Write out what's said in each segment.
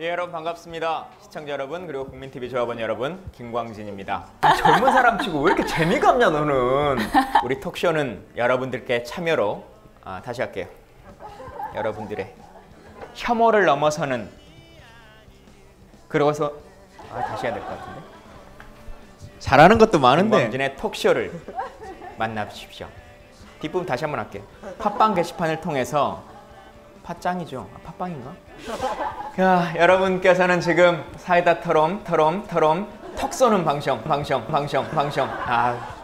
예, 여러분 반갑습니다. 시청자 여러분 그리고 국민TV 조합원 여러분, 김광진입니다. 젊은 사람 치고 왜 이렇게 재미가 없냐 너는. 우리 톡쇼는 여러분들께 참여로 다시 할게요. 여러분들의 혐오를 넘어서는, 그러고서 다시 해야 될 것 같은데. 잘하는 것도 많은데 김광진의 톡쇼를 만나주십시오. 뒷부분 다시 한번 할게요. 팟빵 게시판을 통해서, 팟짱이죠? 팟빵인가? 야, 여러분께서는 지금 사이다 토론 턱 쏘는 방송.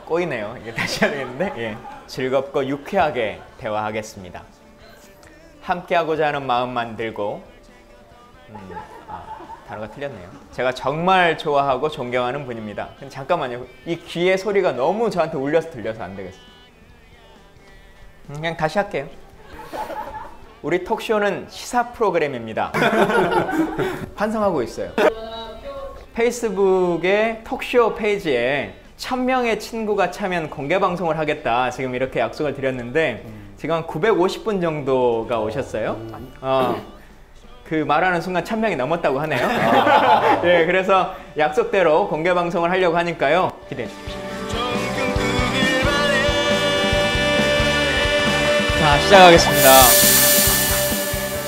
꼬이네요. 이게 다시 해야 되겠는데. 예. 즐겁고 유쾌하게 대화하겠습니다. 함께하고자 하는 마음만 들고, 단어가 틀렸네요. 제가 정말 좋아하고 존경하는 분입니다. 근데 잠깐만요. 이 귀의 소리가 너무 저한테 울려서 들려서 안 되겠어요. 그냥 다시 할게요. 우리 톡쇼는 시사 프로그램입니다. 반성하고 있어요. 페이스북의 톡쇼 페이지에 1000명의 친구가 참여한 공개 방송을 하겠다, 지금 이렇게 약속을 드렸는데 지금 한 950분 정도가 오셨어요. 그 말하는 순간 1000명이 넘었다고 하네요. 네, 그래서 약속대로 공개 방송을 하려고 하니까요. 기대해 주십시오. 자, 시작하겠습니다.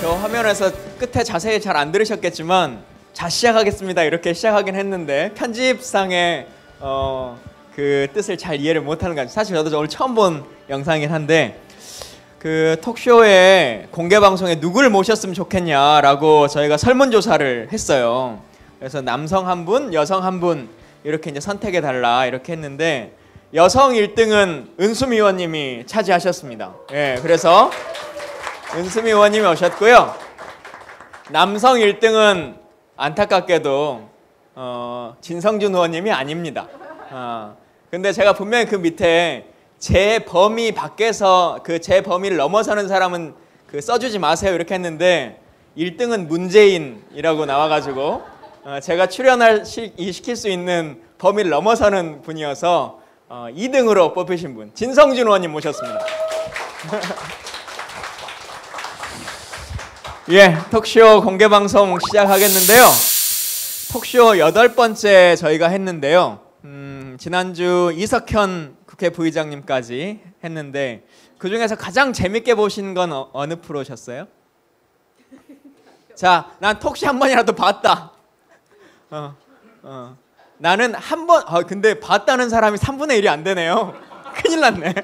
저 화면에서 끝에 자세히 잘 안 들으셨겠지만, 자 시작하겠습니다 이렇게 시작하긴 했는데 편집상의 그 뜻을 잘 이해를 못하는 것 같아요. 사실 저도 오늘 처음 본 영상이긴 한데, 그 톡쇼에 공개 방송에 누구를 모셨으면 좋겠냐라고 저희가 설문조사를 했어요. 그래서 남성 한 분, 여성 한 분 이렇게 이제 선택해 달라 이렇게 했는데, 여성 1등은 은수미 의원님이 차지하셨습니다. 예, 그래서 은수미 의원님이 오셨고요. 남성 1등은 안타깝게도 진성준 의원님이 아닙니다. 근데 제가 분명히 그 밑에 제 범위 밖에서 그 제 범위를 넘어서는 사람은 그 써주지 마세요 이렇게 했는데, 1등은 문재인이라고 나와가지고 제가 시킬 수 있는 범위를 넘어서는 분이어서 2등으로 뽑히신 분, 진성준 의원님 모셨습니다. 예, 톡쇼 공개방송 시작하겠는데요. 톡쇼 8번째 저희가 했는데요. 지난주 이석현 국회 부의장님까지 했는데, 그 중에서 가장 재밌게 보신 건 어느 프로셨어요? 자, 난 톡쇼 한 번이라도 봤다. 나는 한 번, 근데 봤다는 사람이 3분의 1이 안 되네요. 큰일 났네.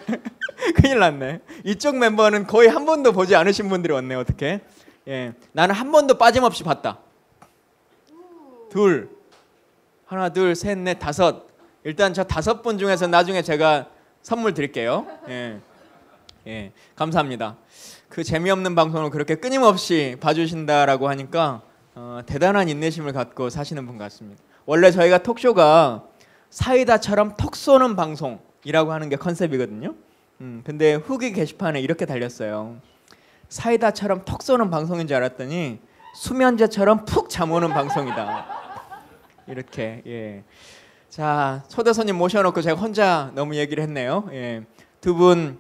큰일 났네. 이쪽 멤버는 거의 한 번도 보지 않으신 분들이 왔네요. 어떻게? 예, 나는 한 번도 빠짐없이 봤다. 하나, 둘, 셋, 넷, 다섯. 일단 저 5분 중에서 나중에 제가 선물 드릴게요. 예, 감사합니다. 그 재미없는 방송을 그렇게 끊임없이 봐주신다라고 하니까 대단한 인내심을 갖고 사시는 분 같습니다. 원래 저희가 톡쇼가 사이다처럼 톡 쏘는 방송이라고 하는 게 컨셉이거든요. 근데 후기 게시판에 이렇게 달렸어요. 사이다처럼 톡 쏘는 방송인 줄 알았더니 수면제처럼 푹 잠오는 방송이다. 이렇게. 예. 자, 초대 손님 모셔놓고 제가 혼자 너무 얘기를 했네요. 예. 두 분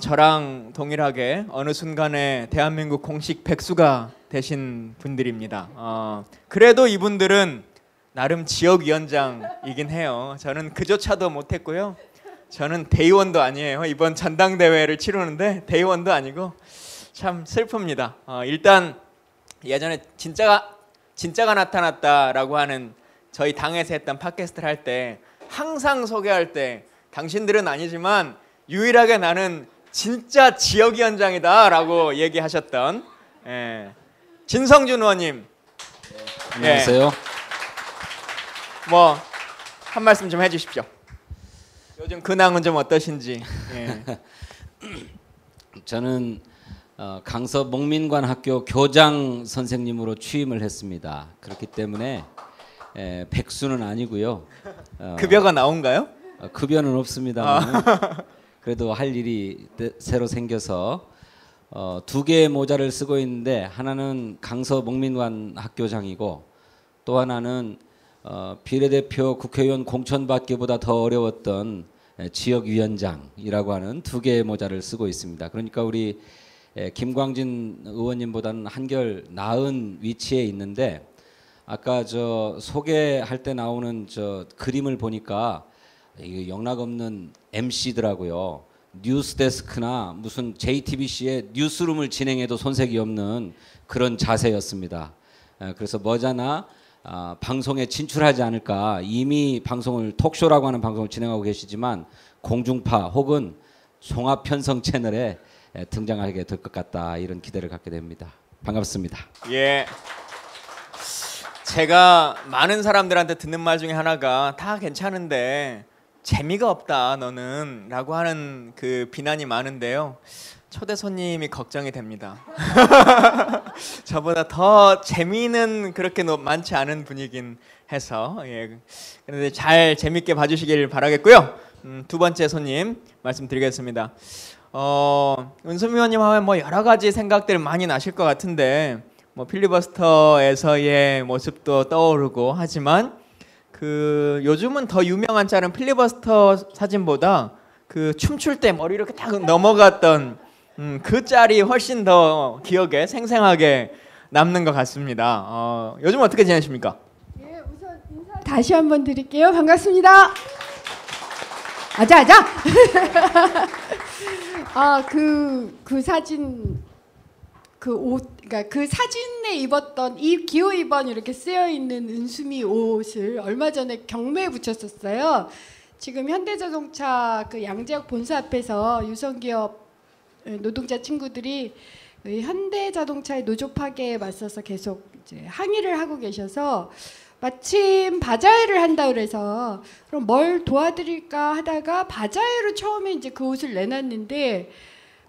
저랑 동일하게 어느 순간에 대한민국 공식 백수가 되신 분들입니다. 그래도 이분들은 나름 지역위원장이긴 해요. 저는 그조차도 못했고요. 저는 대의원도 아니에요. 이번 전당대회를 치르는데 대의원도 아니고 참 슬픕니다. 일단 예전에 진짜가 나타났다라고 하는 저희 당에서 했던 팟캐스트를 할 때 항상 소개할 때 당신들은 아니지만 유일하게 나는 진짜 지역위원장이다 라고 얘기하셨던 진성준 의원님. 안녕하세요. 뭐 한 말씀 좀 해주십시오. 요즘 근황은 좀 어떠신지. 저는 강서 목민관학교 교장 선생님으로 취임을 했습니다. 그렇기 때문에 백수는 아니고요. 급여가 나온가요? 급여는 없습니다만 그래도 할 일이 새로 생겨서 2개의 모자를 쓰고 있는데, 하나는 강서 목민관 학교장이고 또 하나는 비례대표 국회의원 공천받기보다 더 어려웠던 지역위원장이라고 하는 2개의 모자를 쓰고 있습니다. 그러니까 우리 김광진 의원님보다는 한결 나은 위치에 있는데 아까 저 소개할 때 나오는 저 그림을 보니까 이게 영락없는 MC더라고요. 뉴스데스크나 무슨 JTBC의 뉴스룸을 진행해도 손색이 없는 그런 자세였습니다. 그래서 머지않아 방송에 진출하지 않을까. 이미 방송을 톡쇼라고 하는 방송을 진행하고 계시지만 공중파 혹은 종합편성 채널에 등장하게 될 것 같다. 이런 기대를 갖게 됩니다. 반갑습니다. 예. 제가 많은 사람들한테 듣는 말 중에 하나가 다 괜찮은데 재미가 없다 너는 라고 하는 그 비난이 많은데요. 초대 손님이 걱정이 됩니다. 저보다 더 재미는 그렇게 많지 않은 분이긴 해서 예. 그런데 잘 재밌게 봐주시길 바라겠고요. 두 번째 손님 말씀드리겠습니다. 은수미 의원님 하면 뭐 여러 가지 생각들 많이 나실 것 같은데 뭐 필리버스터에서의 모습도 떠오르고 하지만 그 요즘은 더 유명한 짤은 필리버스터 사진보다 그 춤출 때 머리 이렇게 딱 넘어갔던 그 짤이 훨씬 더 기억에 생생하게 남는 것 같습니다. 요즘 어떻게 지내십니까? 예, 우선 인사 다시 한번 드릴게요. 반갑습니다. 아자. 그 사진 그 옷, 그러니까 그 사진에 입었던 이 기호 2번 이렇게 쓰여 있는 은수미 옷을 얼마 전에 경매에 붙였었어요. 지금 현대자동차 그 양재역 본사 앞에서 유성기업 노동자 친구들이 현대자동차의 노조 파괴에 맞서서 계속 이제 항의를 하고 계셔서 마침 바자회를 한다 그래서 그럼 뭘 도와드릴까 하다가 바자회로 처음에 이제 그 옷을 내놨는데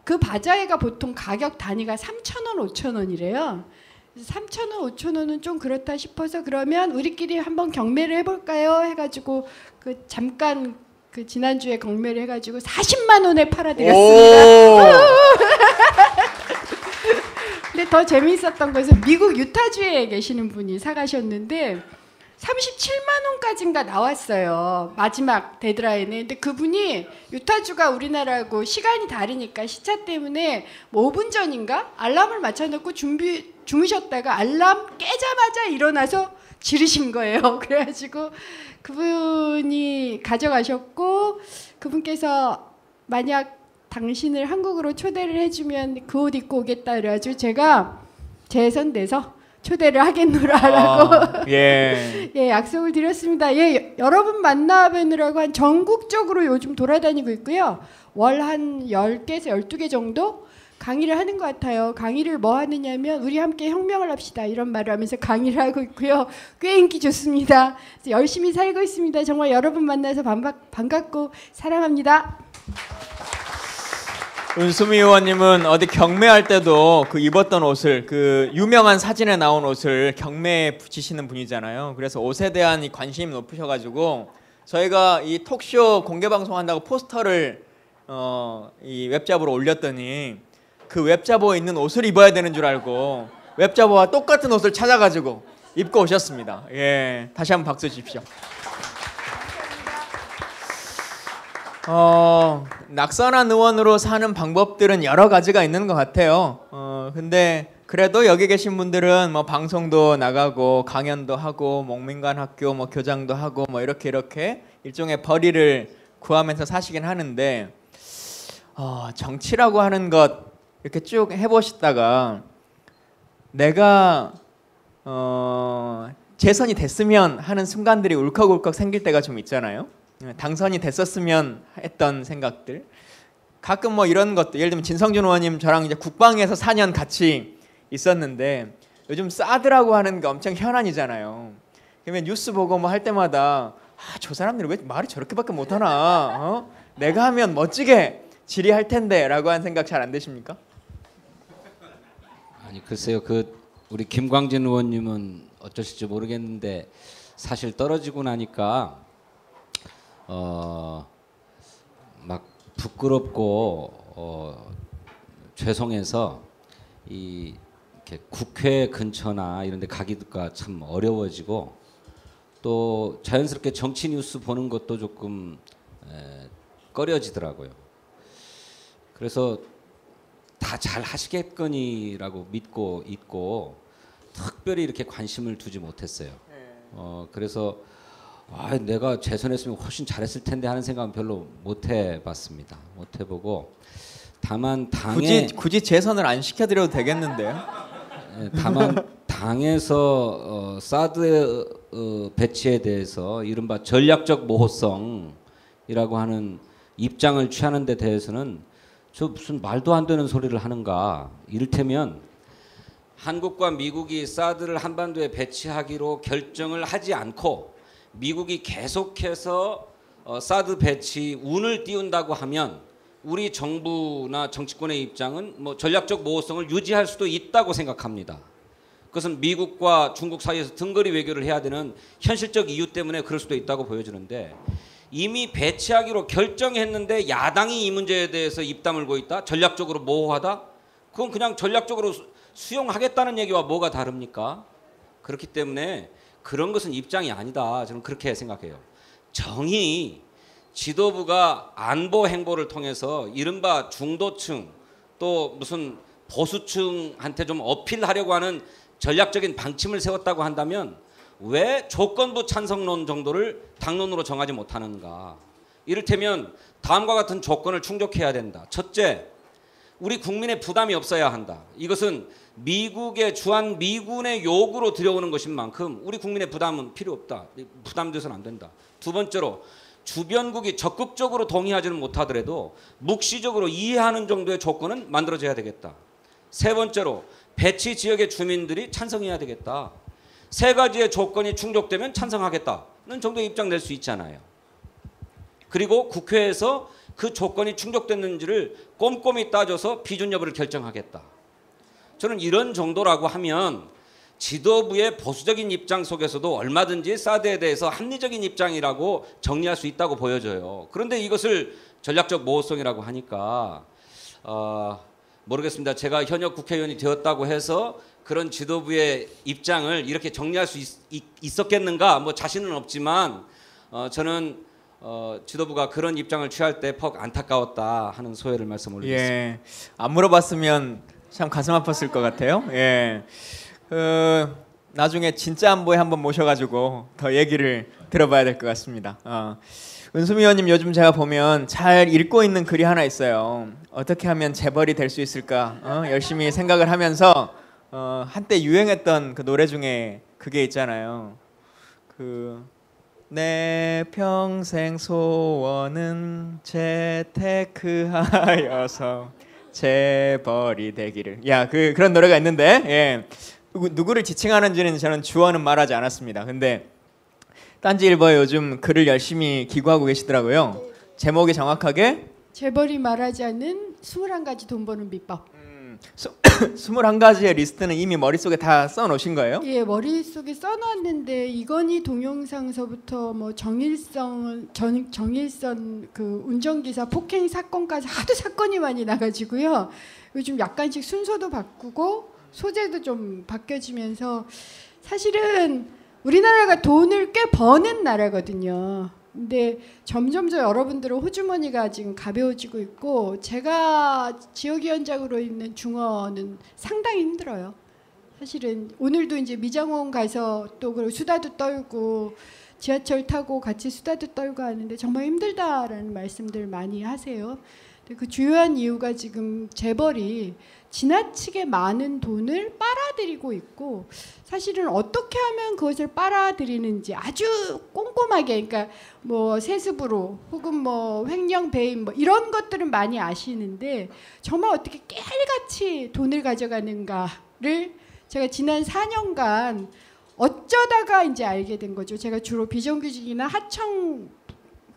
그 바자회가 보통 가격 단위가 3,000원, 5,000원이래요. 3,000원, 5,000원은 좀 그렇다 싶어서 그러면 우리끼리 한번 경매를 해볼까요? 해가지고 그 잠깐 그 지난주에 경매를 해가지고 40만 원에 팔아드렸습니다. 근데 더 재미있었던 것은 미국 유타주에 계시는 분이 사가셨는데 37만 원까지인가 나왔어요. 마지막 데드라인에. 근데 그분이 유타주가 우리나라하고 시간이 다르니까 시차 때문에 뭐 5분 전인가 알람을 맞춰놓고 주무셨다가 알람 깨자마자 일어나서 지르신 거예요. 그래가지고 그분이 가져가셨고 그분께서 만약 당신을 한국으로 초대를 해주면 그 옷 입고 오겠다 그래가지고 제가 재선 돼서 초대를 하겠노라라고 예. 예, 약속을 드렸습니다. 예, 여러분 만나 뵈느라고 한 전국적으로 요즘 돌아다니고 있고요. 월 한 10개에서 12개 정도 강의를 하는 것 같아요. 강의를 뭐 하느냐면 우리 함께 혁명을 합시다 이런 말을 하면서 강의를 하고 있고요. 꽤 인기 좋습니다. 그래서 열심히 살고 있습니다. 정말 여러분 만나서 반갑고 사랑합니다. 은수미 의원님은 어디 경매할 때도 그 입었던 옷을 그 유명한 사진에 나온 옷을 경매에 붙이시는 분이잖아요. 그래서 옷에 대한 이 관심이 높으셔가지고 저희가 이 톡쇼 공개 방송한다고 포스터를 이 웹잡으로 올렸더니 그 웹잡어에 있는 옷을 입어야 되는 줄 알고 웹잡어와 똑같은 옷을 찾아가지고 입고 오셨습니다. 예, 다시 한번 박수 주십시오. 낙선한 의원으로 사는 방법들은 여러 가지가 있는 것 같아요. 근데 그래도 여기 계신 분들은 뭐 방송도 나가고 강연도 하고 목민관 학교 뭐 교장도 하고 뭐 이렇게 일종의 벌이를 구하면서 사시긴 하는데 정치라고 하는 것 이렇게 쭉 해보시다가 내가 재선이 됐으면 하는 순간들이 울컥울컥 생길 때가 좀 있잖아요. 당선이 됐었으면 했던 생각들 가끔 뭐 이런 것도 예를 들면 진성준 의원님 저랑 이제 국방에서 4년 같이 있었는데 요즘 사드라고 하는 게 엄청 현안이잖아요. 그러면 뉴스 보고 뭐 할 때마다 저 사람들이 왜 말이 저렇게밖에 못하나 내가 하면 멋지게 질의할 텐데 라고 하는 생각 잘 안 드십니까? 아니 글쎄요. 그 우리 김광진 의원님은 어쩌실지 모르겠는데 사실 떨어지고 나니까 막 부끄럽고 죄송해서 이렇게 국회 근처나 이런 데 가기가 참 어려워지고 또 자연스럽게 정치 뉴스 보는 것도 조금 꺼려지더라고요. 그래서 다 잘 하시겠거니라고 믿고 있고 특별히 이렇게 관심을 두지 못했어요. 그래서 내가 재선했으면 훨씬 잘했을 텐데 하는 생각은 별로 못 해봤습니다. 못 해보고 다만 굳이 재선을 안 시켜드려도 되겠는데요. 다만 당에서 사드 배치에 대해서 이른바 전략적 모호성이라고 하는 입장을 취하는 데 대해서는 저 무슨 말도 안 되는 소리를 하는가. 이를테면 한국과 미국이 사드를 한반도에 배치하기로 결정을 하지 않고 미국이 계속해서 사드 배치 운을 띄운다고 하면 우리 정부나 정치권의 입장은 뭐 전략적 모호성을 유지할 수도 있다고 생각합니다. 그것은 미국과 중국 사이에서 등거리 외교를 해야 되는 현실적 이유 때문에 그럴 수도 있다고 보여지는데 이미 배치하기로 결정했는데 야당이 이 문제에 대해서 입 다물고 있다? 전략적으로 모호하다? 그건 그냥 전략적으로 수용하겠다는 얘기와 뭐가 다릅니까? 그렇기 때문에 그런 것은 입장이 아니다. 저는 그렇게 생각해요. 정의 지도부가 안보 행보를 통해서 이른바 중도층 또 무슨 보수층한테 좀 어필하려고 하는 전략적인 방침을 세웠다고 한다면 왜 조건부 찬성론 정도를 당론으로 정하지 못하는가? 이를테면 다음과 같은 조건을 충족해야 된다. 첫째, 우리 국민의 부담이 없어야 한다. 이것은 미국의 주한 미군의 요구로 들여오는 것인 만큼 우리 국민의 부담은 필요 없다. 부담돼서는 안 된다. 두 번째로 주변국이 적극적으로 동의하지는 못하더라도 묵시적으로 이해하는 정도의 조건은 만들어져야 되겠다. 세 번째로 배치 지역의 주민들이 찬성해야 되겠다. 세 가지의 조건이 충족되면 찬성하겠다는 정도의 입장 낼 수 있잖아요. 그리고 국회에서 그 조건이 충족됐는지를 꼼꼼히 따져서 비준 여부를 결정하겠다. 저는 이런 정도라고 하면 지도부의 보수적인 입장 속에서도 얼마든지 사드에 대해서 합리적인 입장이라고 정리할 수 있다고 보여져요. 그런데 이것을 전략적 모호성이라고 하니까 모르겠습니다. 제가 현역 국회의원이 되었다고 해서 그런 지도부의 입장을 이렇게 정리할 수 있었겠는가? 뭐 자신은 없지만 저는 지도부가 그런 입장을 취할 때 퍽 안타까웠다 하는 소회를 말씀 올리겠습니다. 예, 안 물어봤으면 참 가슴 아팠을 것 같아요. 예, 나중에 진짜 안보에 한번 모셔가지고 더 얘기를 들어봐야 될 것 같습니다. 은수미 의원님 요즘 제가 보면 잘 읽고 있는 글이 하나 있어요. 어떻게 하면 재벌이 될 수 있을까? 열심히 생각을 하면서 한때 유행했던 그 노래 중에 그게 있잖아요. 내 평생 소원은 재테크하여서 재벌이 되기를. 그런 노래가 있는데, 예. 누구를 지칭하는지는 저는 주어는 말하지 않았습니다. 근데 딴지일보에 요즘 글을 열심히 기고하고 계시더라고요. 제목이 정확하게 재벌이 말하지 않는 21가지 돈 버는 비법. 21가지의 리스트는 이미 머릿속에 다 써놓으신 거예요? 예, 머릿속에 써놨는데 이건희 동영상서부터 뭐 정일선 그 운전기사 폭행 사건까지 하도 사건이 많이 나가지고요. 요즘 약간씩 순서도 바꾸고 소재도 좀 바뀌어지면서 사실은 우리나라가 돈을 꽤 버는 나라거든요. 근데 점점 더 여러분들은 호주머니가 지금 가벼워지고 있고 제가 지역위원장으로 있는 중원은 상당히 힘들어요. 사실은 오늘도 이제 미장원 가서 또 그리고 수다도 떨고 지하철 타고 같이 수다도 떨고 하는데 정말 힘들다라는 말씀들 많이 하세요. 그 주요한 이유가 지금 재벌이 지나치게 많은 돈을 빨아들이고 있고 사실은 어떻게 하면 그것을 빨아들이는지 아주 꼼꼼하게 그러니까 뭐 세습으로 혹은 뭐 횡령 배임 뭐 이런 것들은 많이 아시는데 정말 어떻게 깨알같이 돈을 가져가는가를 제가 지난 4년간 어쩌다가 이제 알게 된 거죠. 제가 주로 비정규직이나 하청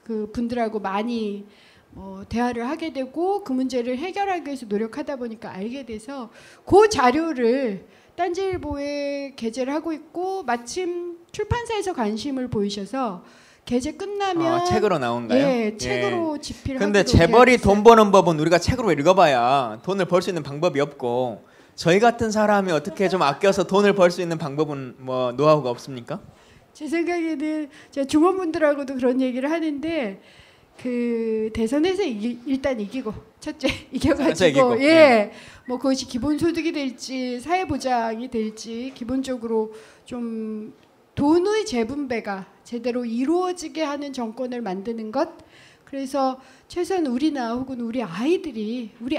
그 분들하고 많이 대화를 하게 되고 그 문제를 해결하기 위해서 노력하다 보니까 알게 돼서 그 자료를 딴지일보에 게재를 하고 있고 마침 출판사에서 관심을 보이셔서 게재 끝나면 책으로 나온가요? 예, 책으로 집필하기로. 근데 재벌이 돈 버는 법은 우리가 책으로 읽어봐야 돈을 벌 수 있는 방법이 없고 저희 같은 사람이 어떻게 좀 아껴서 돈을 벌 수 있는 방법은 뭐 노하우가 없습니까? 제 생각에는 제가 중원분들하고도 그런 얘기를 하는데 그 대선에서 일단 이기고 첫째 첫째 이겨가지고 이기고, 예. 뭐 그것이 기본소득이 될지 사회보장이 될지 기본적으로 좀 돈의 재분배가 제대로 이루어지게 하는 정권을 만드는 것. 그래서 최소한 우리나 혹은 우리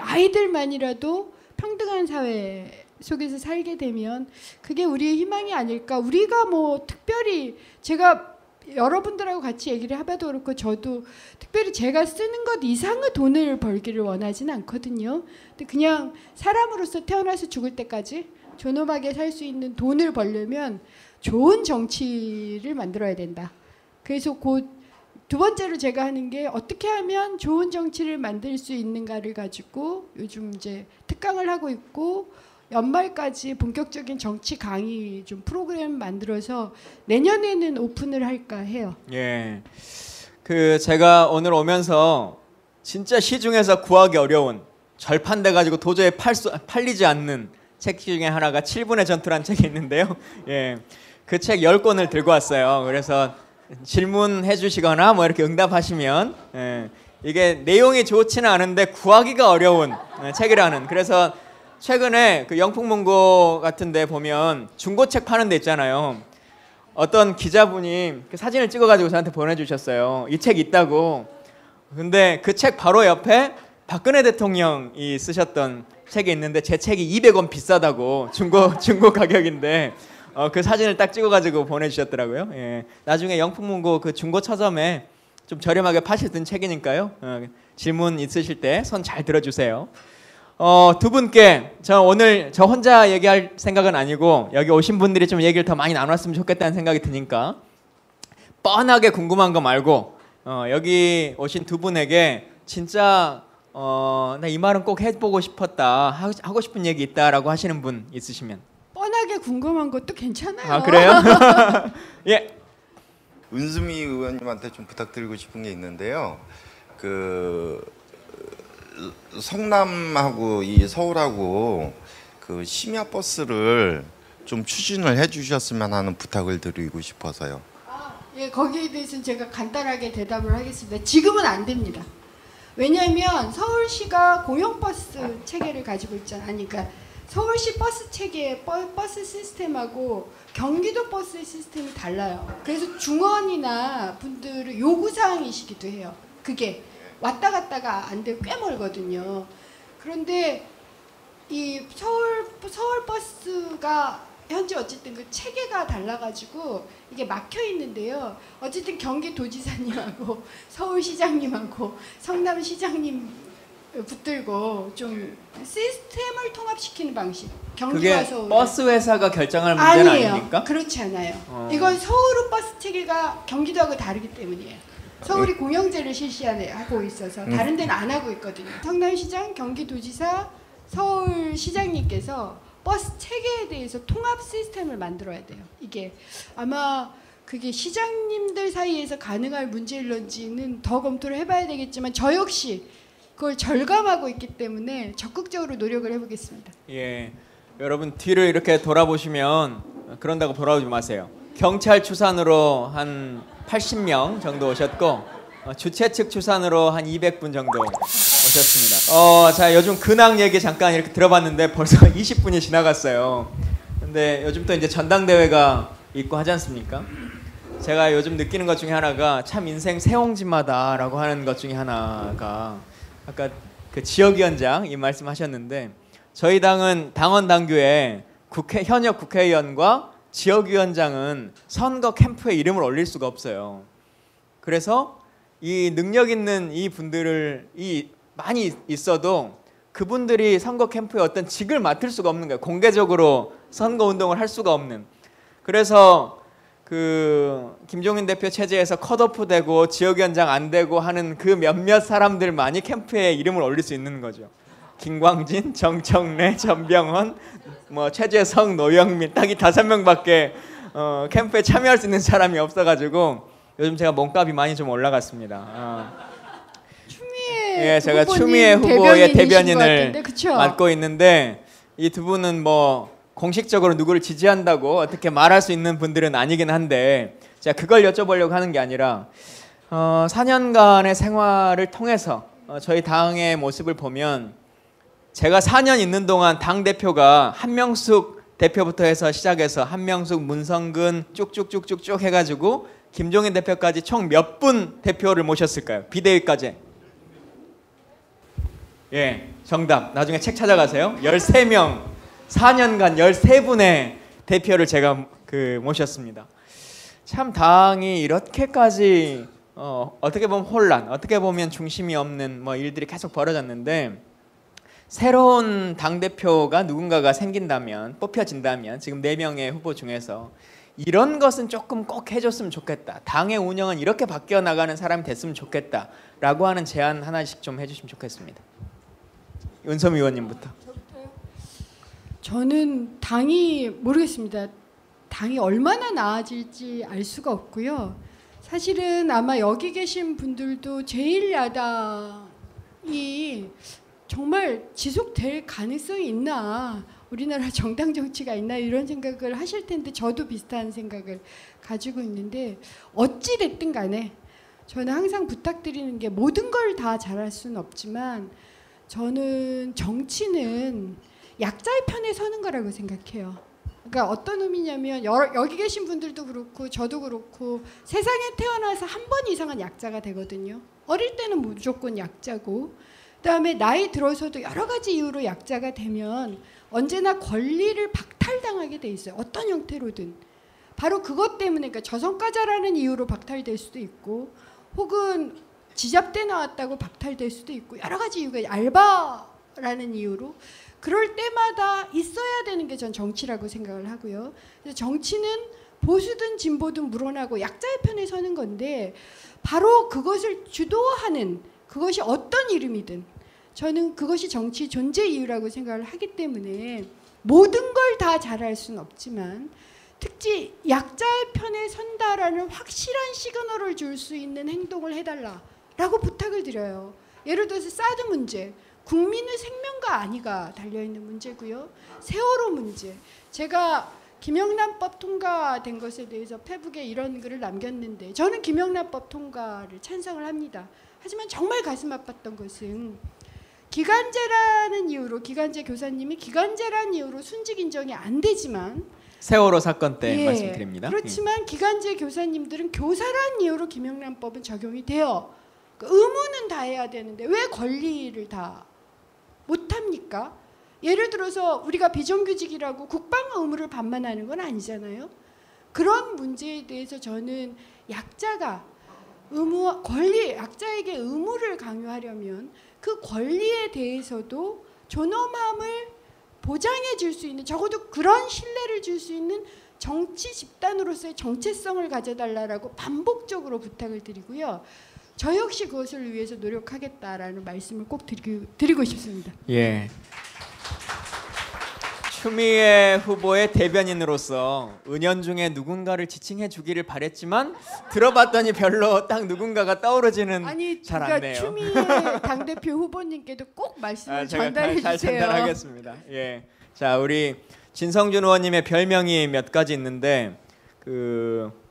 아이들만이라도 평등한 사회 속에서 살게 되면 그게 우리의 희망이 아닐까. 우리가 뭐 특별히 제가 여러분들하고 같이 얘기를 해봐도 그렇고 저도 특별히 제가 쓰는 것 이상의 돈을 벌기를 원하지는 않거든요. 근데 그냥 사람으로서 태어나서 죽을 때까지 존엄하게 살 수 있는 돈을 벌려면 좋은 정치를 만들어야 된다. 그래서 곧 두 번째로 제가 하는 게 어떻게 하면 좋은 정치를 만들 수 있는가를 가지고 요즘 이제 특강을 하고 있고 연말까지 본격적인 정치 강의 좀 프로그램 만들어서 내년에는 오픈을 할까 해요. 예. 그 제가 오늘 오면서 진짜 시중에서 구하기 어려운 절판돼 가지고 도저히 팔리지 않는 책 중에 하나가 7분의 전투라는 책이 있는데요. 예. 그 책 10권을 들고 왔어요. 그래서 질문해 주시거나 뭐 이렇게 응답하시면 예. 이게 내용이 좋지는 않은데 구하기가 어려운 책이라는. 그래서 최근에 그 영풍문고 같은 데 보면 중고책 파는 데 있잖아요. 어떤 기자분이 그 사진을 찍어가지고 저한테 보내주셨어요. 이 책 있다고. 근데 그 책 바로 옆에 박근혜 대통령이 쓰셨던 책이 있는데 제 책이 200원 비싸다고 중고 가격인데 그 사진을 딱 찍어가지고 보내주셨더라고요. 예. 나중에 영풍문고 그 중고 서점에 좀 저렴하게 파시던 책이니까요. 질문 있으실 때 손 잘 들어주세요. 두 분께 오늘 저 혼자 얘기할 생각은 아니고 여기 오신 분들이 좀 얘기를 더 많이 나눴으면 좋겠다는 생각이 드니까 뻔하게 궁금한 거 말고 여기 오신 두 분에게 진짜 나 이 말은 꼭 해보고 싶었다 하고 싶은 얘기 있다라고 하시는 분 있으시면. 뻔하게 궁금한 것도 괜찮아요. 아 그래요? 예. 은수미 의원님한테 좀 부탁드리고 싶은 게 있는데요. 그 성남하고 이 서울하고 그 심야 버스를 좀 추진을 해주셨으면 하는 부탁을 드리고 싶어서요. 예, 거기에 대해서는 제가 간단하게 대답을 하겠습니다. 지금은 안 됩니다. 왜냐하면 서울시가 공영버스 체계를 가지고 있잖아요. 아니, 그러니까 서울시 버스 체계, 버스 시스템하고 경기도 버스 시스템이 달라요. 그래서 중원이나 분들의 요구사항이시기도 해요. 그게 왔다 갔다가 안 되고 꽤 멀거든요. 그런데 이 서울 버스가 현재 어쨌든 그 체계가 달라가지고 이게 막혀 있는데요. 어쨌든 경기도지사님하고 서울시장님하고 성남시장님 붙들고 좀 시스템을 통합시키는 방식. 경기와 서울. 버스 회사가 결정할 문제는 아니에요. 아닙니까? 그렇지 않아요. 이건 서울의 버스 체계가 경기도하고 다르기 때문이에요. 서울이 공영제를 실시하고 있어서 다른 데는 안 하고 있거든요. 성남시장, 경기도지사, 서울시장님께서 버스 체계에 대해서 통합 시스템을 만들어야 돼요. 이게 아마 그게 시장님들 사이에서 가능할 문제일런지는 더 검토를 해봐야 되겠지만 저 역시 그걸 절감하고 있기 때문에 적극적으로 노력을 해보겠습니다. 예, 여러분 뒤를 이렇게 돌아보시면 그런다고 돌아오지 마세요. 경찰 추산으로 한 80명 정도 오셨고 주최 측 추산으로 한 200분 정도 오셨습니다. 자, 요즘 근황 얘기 잠깐 이렇게 들어봤는데 벌써 20분이 지나갔어요. 근데 요즘 또 이제 전당대회가 있고 하지 않습니까? 제가 요즘 느끼는 것 중에 하나가 참 인생 새옹지마다라고 하는 것 중에 하나가 아까 그 지역위원장 이 말씀하셨는데 저희 당은 당원 당규에 현역 국회의원과 지역위원장은 선거 캠프에 이름을 올릴 수가 없어요. 그래서 이 능력 있는 이 분들을 많이 있어도 그분들이 선거 캠프에 어떤 직을 맡을 수가 없는 거예요. 공개적으로 선거 운동을 할 수가 없는. 그래서 그 김종인 대표 체제에서 컷오프 되고 지역위원장 안 되고 하는 그 몇몇 사람들만이 캠프에 이름을 올릴 수 있는 거죠. 김광진, 정청래, 전병헌, 뭐 최재성, 노영민 딱 이 5명밖에 캠프에 참여할 수 있는 사람이 없어가지고 요즘 제가 몸값이 많이 좀 올라갔습니다. 추미애 예, 제가 후보님 추미애 후보의 대변인이신 것 대변인을 같은데, 그쵸? 맡고 있는데 이 두 분은 뭐 공식적으로 누구를 지지한다고 어떻게 말할 수 있는 분들은 아니긴 한데 제가 그걸 여쭤보려고 하는 게 아니라 4년간의 생활을 통해서 저희 당의 모습을 보면 제가 4년 있는 동안 당 대표가 한명숙 대표부터 해서 시작해서 한명숙, 문성근 쭉쭉쭉쭉쭉 해가지고 김종인 대표까지 총 몇 분 대표를 모셨을까요? 비대위까지. 예, 정답. 나중에 책 찾아가세요. 13명, 4년간 13분의 대표를 제가 모셨습니다. 참 당이 이렇게까지 어떻게 보면 혼란, 어떻게 보면 중심이 없는 일들이 계속 벌어졌는데, 새로운 당대표가 누군가가 생긴다면, 뽑혀진다면 지금 4명의 후보 중에서 이런 것은 조금 꼭 해줬으면 좋겠다, 당의 운영은 이렇게 바뀌어 나가는 사람이 됐으면 좋겠다 라고 하는 제안 하나씩 좀 해주시면 좋겠습니다. 은섬 의원님부터. 저는 당이 모르겠습니다. 당이 얼마나 나아질지 알 수가 없고요. 사실은 아마 여기 계신 분들도 제1야당이 정말 지속될 가능성이 있나, 우리나라 정당 정치가 있나, 이런 생각을 하실 텐데 저도 비슷한 생각을 가지고 있는데, 어찌 됐든 간에 저는 항상 부탁드리는 게, 모든 걸 다 잘할 수는 없지만 저는 정치는 약자의 편에 서는 거라고 생각해요. 그러니까 어떤 의미냐면, 여기 계신 분들도 그렇고 저도 그렇고 세상에 태어나서 한 번 이상은 약자가 되거든요. 어릴 때는 무조건 약자고, 그다음에 나이 들어서도 여러 가지 이유로 약자가 되면 언제나 권리를 박탈당하게 돼 있어요. 어떤 형태로든. 바로 그것 때문에, 그러니까 저성과자라는 이유로 박탈될 수도 있고, 혹은 지잡대 나왔다고 박탈될 수도 있고, 여러 가지 이유가, 알바라는 이유로. 그럴 때마다 있어야 되는 게 전 정치라고 생각을 하고요. 그래서 정치는 보수든 진보든 물어나고 약자의 편에 서는 건데, 바로 그것을 주도하는, 그것이 어떤 이름이든 저는 그것이 정치 존재 이유라고 생각을 하기 때문에, 모든 걸 다 잘할 수는 없지만 특히 약자의 편에 선다라는 확실한 시그널을 줄 수 있는 행동을 해달라라고 부탁을 드려요. 예를 들어서 사드 문제, 국민의 생명과 안위가 달려있는 문제고요. 세월호 문제, 제가 김영란법 통과된 것에 대해서 페북에 이런 글을 남겼는데, 저는 김영란법 통과를 찬성을 합니다. 하지만 정말 가슴 아팠던 것은, 기간제라는 이유로, 기간제 교사님이 기간제라는 이유로 순직 인정이 안 되지만, 세월호 사건 때 말씀드립니다. 그렇지만 기간제 교사님들은 교사라는 이유로 김영란법은 적용이 돼요. 의무는 다 해야 되는데 왜 권리를 다 못합니까? 예를 들어서 우리가 비정규직이라고 국방 의무를 반만하는 건 아니잖아요. 그런 문제에 대해서 저는 약자가 약자에게 의무를 강요하려면 그 권리에 대해서도 존엄함을 보장해 줄 수 있는, 적어도 그런 신뢰를 줄 수 있는 정치 집단으로서의 정체성을 가져달라고 반복적으로 부탁을 드리고요. 저 역시 그것을 위해서 노력하겠다라는 말씀을 꼭 드리고 싶습니다. 예. 추미애 후보의 대변인으로서 은연중에 누군가를 지칭해 주기를 바랬지만 들어봤더니 별로 딱 누군가가 떠오르지는 잘 않네요. 추미애 당대표 후보님께도 꼭 말씀을 제가 전달해 잘 주세요. 전달하겠습니다. 예. 자, 우리 진성준 의원님의 별명이 몇 가지 있는데,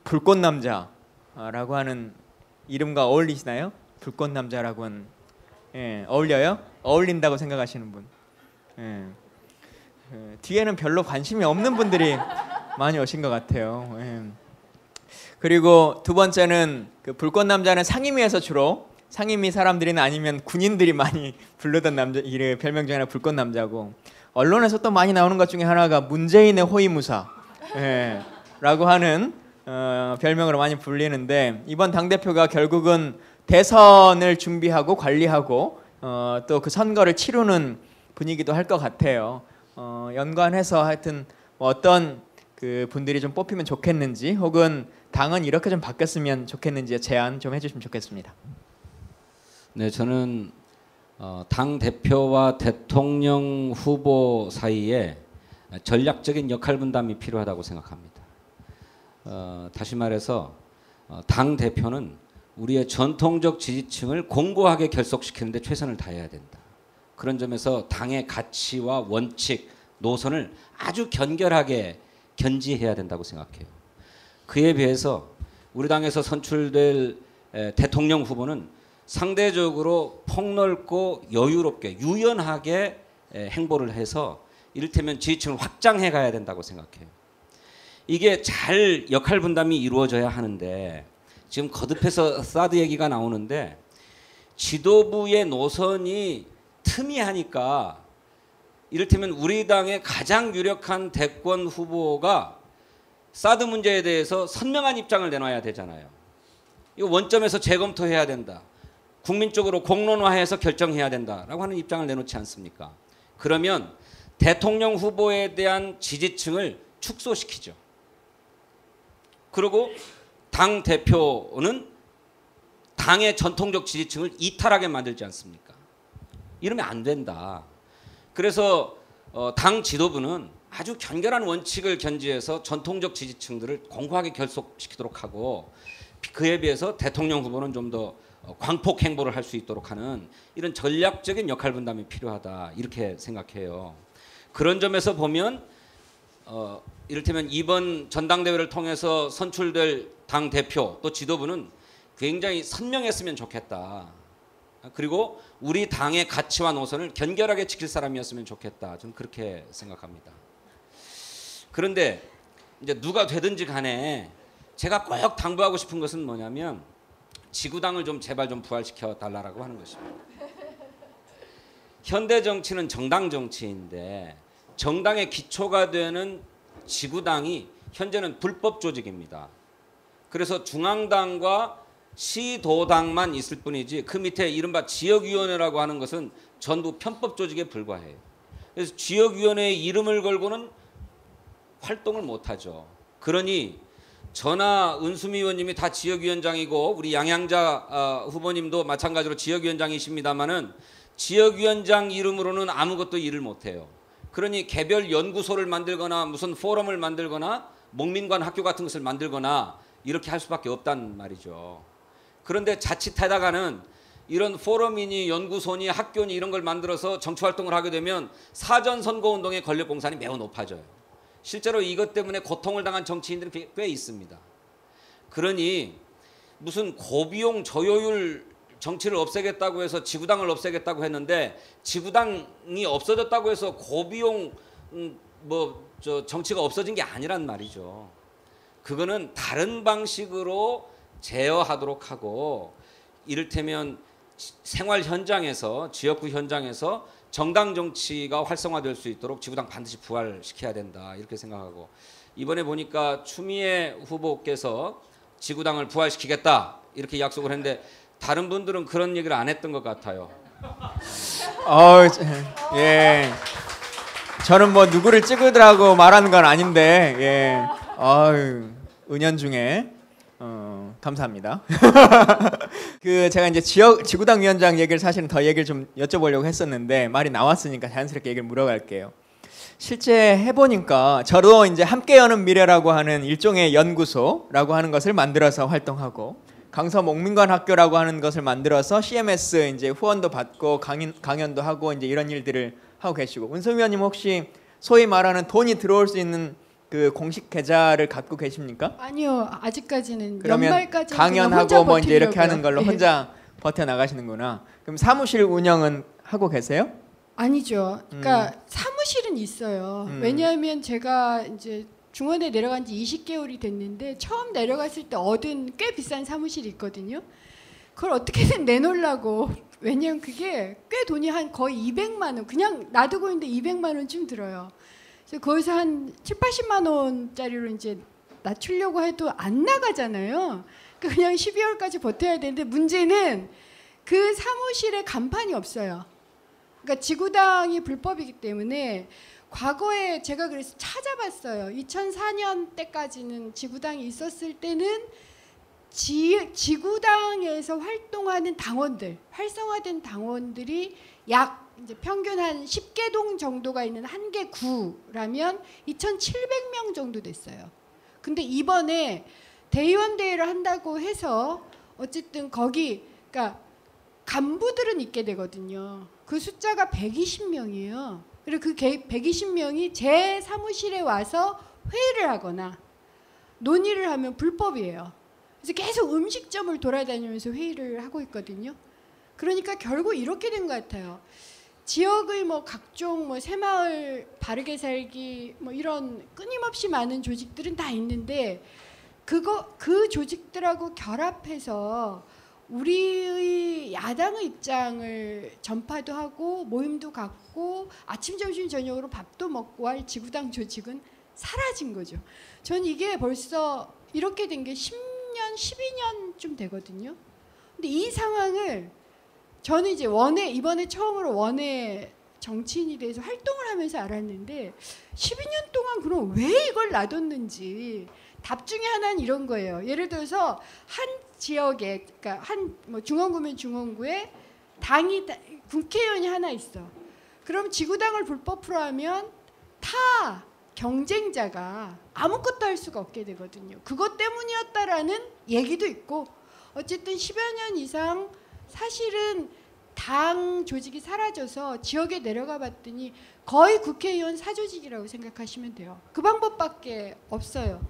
불꽃남자라고 하는 이름과 어울리시나요? 불꽃남자라고는, 예, 어울려요? 어울린다고 생각하시는 분. 예. 뒤에는 별로 관심이 없는 분들이 많이 오신 것 같아요. 예. 그리고 두 번째는, 불꽃남자는 상임위에서 주로, 상임위 사람들이나 아니면 군인들이 많이 부르던 별명 중에 하나 불꽃남자고, 언론에서 또 많이 나오는 것 중에 하나가 문재인의 호위무사, 예, 라고 하는 별명으로 많이 불리는데, 이번 당대표가 결국은 대선을 준비하고 관리하고 또 그 선거를 치르는 분위기도 할 것 같아요. 연관해서 하여튼 어떤 분들이 좀 뽑히면 좋겠는지, 혹은 당은 이렇게 좀 바뀌었으면 좋겠는지 제안 좀 해주시면 좋겠습니다. 네, 저는 당 대표와 대통령 후보 사이에 전략적인 역할 분담이 필요하다고 생각합니다. 다시 말해서 당 대표는 우리의 전통적 지지층을 공고하게 결속시키는 데 최선을 다해야 된다. 그런 점에서 당의 가치와 원칙, 노선을 아주 견결하게 견지해야 된다고 생각해요. 그에 비해서 우리 당에서 선출될 대통령 후보는 상대적으로 폭넓고 여유롭게 유연하게 행보를 해서 이를테면 지지층을 확장해 가야 된다고 생각해요. 이게 잘 역할 분담이 이루어져야 하는데 지금 거듭해서 사드 얘기가 나오는데 지도부의 노선이 틈이하니까 이를테면 우리 당의 가장 유력한 대권 후보가 사드 문제에 대해서 선명한 입장을 내놔야 되잖아요. 이거 원점에서 재검토해야 된다. 국민적으로 공론화해서 결정해야 된다라고 하는 입장을 내놓지 않습니까? 그러면 대통령 후보에 대한 지지층을 축소시키죠. 그리고 당 대표는 당의 전통적 지지층을 이탈하게 만들지 않습니까? 이러면 안 된다. 그래서 당 지도부는 아주 견결한 원칙을 견지해서 전통적 지지층들을 공고하게 결속시키도록 하고 그에 비해서 대통령 후보는 좀 더 광폭 행보를 할 수 있도록 하는 이런 전략적인 역할 분담이 필요하다 이렇게 생각해요. 그런 점에서 보면 이를테면 이번 전당대회를 통해서 선출될 당 대표 또 지도부는 굉장히 선명했으면 좋겠다. 그리고 우리 당의 가치와 노선을 견결하게 지킬 사람이었으면 좋겠다. 저는 그렇게 생각합니다. 그런데 이제 누가 되든지 간에 제가 꼭 당부하고 싶은 것은 뭐냐면 지구당을 좀 제발 좀 부활시켜 달라고 하는 것입니다. 현대 정치는 정당 정치인데 정당의 기초가 되는 지구당이 현재는 불법 조직입니다. 그래서 중앙당과 시도당만 있을 뿐이지 그 밑에 이른바 지역위원회라고 하는 것은 전부 편법 조직에 불과해요. 그래서 지역위원회의 이름을 걸고는 활동을 못하죠. 그러니 저나 은수미 의원님이 다 지역위원장이고 우리 양양자 후보님도 마찬가지로 지역위원장이십니다마는 지역위원장 이름으로는 아무것도 일을 못해요. 그러니 개별 연구소를 만들거나 무슨 포럼을 만들거나 목민관 학교 같은 것을 만들거나 이렇게 할 수밖에 없단 말이죠. 그런데 자칫하다가는 이런 포럼이니 연구소니 학교니 이런 걸 만들어서 정치활동을 하게 되면 사전선거운동의 권력공산이 매우 높아져요. 실제로 이것 때문에 고통을 당한 정치인들이 꽤 있습니다. 그러니 무슨 고비용 저효율 정치를 없애겠다고 해서 지구당을 없애겠다고 했는데 지구당이 없어졌다고 해서 고비용 정치가 없어진 게 아니란 말이죠. 그거는 다른 방식으로 제어하도록 하고 이를테면 생활 현장에서 지역구 현장에서 정당 정치가 활성화될 수 있도록 지구당 반드시 부활시켜야 된다 이렇게 생각하고 이번에 보니까 추미애 후보께서 지구당을 부활시키겠다 이렇게 약속을 했는데 다른 분들은 그런 얘기를 안 했던 것 같아요. 예. 저는 뭐 누구를 찍으라고 말하는 건 아닌데 예. 은연중에 감사합니다. 제가 이제 지구당 위원장 얘기를 사실은 더 얘기를 좀 여쭤보려고 했었는데 말이 나왔으니까 자연스럽게 얘기를 물어갈게요. 실제 해보니까 저도 이제 함께 여는 미래라고 하는 일종의 연구소라고 하는 것을 만들어서 활동하고 강서 목민관 학교라고 하는 것을 만들어서 CMS 이제 후원도 받고 강연도 하고 이제 이런 일들을 하고 계시고 은성 위원님 혹시 소위 말하는 돈이 들어올 수 있는 그 공식 계좌를 갖고 계십니까? 아니요, 아직까지는 그러면 연말까지 강연하고 뭐 이제 이렇게 하는 걸로 혼자 버텨 나가시는구나. 그럼 사무실 운영은 하고 계세요? 아니죠. 그러니까 사무실은 있어요. 왜냐하면 제가 이제 중원에 내려간 지 20개월이 됐는데 처음 내려갔을 때 얻은 꽤 비싼 사무실이 있거든요. 그걸 어떻게든 내놓으려고. 왜냐하면 그게 꽤 돈이 한 거의 200만 원. 그냥 놔두고 있는데 200만 원쯤 들어요. 그래서 거기서 한 7, 80만 원짜리로 이제 낮추려고 해도 안 나가잖아요. 그냥 12월까지 버텨야 되는데 문제는 그 사무실에 간판이 없어요. 그러니까 지구당이 불법이기 때문에 과거에 제가 그래서 찾아봤어요. 2004년 때까지는 지구당이 있었을 때는 지구당에서 활동하는 당원들, 활성화된 당원들이 약 이제 평균 한 10개 동 정도가 있는 한 개 구라면 2,700명 정도 됐어요. 근데 이번에 대의원 대회를 한다고 해서 어쨌든 거기 그러니까 간부들은 있게 되거든요. 그 숫자가 120명이에요. 그리고 그 120명이 제 사무실에 와서 회의를 하거나 논의를 하면 불법이에요. 그래서 계속 음식점을 돌아다니면서 회의를 하고 있거든요. 그러니까 결국 이렇게 된 것 같아요. 지역의 뭐 각종 뭐 새마을 바르게 살기 뭐 이런 끊임없이 많은 조직들은 다 있는데 그 조직들하고 결합해서 우리의 야당의 입장을 전파도 하고 모임도 갖고 아침 점심 저녁으로 밥도 먹고 할 지구당 조직은 사라진 거죠. 전 이게 벌써 이렇게 된 게 10년, 12년쯤 되거든요. 근데 이 상황을 저는 이제 이번에 처음으로 원외 정치인이 돼서 활동을 하면서 알았는데 12년 동안 그럼 왜 이걸 놔뒀는지 답 중에 하나는 이런 거예요. 예를 들어서 한 지역에, 그러니까 한 뭐 중원구면 중원구에 국회의원이 하나 있어. 그럼 지구당을 불법으로 하면 타 경쟁자가 아무것도 할 수가 없게 되거든요. 그것 때문이었다라는 얘기도 있고, 어쨌든 10여 년 이상 사실은 당 조직이 사라져서 지역에 내려가 봤더니 거의 국회의원 사조직이라고 생각하시면 돼요. 그 방법밖에 없어요.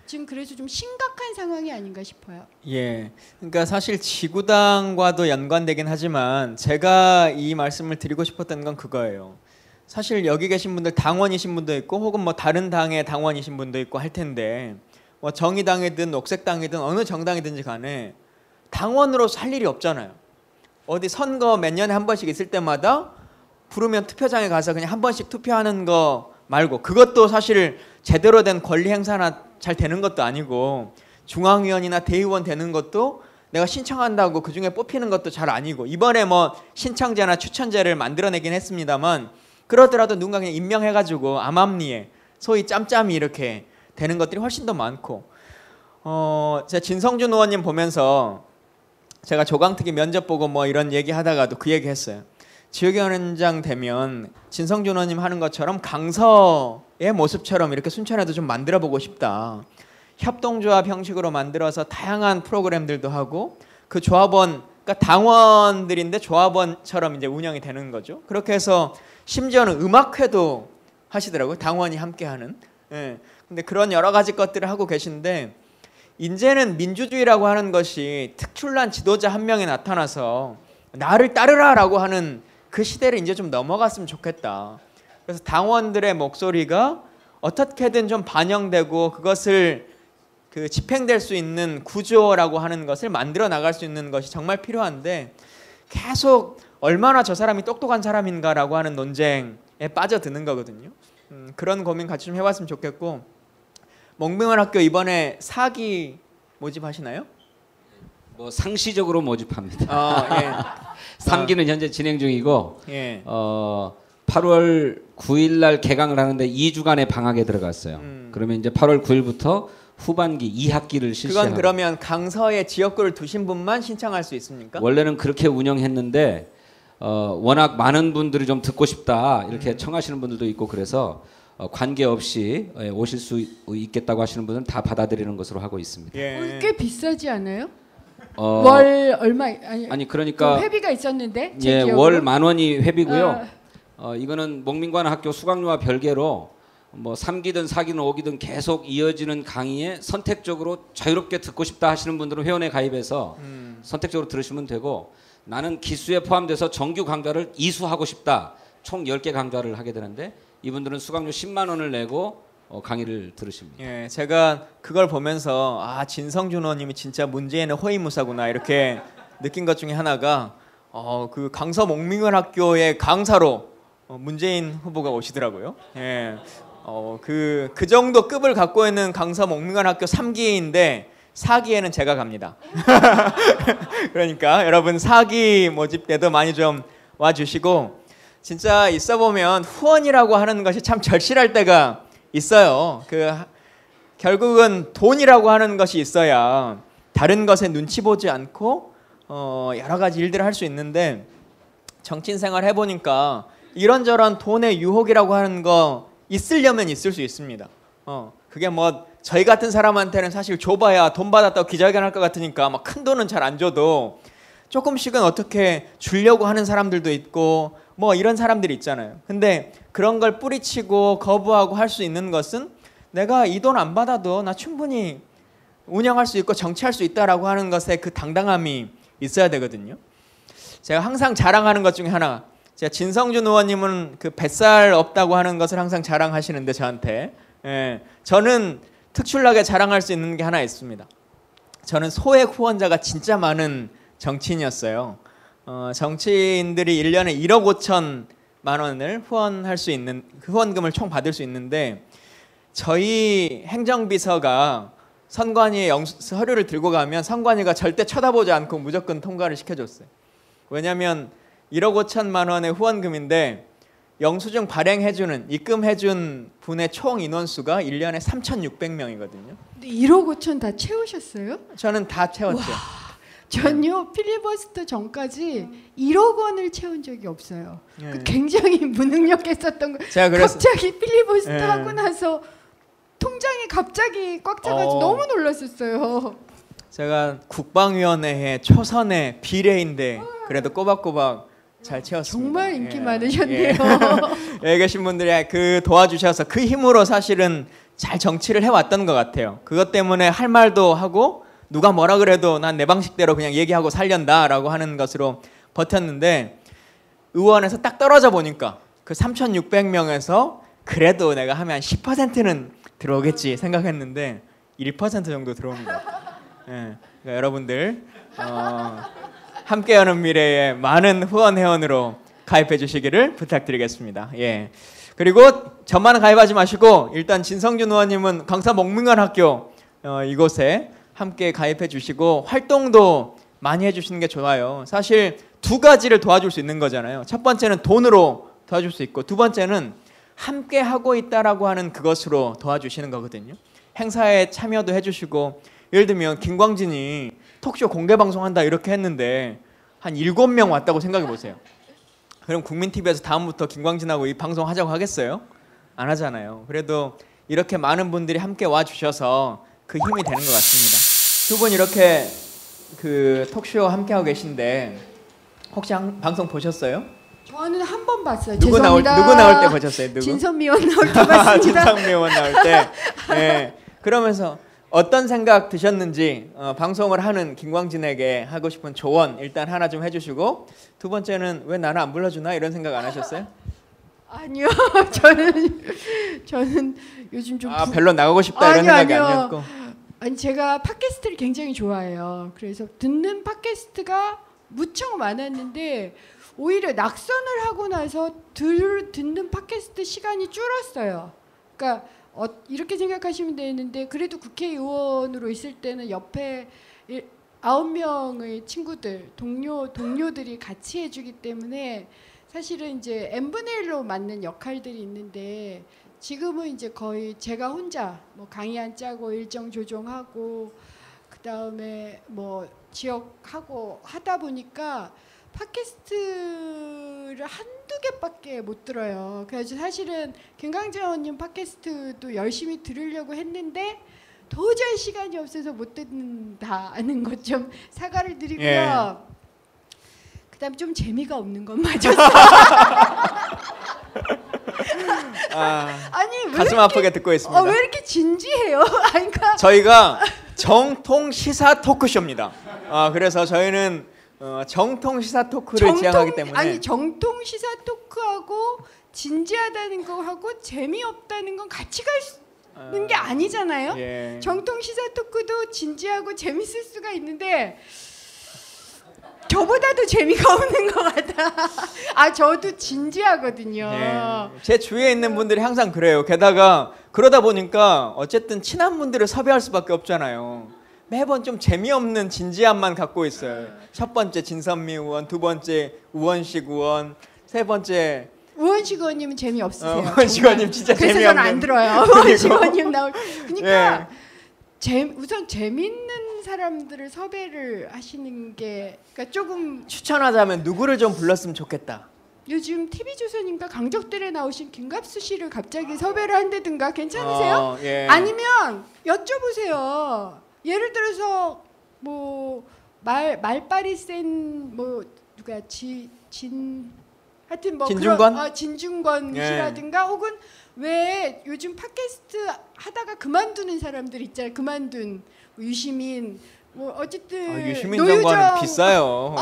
지금 그래서 좀 심각한 상황이 아닌가 싶어요. 예, 그러니까 사실 지구당과도 연관되긴 하지만 제가 이 말씀을 드리고 싶었던 건 그거예요. 사실 여기 계신 분들 당원이신 분도 있고 혹은 뭐 다른 당의 당원이신 분도 있고 할 텐데 뭐 정의당이든 녹색당이든 어느 정당이든지 간에 당원으로서 할 일이 없잖아요. 어디 선거 몇 년에 한 번씩 있을 때마다 부르면 투표장에 가서 그냥 한 번씩 투표하는 거 말고, 그것도 사실 제대로 된 권리 행사나 잘 되는 것도 아니고, 중앙위원이나 대의원 되는 것도 내가 신청한다고 그중에 뽑히는 것도 잘 아니고, 이번에 뭐 신청제나 추천제를 만들어내긴 했습니다만 그러더라도 누군가 그냥 임명해가지고 암암리에 소위 짬짬이 이렇게 되는 것들이 훨씬 더 많고, 제가 진성준 의원님 보면서 제가 조강특위 면접 보고 뭐 이런 얘기 하다가도 그 얘기 했어요. 지역위원장 되면 진성준 의원님 하는 것처럼 강서의 모습처럼 이렇게 순천에도 좀 만들어 보고 싶다. 협동조합 형식으로 만들어서 다양한 프로그램들도 하고, 그 조합원, 그러니까 당원들인데 조합원처럼 이제 운영이 되는 거죠. 그렇게 해서 심지어는 음악회도 하시더라고요. 당원이 함께하는. 예. 근데 그런 여러 가지 것들을 하고 계신데, 이제는 민주주의라고 하는 것이 특출난 지도자 한 명이 나타나서 나를 따르라라고 하는 그 시대를 이제 좀 넘어갔으면 좋겠다. 그래서 당원들의 목소리가 어떻게든 좀 반영되고 그것을 그 집행될 수 있는 구조라고 하는 것을 만들어 나갈 수 있는 것이 정말 필요한데, 계속 얼마나 저 사람이 똑똑한 사람인가라고 하는 논쟁에 빠져드는 거거든요. 그런 고민 같이 좀 해봤으면 좋겠고, 몽빙원학교 이번에 4기 모집하시나요? 뭐 상시적으로 모집합니다. 예. 3기는 현재 진행 중이고, 예. 8월 9일 날 개강을 하는데 2주간의 방학에 들어갔어요. 그러면 이제 8월 9일부터 후반기 2학기를 실시하고. 그건 그러면 강서에 지역구를 두신 분만 신청할 수 있습니까? 원래는 그렇게 운영했는데 워낙 많은 분들이 좀 듣고 싶다 이렇게 청하시는 분들도 있고, 그래서 관계없이 오실 수 있겠다고 하시는 분은 다 받아들이는 것으로 하고 있습니다. 예. 꽤 비싸지 않아요? 월 얼마 아니 그러니까 그 회비가 있었는데 예, 기억으로? 월 10,000원이 회비고요. 이거는 목민관학교 수강료와 별개로 뭐 3기든 4기든 5기든 계속 이어지는 강의에 선택적으로 자유롭게 듣고 싶다 하시는 분들은 회원에 가입해서 선택적으로 들으시면 되고, 나는 기수에 포함돼서 정규 강좌를 이수하고 싶다, 총 10개 강좌를 하게 되는데 이분들은 수강료 10만 원을 내고 강의를 들으십니다. 예, 제가 그걸 보면서 아, 진성준 의원님이 진짜 문재인의 호위무사구나 이렇게 느낀 것 중에 하나가 그 강서 목민관학교의 강사로 문재인 후보가 오시더라고요. 예. 그 정도 급을 갖고 있는 강서 목민관학교 3기인데 4기에는 제가 갑니다. 그러니까 여러분 4기 모집 때도 많이 좀 와주시고, 진짜 있어 보면 후원이라고 하는 것이 참 절실할 때가 있어요. 결국은 돈이라고 하는 것이 있어야 다른 것에 눈치 보지 않고 여러 가지 일들을 할 수 있는데, 정치인 생활 해보니까 이런저런 돈의 유혹이라고 하는 거 있으려면 있을 수 있습니다. 그게 뭐 저희 같은 사람한테는 사실 줘봐야 돈 받았다고 기자회견 할 것 같으니까 막 큰 돈은 잘 안 줘도 조금씩은 어떻게 주려고 하는 사람들도 있고 뭐 이런 사람들이 있잖아요. 근데 그런 걸 뿌리치고 거부하고 할 수 있는 것은 내가 이 돈 안 받아도 나 충분히 운영할 수 있고 정치할 수 있다라고 하는 것에 그 당당함이 있어야 되거든요. 제가 항상 자랑하는 것 중에 하나, 제가 진성준 의원님은 그 뱃살 없다고 하는 것을 항상 자랑하시는데 저한테, 저는 특출나게 자랑할 수 있는 게 하나 있습니다. 저는 소액 후원자가 진짜 많은 정치인이었어요. 정치인들이 1년에 1억 5천만 원을 후원할 수 있는, 후원금을 총 받을 수 있는데 저희 행정비서가 선관위에 서류를 들고 가면 선관위가 절대 쳐다보지 않고 무조건 통과를 시켜줬어요. 왜냐하면 1억 5천만 원의 후원금인데 영수증 발행해주는, 입금해준 분의 총 인원수가 1년에 3,600명이거든요. 근데 1억 5천 다 채우셨어요? 저는 다 채웠죠. 전요 필리버스터 전까지 1억 원을 채운 적이 없어요. 예. 그 굉장히 무능력했었던 거. 제가 그래서 갑자기 필리버스터 예. 하고 나서 통장이 갑자기 꽉 차가지고 어. 너무 놀랐었어요. 제가 국방위원회에 초선의 비례인데 그래도 꼬박꼬박 잘 채웠습니다. 정말 인기 예. 많으셨네요. 예. 여기 계신 분들이 그 도와주셔서 그 힘으로 사실은 잘 정치를 해왔던 것 같아요. 그것 때문에 할 말도 하고 누가 뭐라 그래도 난 내 방식대로 그냥 얘기하고 살련다라고 하는 것으로 버텼는데 의원에서 딱 떨어져 보니까 그 3,600명에서 그래도 내가 하면 한 10%는 들어오겠지 생각했는데 1% 정도 들어오는 것 같아요. 예. 그러니까 여러분들 함께하는 미래에 많은 후원 회원으로 가입해 주시기를 부탁드리겠습니다. 예. 그리고 저만 가입하지 마시고 일단 진성준 의원님은 강사 목민관학교 이곳에 함께 가입해 주시고 활동도 많이 해주시는 게 좋아요. 사실 두 가지를 도와줄 수 있는 거잖아요. 첫 번째는 돈으로 도와줄 수 있고 두 번째는 함께 하고 있다라고 하는 그것으로 도와주시는 거거든요. 행사에 참여도 해주시고 예를 들면 김광진이 톡쇼 공개 방송한다 이렇게 했는데 한 7명 왔다고 생각해 보세요. 그럼 국민TV에서 다음부터 김광진하고 이 방송 하자고 하겠어요? 안 하잖아요. 그래도 이렇게 많은 분들이 함께 와주셔서 그 힘이 되는 것 같습니다. 두 분 이렇게 그 톡쇼 함께 하고 계신데 혹시 방송 보셨어요? 저는 한 번 봤어요. 누구 죄송합니다. 누구 나올 때 보셨어요? 누구? 진선미 의원 나올 때 봤습니다. 진상미 의원 나올 때. 예. 그러면서 어떤 생각 드셨는지 방송을 하는 김광진에게 하고 싶은 조언 일단 하나 좀 해주시고 두 번째는 왜 나는 안 불러주나 이런 생각 안 하셨어요? 아니요. 저는 요즘 좀 별로 나가고 싶다 이런 생각이 아니요. 아니었고. 아니 제가 팟캐스트를 굉장히 좋아해요. 그래서 듣는 팟캐스트가 무척 많았는데 오히려 낙선을 하고 나서 듣는 팟캐스트 시간이 줄었어요. 그러니까 이렇게 생각하시면 되는데 그래도 국회의원으로 있을 때는 옆에 9명의 친구들, 동료들이 같이 해주기 때문에 사실은 이제 n분의 1로 맞는 역할들이 있는데 지금은 이제 거의 제가 혼자 뭐 강의안 짜고 일정 조정하고 그 다음에 뭐 지역하고 하다 보니까 팟캐스트를 한두 개밖에 못 들어요. 그래서 사실은 김광진 의원님 팟캐스트도 열심히 들으려고 했는데 도저히 시간이 없어서 못 듣는다는 것 좀 사과를 드리고요. 예. 그다음 좀 재미가 없는 건 맞았어요. 아니 왜 가슴 이렇게, 아프게 듣고 있습니다. 왜 이렇게 진지해요? 아니, 그러니까 저희가 정통 시사 토크쇼입니다. 그래서 저희는 정통 시사 토크를 지향하기 때문에 아니 정통 시사 토크하고 진지하다는 거하고 재미없다는 건 같이 가는 게 아니잖아요. 예. 정통 시사 토크도 진지하고 재밌을 수가 있는데 저보다도 재미가 없는 것 같아. 저도 진지하거든요. 예. 제 주위에 있는 분들이 항상 그래요. 게다가 그러다 보니까 어쨌든 친한 분들을 섭외할 수밖에 없잖아요. 매번 좀 재미없는 진지함만 갖고 있어요. 첫 번째 진선미 의원, 두 번째 우원식 의원, 세 번째 우원식 의원님은 재미없으세요. 우원식 의원님 진짜 그래서 재미없는. 저는 안 들어요. 우원식 의원님 나올. 그러니까 예. 우선 재밌는 사람들을 섭외를 하시는 게 그러니까 조금 추천하자면 누구를 좀 불렀으면 좋겠다. 요즘 TV조선인가 강적들에 나오신 김갑수 씨를 갑자기 섭외를 한다든가 괜찮으세요? 예. 아니면 여쭤보세요. 예를 들어서 뭐 말빨이 센 뭐 누가 하여튼 뭐 진중권? 그런 진중권 예. 씨라든가 혹은 왜 요즘 팟캐스트 하다가 그만두는 사람들 있잖아요. 그만둔 뭐 유시민 뭐 어쨌든 유시민 노유정 장관은 비싸요.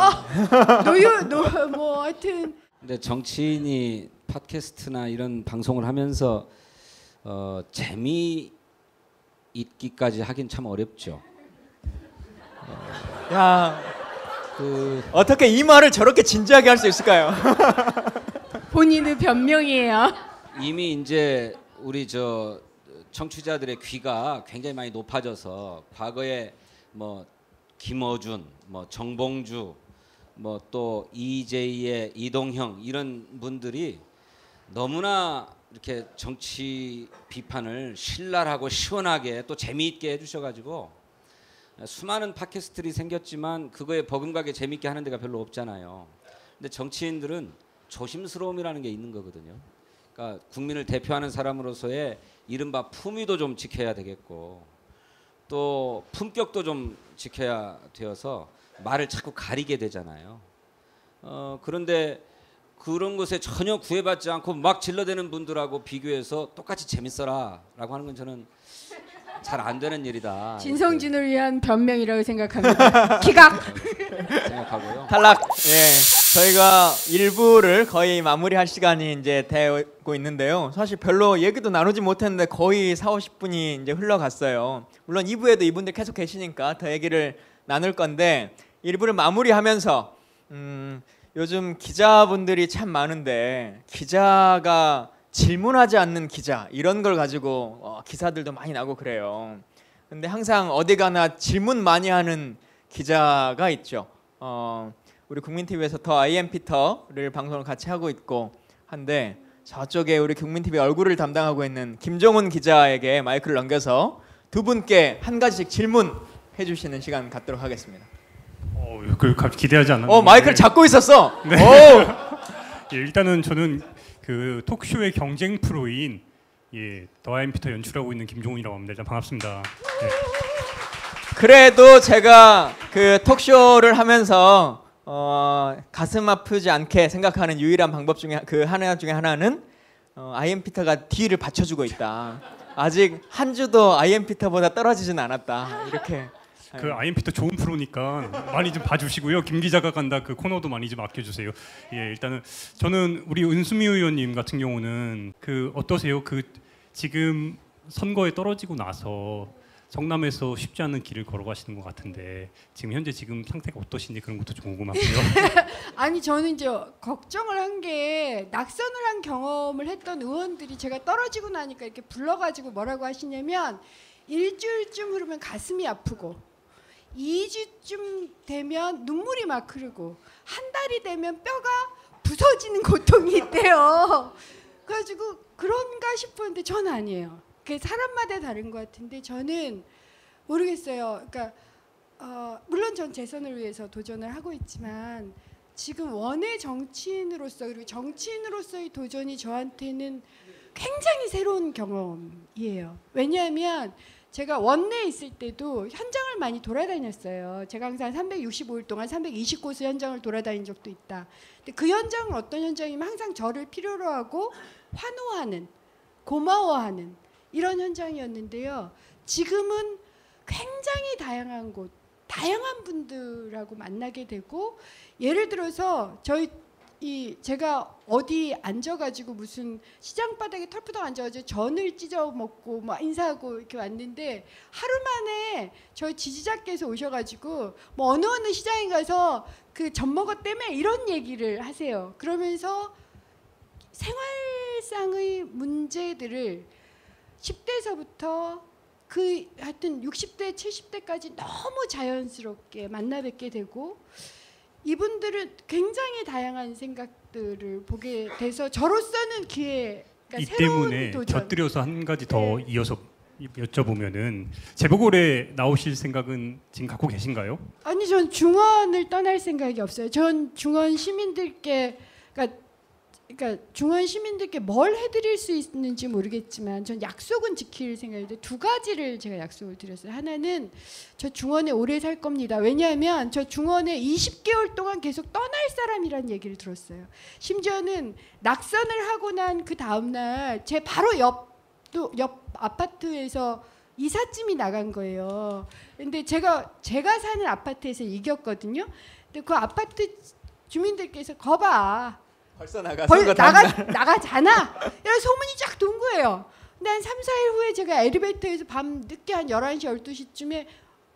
뭐 하여튼 근데 정치인이 팟캐스트나 이런 방송을 하면서 재미있기까지 하긴 참 어렵죠. 야, 어떻게 이 말을 저렇게 진지하게 할 수 있을까요? 본인의 변명이에요. 이미 이제 우리 저 청취자들의 귀가 굉장히 많이 높아져서 과거에 뭐 김어준, 뭐 정봉주, 뭐 또 이재희의 이동형 이런 분들이 너무나 이렇게 정치 비판을 신랄하고 시원하게 또 재미있게 해주셔가지고 수많은 팟캐스트들이 생겼지만 그거에 버금가게 재미있게 하는 데가 별로 없잖아요. 근데 정치인들은 조심스러움이라는 게 있는 거거든요. 그러니까 국민을 대표하는 사람으로서의 이른바 품위도 좀 지켜야 되겠고 또 품격도 좀 지켜야 되어서 말을 자꾸 가리게 되잖아요. 그런데 그런 것에 전혀 구애받지 않고 막 질러대는 분들하고 비교해서 똑같이 재밌어라라고 하는 건 저는 잘 안 되는 일이다. 진성준을 위한 변명이라고 생각합니다. 기각. 생각하고요. 탈락. 예, 저희가 1부를 거의 마무리할 시간이 이제 되고 있는데요. 사실 별로 얘기도 나누지 못했는데 거의 40-50분이 이제 흘러갔어요. 물론 2부에도 이분들 계속 계시니까 더 얘기를 나눌 건데 1부를 마무리하면서 요즘 기자분들이 참 많은데 기자가 질문하지 않는 기자 이런 걸 가지고 기사들도 많이 나고 그래요. 근데 항상 어디 가나 질문 많이 하는 기자가 있죠. 우리 국민TV에서 더 IM피터를 방송을 같이 하고 있고 한데 저쪽에 우리 국민TV 얼굴을 담당하고 있는 김종훈 기자에게 마이크를 넘겨서 두 분께 한 가지씩 질문해 주시는 시간 갖도록 하겠습니다. 그걸 기대하지 않았는데. 마이크를 잡고 있었어. 네. 예, 일단은 저는 그 톡쇼의 경쟁 프로인 더 아임피터 연출하고 있는 김종훈이라고 합니다. 일단 반갑습니다. 네. 그래도 제가 그 톡쇼를 하면서 가슴 아프지 않게 생각하는 유일한 방법 중에 그 하나 중에 하나는 아이엠피터가 뒤를 받쳐주고 있다. 아직 한 주도 아이엠피터보다 떨어지진 않았다. 이렇게. 그 아임피터 좋은 프로니까 많이 좀 봐주시고요. 김 기자가 간다 그 코너도 많이 좀 아껴주세요. 예, 일단은 저는 우리 은수미 의원님 같은 경우는 그 어떠세요? 그 지금 선거에 떨어지고 나서 성남에서 쉽지 않은 길을 걸어가시는 것 같은데 지금 현재 상태가 어떠신지 그런 것도 좀 궁금하고요. 아니 저는 이제 걱정을 한 게 낙선을 한 경험을 했던 의원들이 제가 떨어지고 나니까 이렇게 불러가지고 뭐라고 하시냐면 일주일쯤 흐르면 가슴이 아프고 2주쯤 되면 눈물이 막 흐르고 한 달이 되면 뼈가 부서지는 고통이 있대요. 그래가지고 그런가 싶었는데 전 아니에요. 그게 사람마다 다른 것 같은데 저는 모르겠어요. 그러니까 물론 전 재선을 위해서 도전을 하고 있지만 지금 원외 정치인으로서 그리고 정치인으로서의 도전이 저한테는 굉장히 새로운 경험이에요. 왜냐하면 제가 원내에 있을 때도 현장을 많이 돌아다녔어요. 제가 항상 365일 동안 320곳을 현장을 돌아다닌 적도 있다. 근데 그 현장은 어떤 현장이면 항상 저를 필요로 하고 환호하는, 고마워하는 이런 현장이었는데요. 지금은 굉장히 다양한 곳, 다양한 분들하고 만나게 되고 예를 들어서 제가 어디 앉아가지고 무슨 시장 바닥에 털푸덕 앉아가지고 전을 찢어 먹고 뭐 인사하고 이렇게 왔는데 하루 만에 저희 지지자께서 오셔가지고 뭐 어느 시장에 가서 그 전 먹었다며 이런 얘기를 하세요. 그러면서 생활상의 문제들을 10대에서부터 하여튼 60대, 70대까지 너무 자연스럽게 만나 뵙게 되고 이분들은 굉장히 다양한 생각들을 보게 돼서 저로서는 기회가 이 새로운 때문에 도전. 곁들여서 한 가지 더 이어서 여쭤보면은 재보궐에 나오실 생각은 지금 갖고 계신가요? 아니 전 중원을 떠날 생각이 없어요. 전 중원 시민들께 그러니까 그러니까 중원 시민들께 뭘 해드릴 수 있는지 모르겠지만 전 약속은 지킬 생각인데 두 가지를 제가 약속을 드렸어요. 하나는 저 중원에 오래 살 겁니다. 왜냐하면 저 중원에 20개월 동안 계속 떠날 사람이라는 얘기를 들었어요. 심지어는 낙선을 하고 난 그 다음날 제 바로 옆 아파트에서 이삿짐이 나간 거예요. 근데 제가 사는 아파트에서 이겼거든요. 근데 그 아파트 주민들께서 거봐. 벌써 나가잖아. 이런 소문이 쫙 돈 거예요. 근데 한 3, 4일 후에 제가 엘리베이터에서 밤 늦게 한 11시, 12시쯤에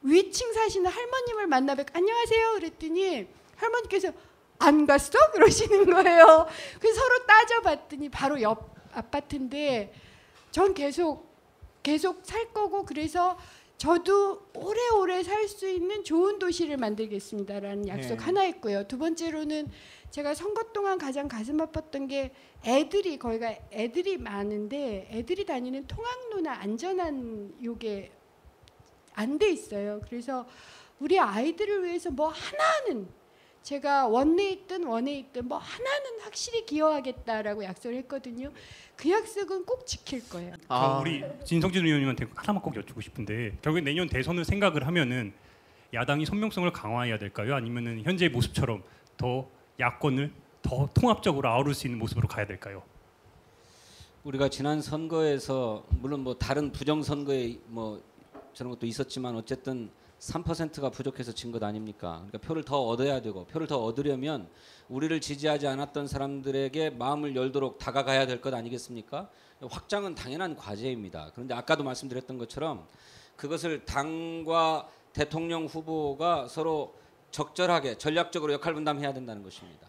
위층 사시는 할머님을 만나 뵙고 안녕하세요 그랬더니 할머니께서 안 갔어? 그러시는 거예요. 그래서 서로 따져봤더니 바로 옆 아파트인데 전 계속 살 거고 그래서 저도 오래오래 살 수 있는 좋은 도시를 만들겠습니다라는 약속 하나 했고요. 두 번째로는 제가 선거 동안 가장 가슴 아팠던 게 거기가 애들이 많은데 애들이 다니는 통학로나 안전한 요게 안 돼 있어요. 그래서 우리 아이들을 위해서 뭐 하나는 제가 원내에 있든 뭐 하나는 확실히 기여하겠다라고 약속을 했거든요. 그 약속은 꼭 지킬 거예요. 저 우리 진성진 의원님한테 하나만 꼭 여쭙고 싶은데 결국에 내년 대선을 생각을 하면은 야당이 선명성을 강화해야 될까요? 아니면은 현재의 모습처럼 더 야권을 더 통합적으로 아우를 수 있는 모습으로 가야 될까요? 우리가 지난 선거에서 물론 뭐 다른 부정 선거에 뭐 저런 것도 있었지만 어쨌든 3%가 부족해서 진 것 아닙니까? 그러니까 표를 더 얻어야 되고 표를 더 얻으려면 우리를 지지하지 않았던 사람들에게 마음을 열도록 다가가야 될 것 아니겠습니까? 확장은 당연한 과제입니다. 그런데 아까도 말씀드렸던 것처럼 그것을 당과 대통령 후보가 서로 적절하게 전략적으로 역할 분담해야 된다는 것입니다.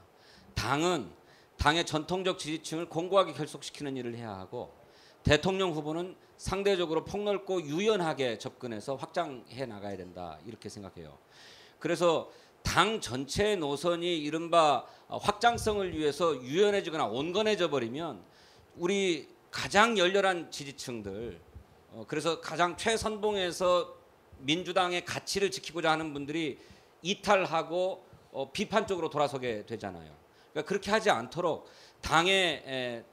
당은 당의 전통적 지지층을 공고하게 결속시키는 일을 해야 하고 대통령 후보는 상대적으로 폭넓고 유연하게 접근해서 확장해 나가야 된다 이렇게 생각해요. 그래서 당 전체의 노선이 이른바 확장성을 위해서 유연해지거나 온건해져 버리면 우리 가장 열렬한 지지층들 그래서 가장 최선봉에서 민주당의 가치를 지키고자 하는 분들이 이탈하고 비판 쪽으로 돌아서게 되잖아요. 그러니까 그렇게 하지 않도록 당의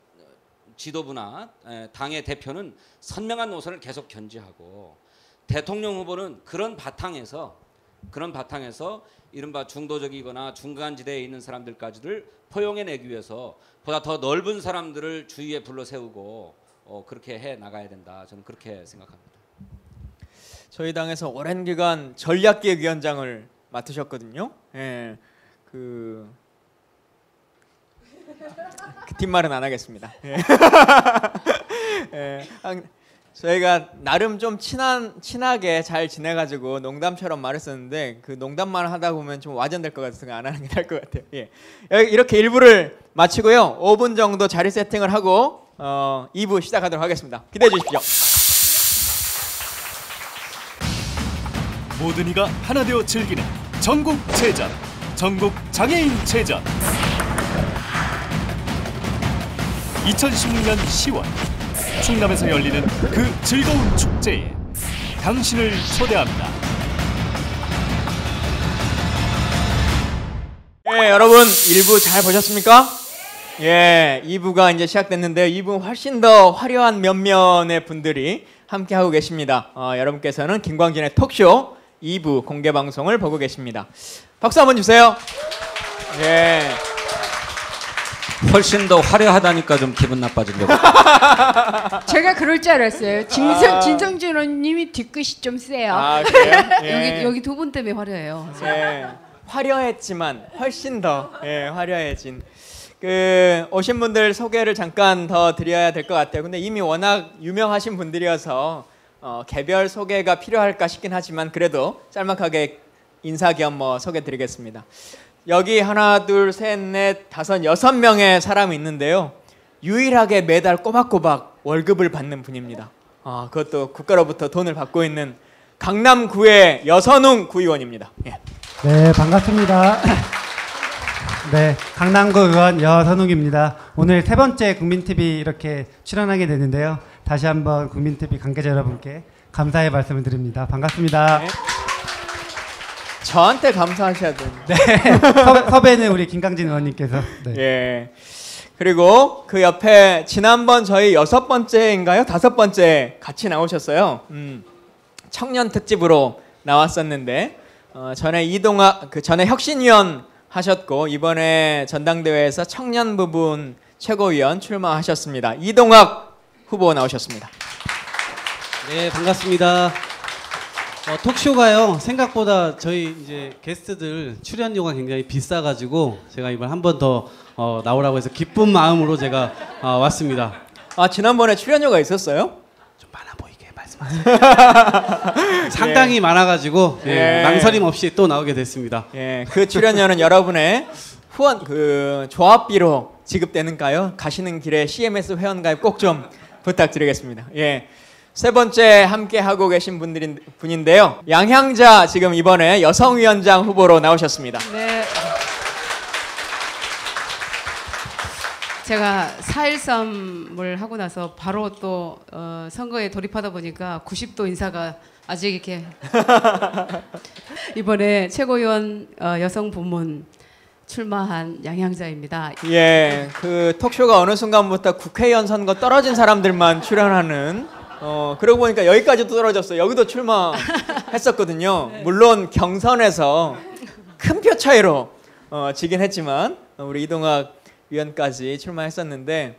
지도부나 당의 대표는 선명한 노선을 계속 견지하고 대통령 후보는 그런 바탕에서 이른바 중도적이거나 중간지대에 있는 사람들까지를 포용해내기 위해서 보다 더 넓은 사람들을 주위에 불러 세우고 그렇게 해 나가야 된다. 저는 그렇게 생각합니다. 저희 당에서 오랜 기간 전략기획위원장을 맡으셨거든요. 예, 그 뒷말은 안 하겠습니다. 예. 예, 저희가 나름 좀 친하게 잘 지내가지고 농담처럼 말했었는데 그 농담만 하다 보면 좀 와전될 것 같아서 안 하는 게 나을 것 같아요. 예. 이렇게 1부를 마치고요. 5분 정도 자리 세팅을 하고 2부 시작하도록 하겠습니다. 기대해 주십시오. 모든 이가 하나 되어 즐기는 전국 제전, 전국 장애인 제전. 2016년 10월 충남에서 열리는 그 즐거운 축제에 당신을 초대합니다. 예, 여러분 1부 잘 보셨습니까? 예, 2부가 이제 시작됐는데요. 2부는 훨씬 더 화려한 면면의 분들이 함께 하고 계십니다. 여러분께서는 김광진의 톡쇼 2부 공개 방송을 보고 계십니다. 박수 한번 주세요. 예. 훨씬 더 화려하다니까 좀 기분 나빠지려고. 제가 그럴 줄 알았어요. 진성진 의원님이 뒤끝이 좀 세요. 아, 그래요? 예. 여기 두 분 때문에 화려해요. 예. 화려했지만 훨씬 더 화려해진 오신 분들 소개를 잠깐 더 드려야 될 것 같아요. 근데 이미 워낙 유명하신 분들이어서 개별 소개가 필요할까 싶긴 하지만 그래도 짤막하게 인사 겸 소개드리겠습니다. 여기 하나, 둘, 셋, 넷, 다섯, 6명의 사람이 있는데요. 유일하게 매달 꼬박꼬박 월급을 받는 분입니다. 그것도 국가로부터 돈을 받고 있는 강남구의 여선웅 구의원입니다. 예. 네, 반갑습니다. 네, 강남구 의원 여선웅입니다. 오늘 세 번째 국민TV 이렇게 출연하게 되는데요. 다시 한번 국민TV 관계자 여러분께 감사의 말씀을 드립니다. 반갑습니다. 네. 저한테 감사하셔야 됩니다. 네, 섭외는 우리 김강진 의원님께서. 네. 예. 그리고 그 옆에 지난번 저희 6번째인가요? 5번째 같이 나오셨어요. 청년 특집으로 나왔었는데 전에 전에 혁신위원 하셨고 이번에 전당대회에서 청년 부분 최고위원 출마하셨습니다. 이동학 후보 나오셨습니다. 네, 반갑습니다. 톡쇼가요 생각보다 저희 이제 게스트들 출연료가 굉장히 비싸가지고 제가 이번 한 번 더 나오라고 해서 기쁜 마음으로 제가 왔습니다. 아 지난번에 출연료가 있었어요? 좀 많아 보이게 말씀하세요. 상당히 많아가지고 예. 망설임 없이 또 나오게 됐습니다. 예, 그 출연료는 여러분의 후원 그 조합비로 지급되는가요? 가시는 길에 CMS 회원가입 꼭 좀 부탁드리겠습니다. 예. 세 번째 함께 하고 계신 분인데요. 양향자 지금 이번에 여성위원장 후보로 나오셨습니다. 네. 제가 4.13을 하고 나서 바로 또 선거에 돌입하다 보니까 90도 인사가 아직 이렇게 이번에 최고위원 여성 부문 출마한 양향자입니다. 예, 그 톡쇼가 어느 순간부터 국회의원 선거 떨어진 사람들만 출연하는 그러고 보니까 여기까지도 떨어졌어요. 여기도 출마했었거든요. 물론 경선에서 큰 표 차이로 지긴 했지만 우리 이동학 위원까지 출마했었는데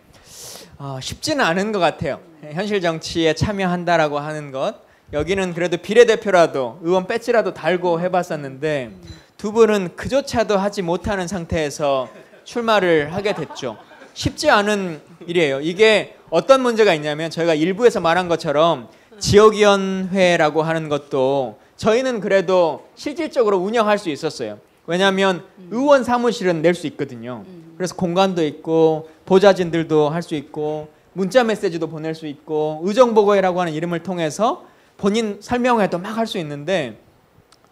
쉽지는 않은 것 같아요. 현실 정치에 참여한다라고 하는 것. 여기는 그래도 비례대표라도 의원 배지라도 달고 해봤었는데 두 분은 그조차도 하지 못하는 상태에서 출마를 하게 됐죠. 쉽지 않은 일이에요. 이게 어떤 문제가 있냐면 저희가 일부에서 말한 것처럼 지역위원회라고 하는 것도 저희는 그래도 실질적으로 운영할 수 있었어요. 왜냐하면 의원 사무실은 낼 수 있거든요. 그래서 공간도 있고 보좌진들도 할 수 있고 문자 메시지도 보낼 수 있고 의정보고회라고 하는 이름을 통해서 본인 설명회도 막 할 수 있는데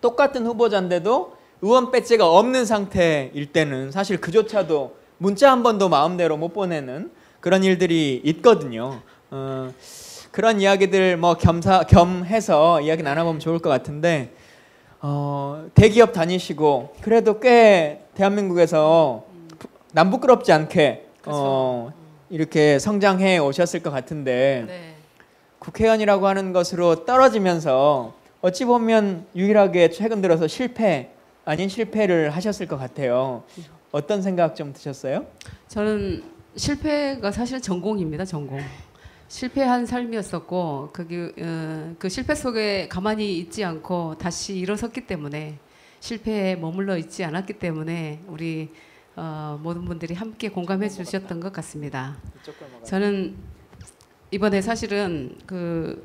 똑같은 후보자인데도 의원 배지가 없는 상태일 때는 사실 그조차도 문자 한 번도 마음대로 못 보내는 그런 일들이 있거든요. 그런 이야기들 뭐 겸해서 이야기 나눠보면 좋을 것 같은데 대기업 다니시고 그래도 꽤 대한민국에서 남부끄럽지 않게 이렇게 성장해 오셨을 것 같은데 네. 국회의원이라고 하는 것으로 떨어지면서 어찌 보면 유일하게 최근 들어서 실패 아닌 실패를 하셨을 것 같아요. 어떤 생각 좀 드셨어요? 저는 실패가 사실은 전공입니다. 전공. 실패한 삶이었었고 그 실패 속에 가만히 있지 않고 다시 일어섰기 때문에 실패에 머물러 있지 않았기 때문에 우리 모든 분들이 함께 공감해 주셨던 것 같습니다. 저는 이번에 사실은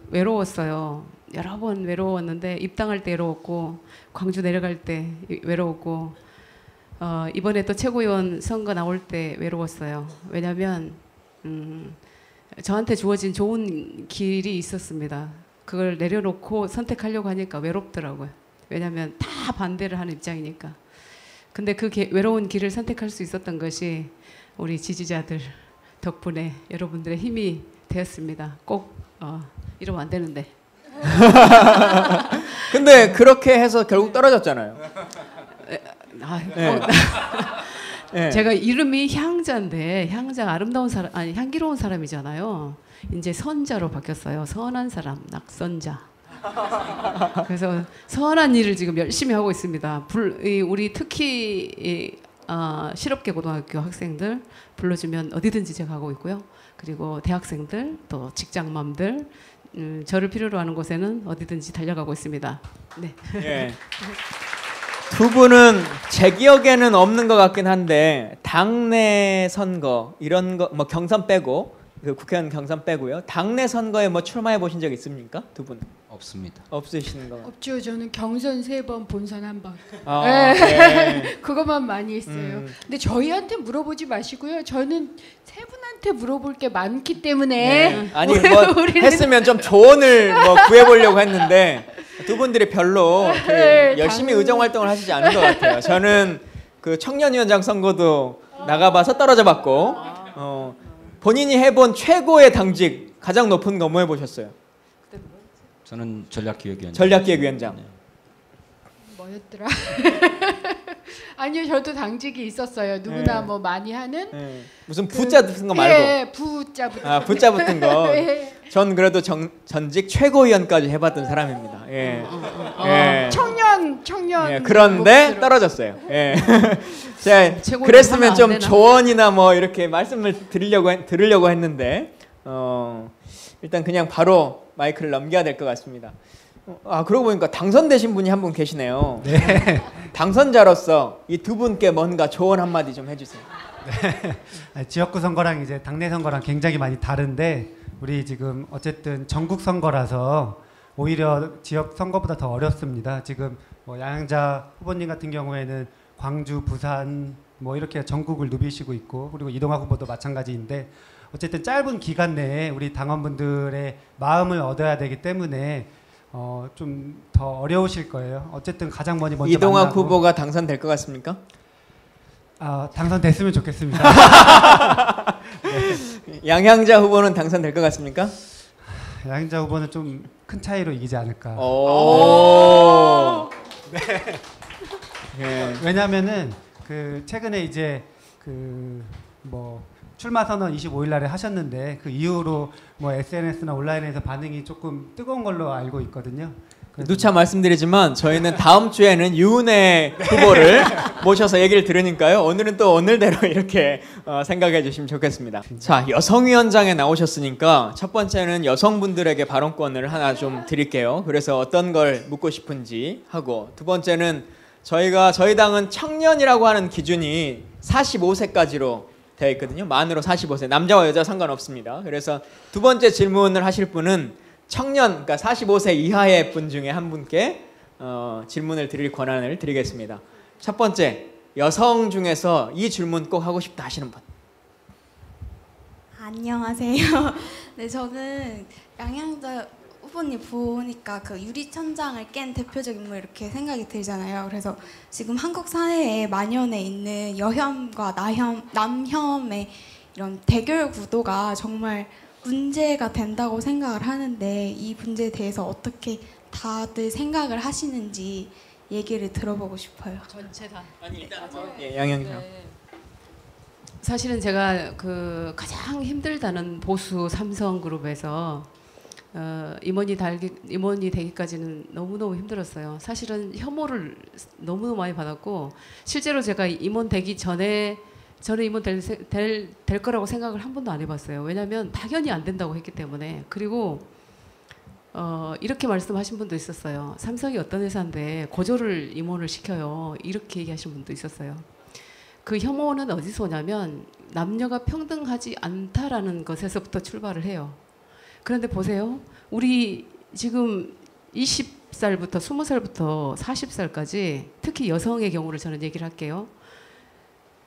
외로웠어요. 여러 번 외로웠는데 입당할 때 외로웠고 광주 내려갈 때 외로웠고 이번에 또 최고위원 선거 나올 때 외로웠어요. 왜냐하면 저한테 주어진 좋은 길이 있었습니다. 그걸 내려놓고 선택하려고 하니까 외롭더라고요. 왜냐하면 다 반대를 하는 입장이니까. 근데 그 외로운 길을 선택할 수 있었던 것이 우리 지지자들 덕분에 여러분들의 힘이 되었습니다. 꼭 이러면 안 되는데. 근데 그렇게 해서 결국 떨어졌잖아요. 네. 네. 제가 이름이 향자인데 향자 아름다운 사람 아니 향기로운 사람이잖아요. 이제 선자로 바뀌었어요. 선한 사람, 낙선자. 그래서 선한 일을 지금 열심히 하고 있습니다. 우리 특히 실업계 고등학교 학생들 불러주면 어디든지 제가 가고 있고요. 그리고 대학생들 또 직장맘들 저를 필요로 하는 곳에는 어디든지 달려가고 있습니다. 네. 예. 두 분은 제 기억에는 없는 것 같긴 한데 당내 선거 이런 거 뭐 경선 빼고 그 국회의원 경선 빼고요. 당내 선거에 뭐 출마해 보신 적 있습니까? 두 분? 없습니다. 없으시는 거. 없죠. 저는 경선 3번, 본선 1번. 네. 그것만 많이 했어요. 근데 저희한테 물어보지 마시고요. 저는 세 분한테 물어볼 게 많기 때문에 네. 아니 뭐 했으면 좀 조언을 뭐 구해보려고 했는데 두 분들이 별로 열심히 의정 활동을 하시지 않은 것 같아요. 저는 그 청년위원장 선거도 나가봐서 떨어져봤고 본인이 해본 최고의 당직 가장 높은 거 뭐 해보셨어요? 저는 전략기획위원장. 전략기획위원장. 뭐였더라? 아니요, 저도 당직이 있었어요. 누구나 네. 뭐 많이 하는 예. 무슨 부자 붙은 거 말고. 예, 부자 붙은 아, 붙자 붙은 거. 예. 전 그래도 전직 최고위원까지 해봤던 사람입니다. 예. 예. 청년 예, 그런데 몫으로. 떨어졌어요. 예. 제가 최고위원 하면 그랬으면 안 좀 되나? 조언이나 뭐 이렇게 말씀을 들으려고 했는데 일단 그냥 바로 마이크를 넘겨야 될 것 같습니다. 아, 그러고 보니까 당선되신 분이 한 분 계시네요. 네. 당선자로서 이 두 분께 뭔가 조언 한마디 좀 해주세요. 지역구 선거랑 이제 당내 선거랑 굉장히 많이 다른데 우리 지금 어쨌든 전국 선거라서 오히려 지역 선거보다 더 어렵습니다. 지금 뭐 양양자 후보님 같은 경우에는 광주, 부산 뭐 이렇게 전국을 누비시고 있고 그리고 이동학 후보도 마찬가지인데 어쨌든 짧은 기간 내에 우리 당원분들의 마음을 얻어야 되기 때문에 좀 더 어려우실 거예요. 어쨌든 가장 먼저 이동학 만나고, 후보가 당선될 것 같습니까? 당선됐으면 좋겠습니다. 양양자 후보는 당선될 것 같습니까? 양자 후보는 좀 큰 차이로 이기지 않을까. 오. 네. 예. 왜냐면은 그 최근에 이제 그 뭐 출마 선언 25일 날에 하셨는데 그 이후로 뭐 SNS나 온라인에서 반응이 조금 뜨거운 걸로 알고 있거든요. 그래서 누차 말씀드리지만 저희는 다음 주에는 유은혜 후보를 모셔서 얘기를 들으니까요. 오늘은 또 오늘대로 이렇게 생각해 주시면 좋겠습니다. 자, 여성위원장에 나오셨으니까 첫 번째는 여성분들에게 발언권을 하나 좀 드릴게요. 그래서 어떤 걸 묻고 싶은지 하고, 두 번째는 저희 당은 청년이라고 하는 기준이 45세까지로 되어 있거든요. 만으로 45세. 남자와 여자 상관없습니다. 그래서 두 번째 질문을 하실 분은 청년, 그러니까 45세 이하의 분 중에 한 분께 질문을 드릴 권한을 드리겠습니다. 첫 번째, 여성 중에서 이 질문 꼭 하고 싶다 하시는 분. 안녕하세요. 네, 저는 양양자 후보님 보니까 그 유리천장을 깬 대표적 인물 이렇게 생각이 들잖아요. 그래서 지금 한국 사회에 만연해 있는 여혐과 남혐의 이런 대결 구도가 정말 문제가 된다고 생각을 하는데 이 문제에 대해서 어떻게 다들 생각을 하시는지 얘기를 들어보고 싶어요. 전체 다. 아니 일단 양양자. 네. 사실은 제가 그 가장 힘들다는 보수 삼성그룹에서 임원이 되기까지는 너무너무 힘들었어요. 사실은 혐오를 너무너무 많이 받았고 실제로 제가 임원 되기 전에 저는 임원 될 거라고 생각을 한 번도 안 해봤어요. 왜냐하면 당연히 안 된다고 했기 때문에. 그리고 이렇게 말씀하신 분도 있었어요. 삼성이 어떤 회사인데 고졸을 임원을 시켜요. 이렇게 얘기하신 분도 있었어요. 그 혐오는 어디서 오냐면 남녀가 평등하지 않다라는 것에서부터 출발을 해요. 그런데 보세요. 우리 지금 20살부터 20살부터 40살까지 특히 여성의 경우를 저는 얘기를 할게요.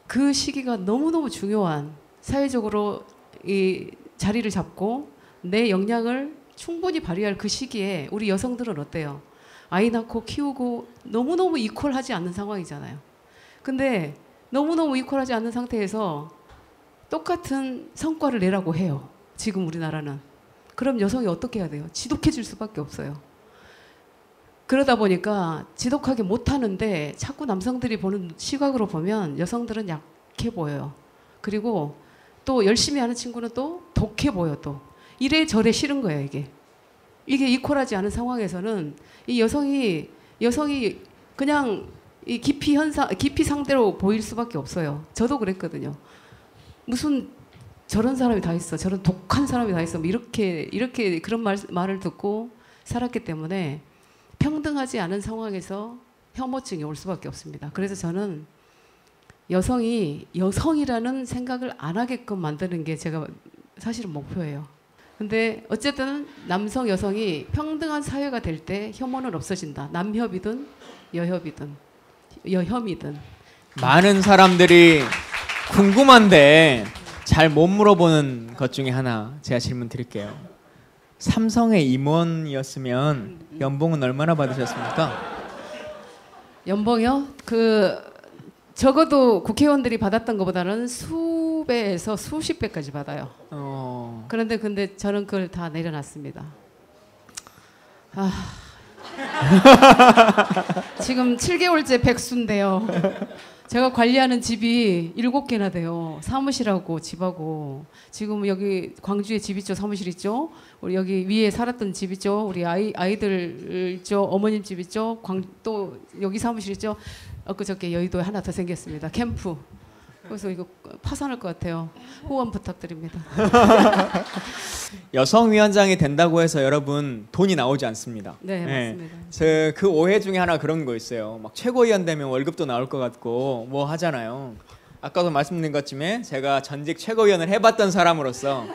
그 시기가 너무너무 중요한 사회적으로 이 자리를 잡고 내 역량을 충분히 발휘할 그 시기에 우리 여성들은 어때요? 아이 낳고 키우고 너무너무 이퀄하지 않는 상황이잖아요. 근데 너무너무 이퀄하지 않는 상태에서 똑같은 성과를 내라고 해요. 지금 우리나라는. 그럼 여성이 어떻게 해야 돼요? 지독해질 수밖에 없어요. 그러다 보니까 지독하게 못하는데 자꾸 남성들이 보는 시각으로 보면 여성들은 약해 보여요. 그리고 또 열심히 하는 친구는 또 독해 보여 또. 이래저래 싫은 거예요 이게. 이게 이퀄하지 않은 상황에서는 이 여성이 그냥 이 기피 상대로 보일 수밖에 없어요. 저도 그랬거든요. 무슨 저런 사람이 다 있어. 저런 독한 사람이 다 있어. 뭐 이렇게 그런 말을 듣고 살았기 때문에 평등하지 않은 상황에서 혐오증이 올 수밖에 없습니다. 그래서 저는 여성이 여성이라는 생각을 안 하게끔 만드는 게 제가 사실은 목표예요. 근데 어쨌든 남성 여성이 평등한 사회가 될 때 혐오는 없어진다. 남협이든 여협이든 여혐이든. 많은 사람들이 궁금한데 잘 못 물어보는 것 중에 하나 제가 질문 드릴게요. 삼성의 임원이었으면 연봉은 얼마나 받으셨습니까? 연봉이요? 적어도 국회의원들이 받았던 것보다는 수배에서 수십 배까지 받아요. 근데 저는 그걸 다 내려놨습니다. 지금 7개월째 백수인데요. 제가 관리하는 집이 7개나 돼요. 사무실하고 집하고. 지금 여기 광주에 집 있죠. 사무실 있죠. 우리 여기 위에 살았던 집 있죠. 우리 아이들 있죠. 어머님 집 있죠. 또 여기 사무실 있죠. 엊그저께 여의도에 하나 더 생겼습니다. 캠프. 그래서 이거 파산할 것 같아요. 후원 부탁드립니다. 여성위원장이 된다고 해서 여러분 돈이 나오지 않습니다. 네, 맞습니다. 그 오해 중에 하나 그런 거 있어요. 막 최고위원 되면 월급도 나올 것 같고 뭐 하잖아요. 아까도 말씀드린 것쯤에 제가 전직 최고위원을 해봤던 사람으로서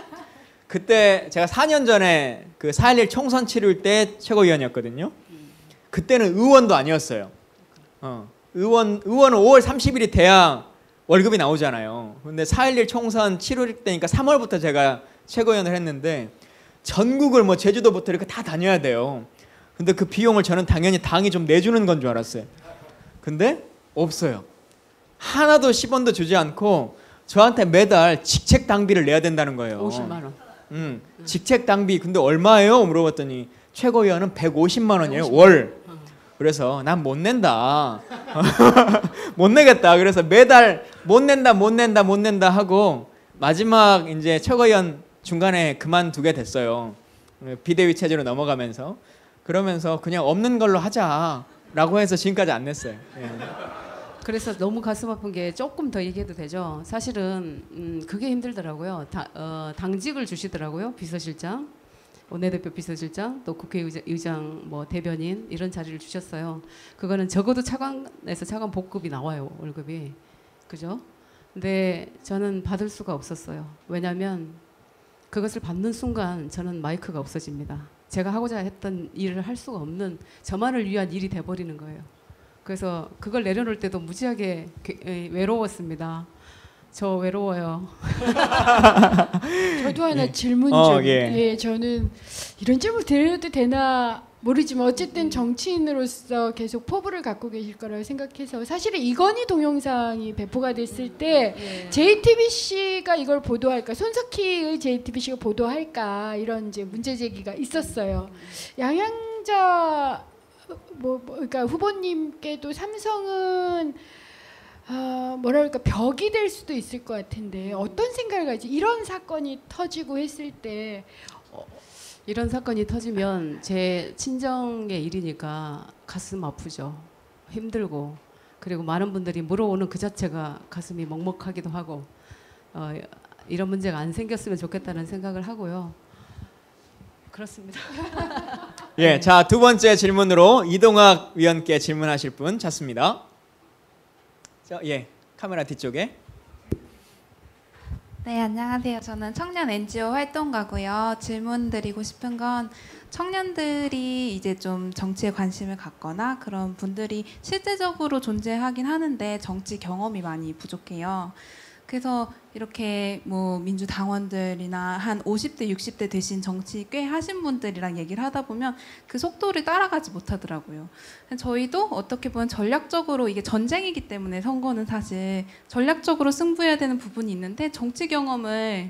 그때 제가 4년 전에 그 4.11 총선 치를 때 최고위원이었거든요. 그때는 의원도 아니었어요. 의원은 5월 30일이 돼야 월급이 나오잖아요. 근데 4.11 총선 치를 때니까 3월부터 제가 최고위원을 했는데 전국을 뭐 제주도부터 이렇게 다 다녀야 돼요. 근데 그 비용을 저는 당연히 당이 좀 내주는 건 줄 알았어요. 근데 없어요. 하나도 10원도 주지 않고 저한테 매달 직책 당비를 내야 된다는 거예요. 50만 원. 직책 당비 근데 얼마예요? 물어봤더니 최고위원은 150만 원이에요. 월. 그래서 난 못 낸다. 못 내겠다. 그래서 매달 못 낸다 하고 마지막 이제 최고위원 중간에 그만두게 됐어요. 비대위 체제로 넘어가면서 그러면서 그냥 없는 걸로 하자라고 해서 지금까지 안 냈어요. 예. 그래서 너무 가슴 아픈 게 조금 더 얘기해도 되죠. 사실은 그게 힘들더라고요. 당직을 주시더라고요. 비서실장, 원내대표 비서실장, 또 국회의장, 뭐 대변인 이런 자리를 주셨어요. 그거는 적어도 차관에서 차관 복급이 나와요. 월급이. 그죠? 근데 저는 받을 수가 없었어요. 왜냐하면 그것을 받는 순간 저는 마이크가 없어집니다. 제가 하고자 했던 일을 할 수가 없는 저만을 위한 일이 돼버리는 거예요. 그래서 그걸 내려놓을 때도 무지하게 외로웠습니다. 저 외로워요. 저도 하나 질문 좀. 예. 저는 이런 질문 드려도 되나 모르지만 어쨌든 정치인으로서 계속 포부를 갖고 계실 거라고 생각해서 사실은 이건희 동영상이 배포가 됐을 때 JTBC가 이걸 보도할까, 손석희의 JTBC가 보도할까 이런 이제 문제 제기가 있었어요. 양양자 그러니까 후보님께도 삼성은 뭐랄까 벽이 될 수도 있을 것 같은데 어떤 생각을 가지? 이런 사건이 터지고 했을 때 이런 사건이 터지면 제 친정의 일이니까 가슴 아프죠. 힘들고 그리고 많은 분들이 물어오는 그 자체가 가슴이 먹먹하기도 하고 이런 문제가 안 생겼으면 좋겠다는 생각을 하고요. 그렇습니다. 예, 자, 두 번째 질문으로 이동학 위원께 질문하실 분 찾습니다. 예, 카메라 뒤쪽에. 네, 안녕하세요. 저는 청년 NGO 활동가고요. 질문 드리고 싶은 건 청년들이 이제 좀 정치에 관심을 갖거나 그런 분들이 실제적으로 존재하긴 하는데 정치 경험이 많이 부족해요. 그래서 이렇게 뭐 민주당원들이나 한 50대, 60대 되신 정치 꽤 하신 분들이랑 얘기를 하다 보면 그 속도를 따라가지 못하더라고요. 저희도 어떻게 보면 전략적으로 이게 전쟁이기 때문에 선거는 사실 전략적으로 승부해야 되는 부분이 있는데 정치 경험을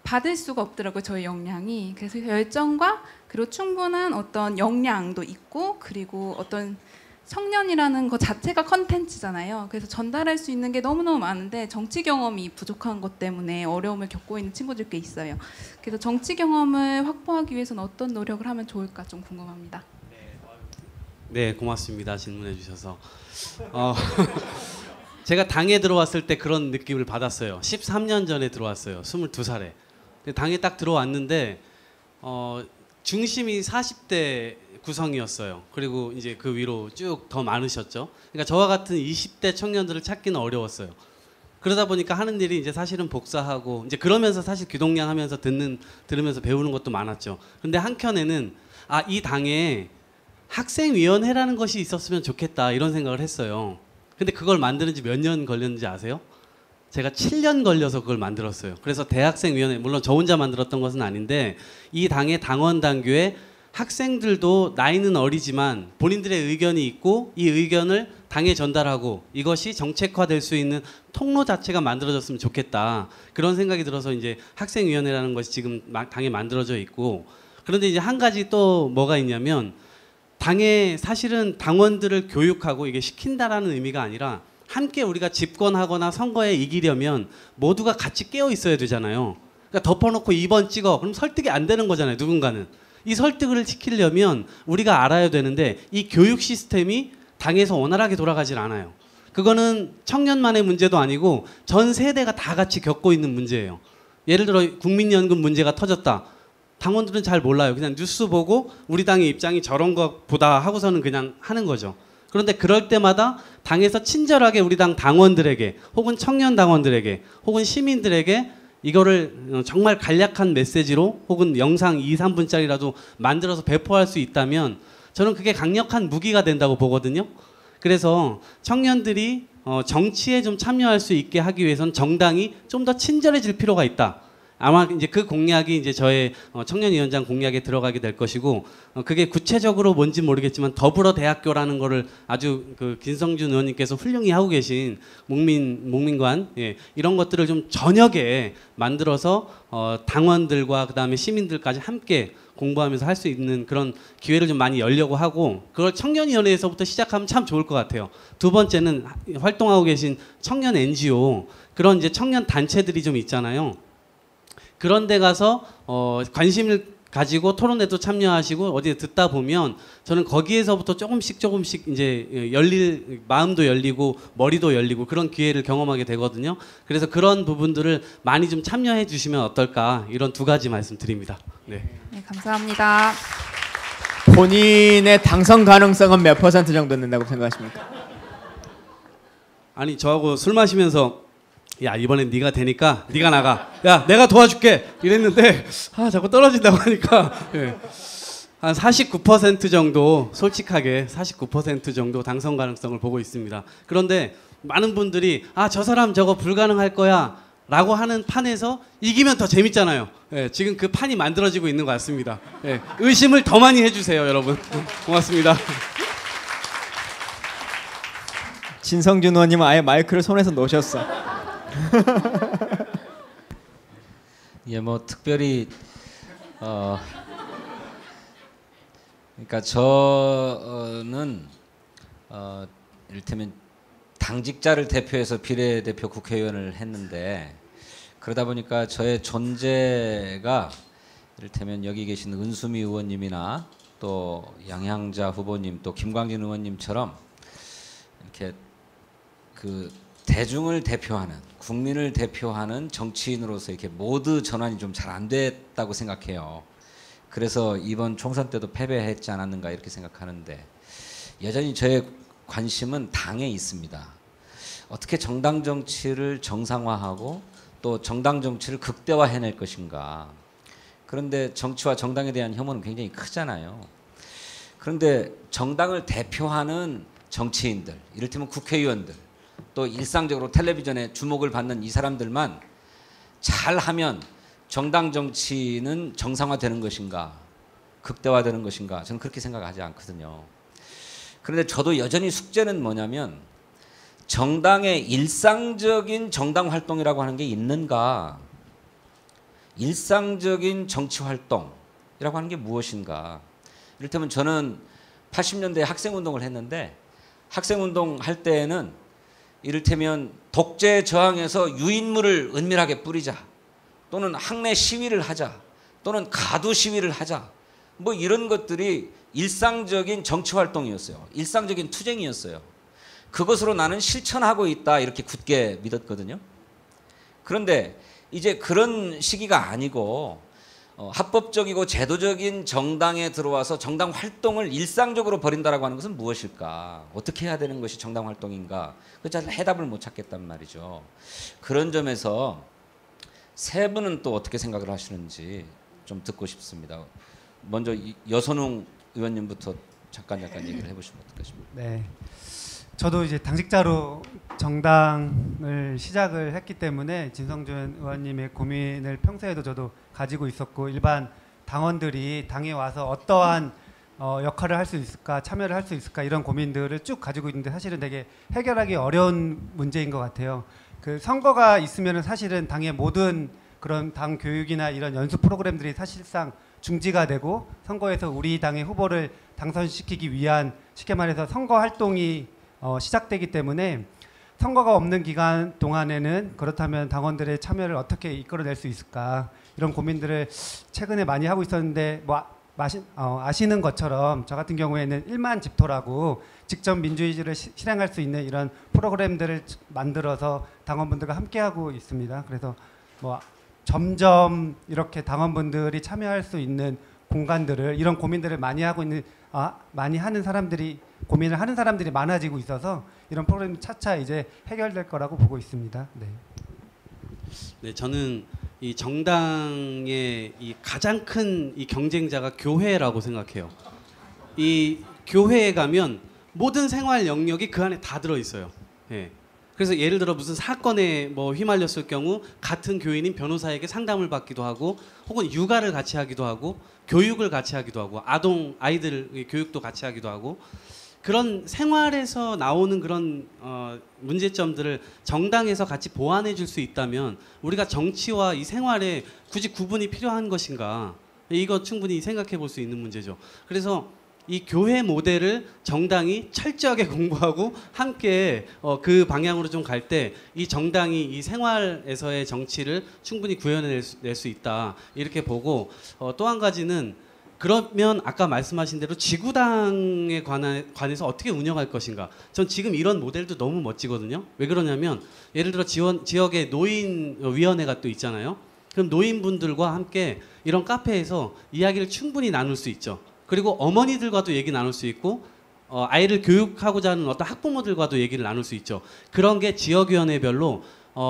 받을 수가 없더라고요. 저희 역량이. 그래서 열정과 그리고 충분한 어떤 역량도 있고 그리고 어떤 청년이라는 것 자체가 컨텐츠잖아요. 그래서 전달할 수 있는 게 너무너무 많은데 정치 경험이 부족한 것 때문에 어려움을 겪고 있는 친구들 꽤 있어요. 그래서 정치 경험을 확보하기 위해서는 어떤 노력을 하면 좋을까 좀 궁금합니다. 네, 고맙습니다. 질문해 주셔서. 제가 당에 들어왔을 때 그런 느낌을 받았어요. 13년 전에 들어왔어요. 22살에. 당에 딱 들어왔는데 중심이 40대 구성이었어요. 그리고 이제 그 위로 쭉 더 많으셨죠. 그러니까 저와 같은 20대 청년들을 찾기는 어려웠어요. 그러다 보니까 하는 일이 이제 사실은 복사하고 이제 그러면서 사실 귀동냥 하면서 들으면서 배우는 것도 많았죠. 근데 한켠에는 이 당에 학생위원회라는 것이 있었으면 좋겠다 이런 생각을 했어요. 근데 그걸 만드는 지 몇 년 걸렸는지 아세요? 제가 7년 걸려서 그걸 만들었어요. 그래서 대학생위원회, 물론 저 혼자 만들었던 것은 아닌데 이 당의 당원 당규에 학생들도 나이는 어리지만 본인들의 의견이 있고 이 의견을 당에 전달하고 이것이 정책화될 수 있는 통로 자체가 만들어졌으면 좋겠다. 그런 생각이 들어서 이제 학생위원회라는 것이 지금 당에 만들어져 있고, 그런데 이제 한 가지 또 뭐가 있냐면 당에 사실은 당원들을 교육하고 이게 시킨다라는 의미가 아니라 함께 우리가 집권하거나 선거에 이기려면 모두가 같이 깨어 있어야 되잖아요. 그러니까 덮어놓고 2번 찍어. 그럼 설득이 안 되는 거잖아요. 누군가는. 이 설득을 시키려면 우리가 알아야 되는데 이 교육 시스템이 당에서 원활하게 돌아가질 않아요. 그거는 청년만의 문제도 아니고 전 세대가 다 같이 겪고 있는 문제예요. 예를 들어 국민연금 문제가 터졌다. 당원들은 잘 몰라요. 그냥 뉴스 보고 우리 당의 입장이 저런 것보다 하고서는 그냥 하는 거죠. 그런데 그럴 때마다 당에서 친절하게 우리 당 당원들에게 혹은 청년 당원들에게 혹은 시민들에게 이거를 정말 간략한 메시지로 혹은 영상 2, 3분짜리라도 만들어서 배포할 수 있다면 저는 그게 강력한 무기가 된다고 보거든요. 그래서 청년들이 정치에 좀 참여할 수 있게 하기 위해서는 정당이 좀 더 친절해질 필요가 있다. 아마 이제 그 공약이 이제 저의 청년위원장 공약에 들어가게 될 것이고 그게 구체적으로 뭔지 모르겠지만 더불어대학교라는 거를 아주 그 김성준 의원님께서 훌륭히 하고 계신 목민관 이런 것들을 좀 저녁에 만들어서 당원들과 그다음에 시민들까지 함께 공부하면서 할 수 있는 그런 기회를 좀 많이 열려고 하고 그걸 청년위원회에서부터 시작하면 참 좋을 것 같아요. 두 번째는 활동하고 계신 청년 NGO 그런 이제 청년 단체들이 좀 있잖아요. 그런 데 가서 관심을 가지고 토론회도 참여하시고 어디에 듣다 보면 저는 거기에서부터 조금씩 이제 열릴 마음도 열리고 머리도 열리고 그런 기회를 경험하게 되거든요. 그래서 그런 부분들을 많이 좀 참여해 주시면 어떨까 이런 두 가지 말씀드립니다. 네. 네, 감사합니다. 본인의 당선 가능성은 몇 % 정도 된다고 생각하십니까? 아니 저하고 술 마시면서 야 이번엔 네가 되니까 네가 나가. 야 내가 도와줄게 이랬는데 자꾸 떨어진다고 하니까 한 49% 정도 솔직하게 49% 정도 당선 가능성을 보고 있습니다. 그런데 많은 분들이 저 사람 저거 불가능할 거야 라고 하는 판에서 이기면 더 재밌잖아요. 지금 그 판이 만들어지고 있는 것 같습니다. 의심을 더 많이 해주세요 여러분. 고맙습니다. 진성준 의원님은 아예 마이크를 손에서 놓으셨어. 예, 뭐 특별히 그러니까 저는 이를테면 당직자를 대표해서 비례대표 국회의원을 했는데 그러다 보니까 저의 존재가 이를테면 여기 계신 은수미 의원님이나 또 양향자 후보님 또 김광진 의원님처럼 이렇게 그 대중을 대표하는 국민을 대표하는 정치인으로서 이렇게 모두 전환이 좀 잘 안 됐다고 생각해요. 그래서 이번 총선 때도 패배했지 않았는가 이렇게 생각하는데 여전히 저의 관심은 당에 있습니다. 어떻게 정당 정치를 정상화하고 또 정당 정치를 극대화해낼 것인가. 그런데 정치와 정당에 대한 혐오는 굉장히 크잖아요. 그런데 정당을 대표하는 정치인들, 이를테면 국회의원들 또 일상적으로 텔레비전에 주목을 받는 이 사람들만 잘하면 정당 정치는 정상화되는 것인가 극대화되는 것인가 저는 그렇게 생각하지 않거든요. 그런데 저도 여전히 숙제는 뭐냐면 정당의 일상적인 정당 활동이라고 하는 게 있는가, 일상적인 정치 활동이라고 하는 게 무엇인가. 이를테면 저는 80년대에 학생운동을 했는데 학생운동 할 때에는 이를테면 독재 저항에서 유인물을 은밀하게 뿌리자 또는 학내 시위를 하자 또는 가두 시위를 하자 뭐 이런 것들이 일상적인 정치 활동이었어요. 일상적인 투쟁이었어요. 그것으로 나는 실천하고 있다 이렇게 굳게 믿었거든요. 그런데 이제 그런 시기가 아니고 합법적이고 제도적인 정당에 들어와서 정당 활동을 일상적으로 벌인다라고 하는 것은 무엇일까? 어떻게 해야 되는 것이 정당 활동인가? 그 잘 해답을 못 찾겠단 말이죠. 그런 점에서 세 분은 또 어떻게 생각을 하시는지 좀 듣고 싶습니다. 먼저 여선웅 의원님부터 잠깐 얘기를 해보시면 어떻겠습니까? 네, 저도 이제 당직자로 정당을 시작을 했기 때문에 진성준 의원님의 고민을 평소에도 저도 가지고 있었고 일반 당원들이 당에 와서 어떠한 역할을 할 수 있을까, 참여를 할 수 있을까 이런 고민들을 쭉 가지고 있는데 사실은 되게 해결하기 어려운 문제인 것 같아요. 그 선거가 있으면 사실은 당의 모든 그런 당 교육이나 이런 연수 프로그램들이 사실상 중지가 되고 선거에서 우리 당의 후보를 당선시키기 위한 쉽게 말해서 선거 활동이 시작되기 때문에 선거가 없는 기간 동안에는 그렇다면 당원들의 참여를 어떻게 이끌어낼 수 있을까 이런 고민들을 최근에 많이 하고 있었는데 아시는 것처럼 저 같은 경우에는 1만 집토라고 직접 민주주의를 실행할 수 있는 이런 프로그램들을 만들어서 당원분들과 함께하고 있습니다. 그래서 점점 이렇게 당원분들이 참여할 수 있는 공간들을 이런 고민들을 많이 하는 사람들이 고민을 하는 사람들이 많아지고 있어서 이런 프로그램이 차차 이제 해결될 거라고 보고 있습니다. 네. 네, 저는 이 정당의 이 가장 큰 이 경쟁자가 교회라고 생각해요. 이 교회에 가면 모든 생활 영역이 그 안에 다 들어 있어요. 예. 그래서 예를 들어 무슨 사건에 휘말렸을 경우 같은 교인인 변호사에게 상담을 받기도 하고 혹은 육아를 같이 하기도 하고 교육을 같이 하기도 하고 아이들 교육도 같이 하기도 하고 그런 생활에서 나오는 그런 문제점들을 정당에서 같이 보완해 줄 수 있다면 우리가 정치와 이 생활에 굳이 구분이 필요한 것인가 이거 충분히 생각해 볼 수 있는 문제죠. 그래서 이 교회 모델을 정당이 철저하게 공부하고 함께 그 방향으로 좀 갈 때 이 정당이 이 생활에서의 정치를 충분히 구현해낼 수 있다 이렇게 보고 또 한 가지는 그러면 아까 말씀하신 대로 지구당에 관해서 어떻게 운영할 것인가. 전 지금 이런 모델도 너무 멋지거든요. 왜 그러냐면 예를 들어 지역에 노인위원회가 또 있잖아요. 그럼 노인분들과 함께 이런 카페에서 이야기를 충분히 나눌 수 있죠. 그리고 어머니들과도 얘기 나눌 수 있고 아이를 교육하고자 하는 어떤 학부모들과도 얘기를 나눌 수 있죠. 그런 게 지역위원회별로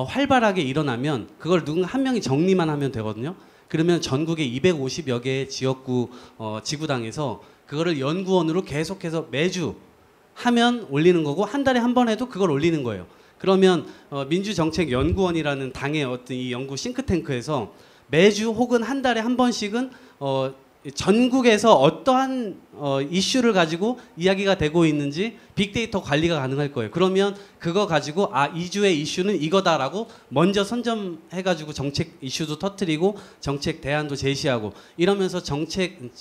활발하게 일어나면 그걸 누군가 한 명이 정리만 하면 되거든요. 그러면 전국에 250여 개의 지역구 지구당에서 그거를 연구원으로 계속해서 매주 하면 올리는 거고 한 달에 한 번 해도 그걸 올리는 거예요. 그러면 민주정책연구원이라는 당의 어떤 이 연구 싱크탱크에서 매주 혹은 한 달에 한 번씩은 전국에서 어떠한 이슈를 가지고 이야기가 되고 있는지 빅데이터 관리가 가능할 거예요. 그러면 그거 가지고 이 주의 이슈는 이거다라고 먼저 선점해가지고 정책 이슈도 터뜨리고 정책 대안도 제시하고 이러면서 정책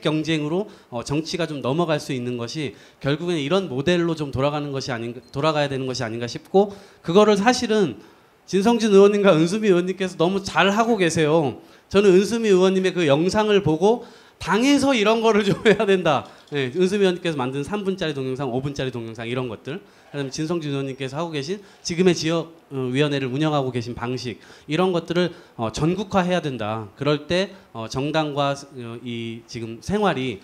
경쟁으로 정치가 좀 넘어갈 수 있는 것이 결국에는 이런 모델로 좀 돌아가야 되는 것이 아닌가 싶고 그거를 사실은 진성준 의원님과 은수미 의원님께서 너무 잘 하고 계세요. 저는 은수미 의원님의 그 영상을 보고 당에서 이런 거를 좀 해야 된다. 네, 은수미 의원님께서 만든 3분짜리 동영상, 5분짜리 동영상 이런 것들. 그다음에 진성준 의원님께서 하고 계신 지금의 지역위원회를 운영하고 계신 방식 이런 것들을 전국화해야 된다. 그럴 때 정당과 이 지금 생활이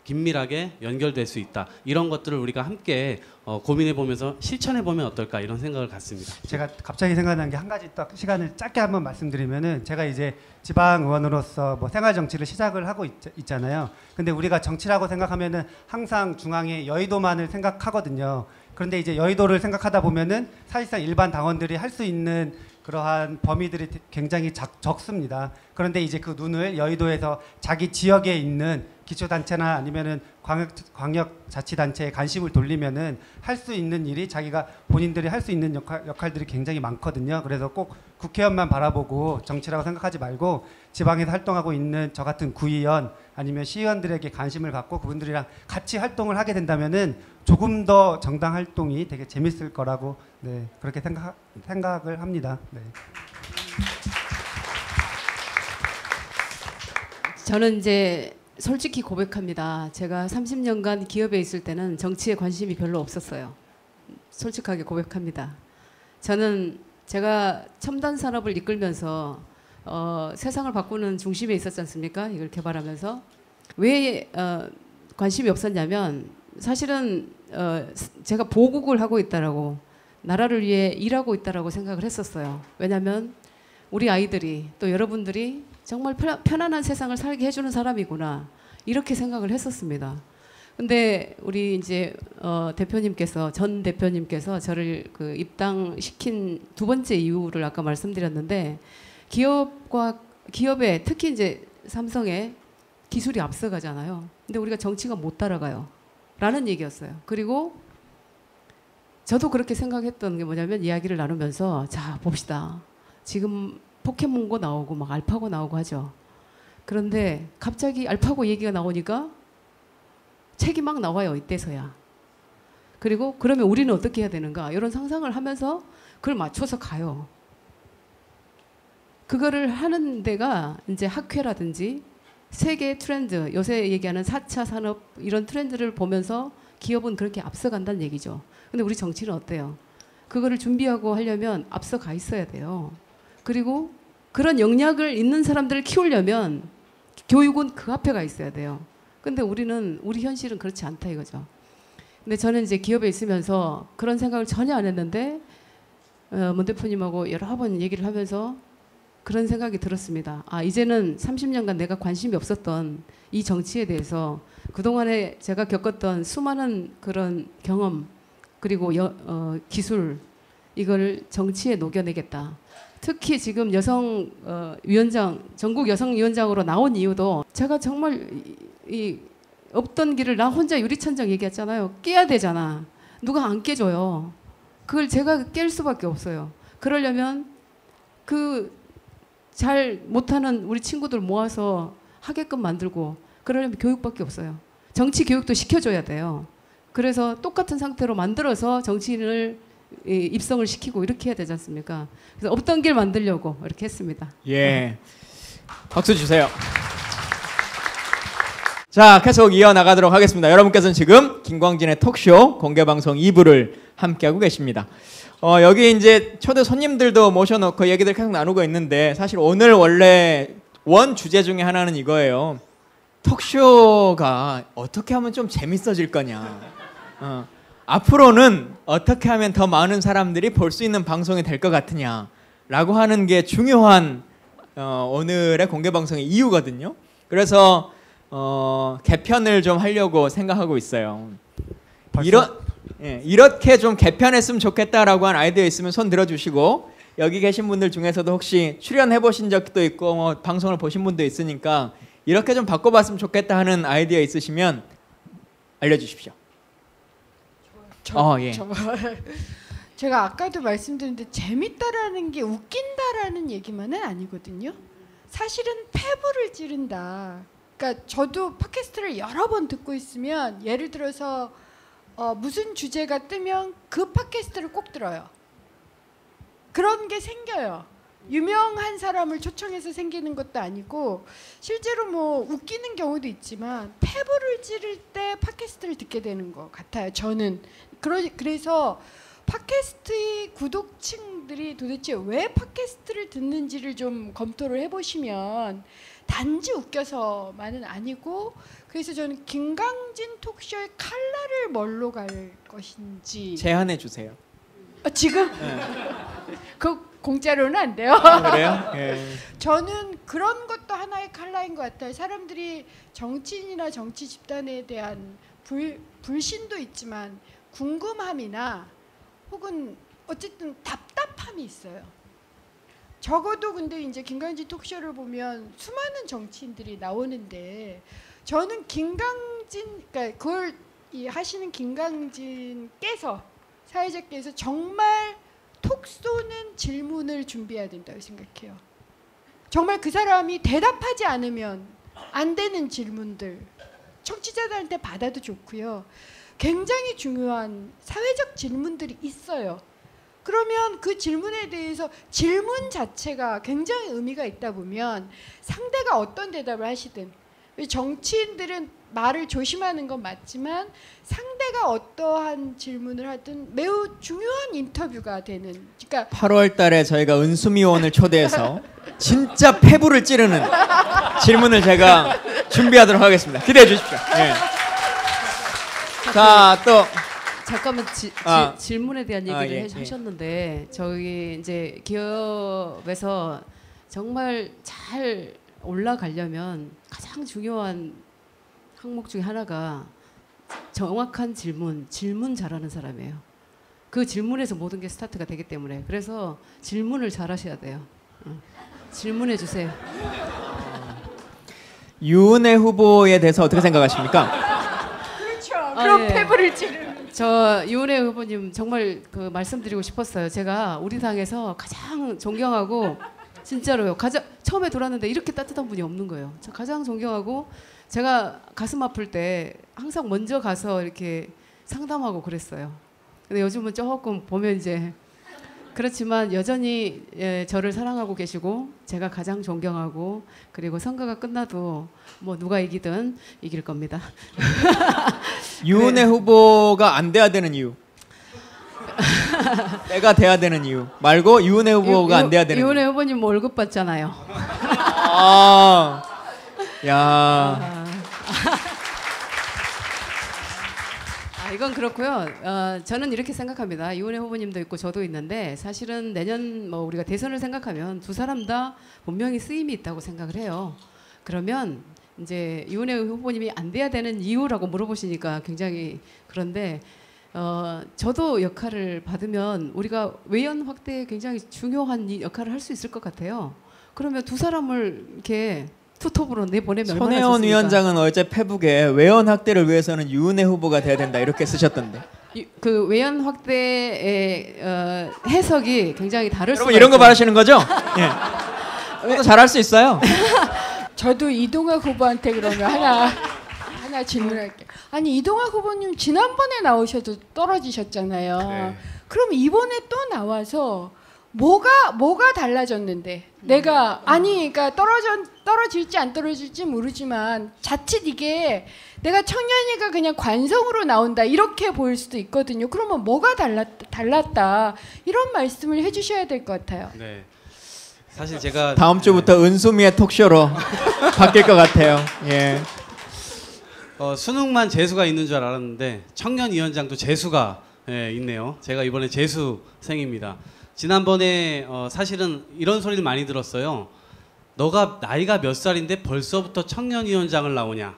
긴밀하게 연결될 수 있다. 이런 것들을 우리가 함께 고민해 보면서 실천해 보면 어떨까 이런 생각을 갖습니다. 제가 갑자기 생각난 게 한 가지 딱 시간을 짧게 한번 말씀드리면은 제가 이제 지방 의원으로서 생활 정치를 시작을 하고 있잖아요. 근데 우리가 정치라고 생각하면은 항상 중앙에 여의도만을 생각하거든요. 그런데 이제 여의도를 생각하다 보면은 사실상 일반 당원들이 할 수 있는 그러한 범위들이 굉장히 적습니다. 그런데 이제 그 눈을 여의도에서 자기 지역에 있는 기초단체나 아니면은 광역자치단체에 관심을 돌리면은 할 수 있는 일이 자기가 본인들이 할 수 있는 역할들이 굉장히 많거든요. 그래서 꼭 국회의원만 바라보고 정치라고 생각하지 말고 지방에서 활동하고 있는 저 같은 구의원 아니면 시의원들에게 관심을 갖고 그분들이랑 같이 활동을 하게 된다면은 조금 더 정당 활동이 되게 재밌을 거라고 그렇게 생각을 합니다. 네. 저는 이제 솔직히 고백합니다. 제가 30년간 기업에 있을 때는 정치에 관심이 별로 없었어요. 솔직하게 고백합니다. 저는 제가 첨단 산업을 이끌면서 세상을 바꾸는 중심에 있었지 않습니까? 이걸 개발하면서 왜 관심이 없었냐면 사실은 제가 보국을 하고 있다라고 나라를 위해 일하고 있다라고 생각을 했었어요. 왜냐하면 우리 아이들이 또 여러분들이 정말 편안한 세상을 살게 해주는 사람이구나 이렇게 생각을 했었습니다. 근데 우리 이제 전 대표님께서 저를 그 입당시킨 두 번째 이유를 아까 말씀드렸는데 기업에 특히 이제 삼성에 기술이 앞서가잖아요. 근데 우리가 정치가 못 따라가요. 라는 얘기였어요. 그리고 저도 그렇게 생각했던 게 뭐냐면 이야기를 나누면서 자 봅시다. 지금 포켓몬고 나오고 막 알파고 나오고 하죠. 그런데 갑자기 알파고 얘기가 나오니까 책이 막 나와요. 이때서야. 그리고 그러면 우리는 어떻게 해야 되는가 이런 상상을 하면서 그걸 맞춰서 가요. 그거를 하는 데가 이제 학회라든지 세계 트렌드, 요새 얘기하는 4차 산업 이런 트렌드를 보면서 기업은 그렇게 앞서간다는 얘기죠. 근데 우리 정치는 어때요? 그거를 준비하고 하려면 앞서가 있어야 돼요. 그리고 그런 역량을 있는 사람들을 키우려면 교육은 그 앞에 가 있어야 돼요. 근데 우리 현실은 그렇지 않다 이거죠. 근데 저는 이제 기업에 있으면서 그런 생각을 전혀 안 했는데 문 대표님하고 여러 번 얘기를 하면서 그런 생각이 들었습니다. 아, 이제는 30년간 내가 관심이 없었던 이 정치에 대해서 그동안에 제가 겪었던 수많은 그런 경험 그리고 기술 이걸 정치에 녹여내겠다. 특히 지금 위원장, 전국 여성위원장으로 나온 이유도 제가 정말 이 없던 길을 나 혼자 유리천장 얘기했잖아요. 깨야 되잖아. 누가 안 깨줘요. 그걸 제가 깰 수밖에 없어요. 그러려면 잘 못하는 우리 친구들 모아서 하게끔 만들고 그러려면 교육밖에 없어요. 정치 교육도 시켜줘야 돼요. 그래서 똑같은 상태로 만들어서 정치인을 입성을 시키고 이렇게 해야 되지 않습니까? 그래서 없던 길 만들려고 이렇게 했습니다. 예, 박수 주세요. 자, 계속 이어나가도록 하겠습니다. 여러분께서는 지금 김광진의 톡쇼 공개방송 2부를 함께하고 계십니다. 여기 이제 초대 손님들도 모셔놓고 얘기들 계속 나누고 있는데 사실 오늘 원래 원 주제 중에 하나는 이거예요. 톡쇼가 어떻게 하면 좀 재밌어질 거냐. 앞으로는 어떻게 하면 더 많은 사람들이 볼 수 있는 방송이 될 것 같으냐라고 하는 게 중요한 오늘의 공개방송의 이유거든요. 그래서 개편을 좀 하려고 생각하고 있어요. 이렇게 좀 개편했으면 좋겠다라고 한 아이디어 있으면 손 들어주시고 여기 계신 분들 중에서도 혹시 출연해 보신 적도 있고 뭐 방송을 보신 분도 있으니까 이렇게 좀 바꿔봤으면 좋겠다 하는 아이디어 있으시면 알려주십시오. 예. 제가 아까도 말씀드렸는데 재밌다라는 게 웃긴다라는 얘기만은 아니거든요. 사실은 폐부를 찌른다. 그러니까 저도 팟캐스트를 여러 번 듣고 있으면 예를 들어서 무슨 주제가 뜨면 그 팟캐스트를 꼭 들어요. 그런 게 생겨요. 유명한 사람을 초청해서 생기는 것도 아니고 실제로 뭐 웃기는 경우도 있지만 폐부를 찌를 때 팟캐스트를 듣게 되는 것 같아요. 저는 그래서 팟캐스트의 구독층들이 도대체 왜 팟캐스트를 듣는지를 좀 검토를 해보시면 단지 웃겨서만은 아니고 그래서 저는 김광진 톡쇼의 칼라를 뭘로 갈 것인지 제안해 주세요. 지금? 네. 그 공짜로는 안 돼요. 그래요? 예. 저는 그런 것도 하나의 칼라인 것 같아요. 사람들이 정치인이나 정치 집단에 대한 불신도 있지만 궁금함이나 혹은 어쨌든 답답함이 있어요. 적어도 근데 이제 김광진 톡쇼를 보면 수많은 정치인들이 나오는데 저는 그러니까 그걸 하시는 김광진께서 사회자께서 정말 톡 쏘는 질문을 준비해야 된다고 생각해요. 정말 그 사람이 대답하지 않으면 안 되는 질문들 청취자들한테 받아도 좋고요. 굉장히 중요한 사회적 질문들이 있어요. 그러면 그 질문에 대해서 질문 자체가 굉장히 의미가 있다 보면 상대가 어떤 대답을 하시든 정치인들은 말을 조심하는 건 맞지만 상대가 어떠한 질문을 하든 매우 중요한 인터뷰가 되는. 그러니까 8월 달에 저희가 은수미 의원을 초대해서 진짜 폐부를 찌르는 질문을 제가 준비하도록 하겠습니다. 기대해 주십시오. 네. 자, 또 잠깐만 질문에 대한 얘기를 하셨는데 저희 이제 기업에서 정말 잘 올라가려면 가장 중요한 항목 중에 하나가 정확한 질문 잘하는 사람이에요. 그 질문에서 모든 게 스타트가 되기 때문에 그래서 질문을 잘하셔야 돼요. 질문해 주세요. 유은혜 후보에 대해서 어떻게 생각하십니까? 그렇죠. 그럼 폐부를 찌르는. 저 유은혜 후보님 정말 그 말씀드리고 싶었어요. 제가 우리 당에서 가장 존경하고 진짜로요. 처음에 들어왔는데 이렇게 따뜻한 분이 없는 거예요. 저 가장 존경하고 제가 가슴 아플 때 항상 먼저 가서 이렇게 상담하고 그랬어요. 근데 요즘은 조금 보면 이제 그렇지만 여전히 저를 사랑하고 계시고 제가 가장 존경하고 그리고 선거가 끝나도 뭐 누가 이기든 이길 겁니다. 유은혜 후보가 안 돼야 되는 이유. 내가 돼야 되는 이유 말고 유은혜 후보가 안 돼야 되는 이유. 유은혜 후보님 뭐 월급 받잖아요. 아, 야. 이건 그렇고요. 저는 이렇게 생각합니다. 이원혜 후보님도 있고 저도 있는데 사실은 내년 뭐 우리가 대선을 생각하면 두 사람 다 분명히 쓰임이 있다고 생각을 해요. 그러면 이제 이원혜 후보님이 안 돼야 되는 이유라고 물어보시니까 굉장히 그런데 저도 역할을 받으면 우리가 외연 확대에 굉장히 중요한 역할을 할 수 있을 것 같아요. 그러면 두 사람을 이렇게 투톱으로 내보내면 얼마나 좋습니까? 손혜원 위원장은 어제 페북에 외연 확대를 위해서는 유은혜 후보가 돼야 된다 이렇게 쓰셨던데. 그 외연 확대의 해석이 굉장히 다를 수가 여러분 이런 거 있어요. 바라시는 거죠? 예. 저도 잘할 수 있어요. 저도 이동학 후보한테 그러면 하나 질문할게요. 아니 이동학 후보님 지난번에 나오셔도 떨어지셨잖아요. 네. 그럼 이번에 또 나와서 뭐가 달라졌는데 내가 그러니까 떨어질지 안 떨어질지 모르지만 자칫 이게 내가 청년이가 그냥 관성으로 나온다 이렇게 보일 수도 있거든요. 그러면 뭐가 달랐다 이런 말씀을 해주셔야 될 것 같아요. 네. 사실 제가 다음 주부터 은수미의 톡쇼로 바뀔 것 같아요. 예. 수능만 재수가 있는 줄 알았는데 청년위원장도 재수가 있네요. 제가 이번에 재수생입니다. 지난번에 사실은 이런 소리를 많이 들었어요. 너가 나이가 몇 살인데 벌써부터 청년위원장을 나오냐.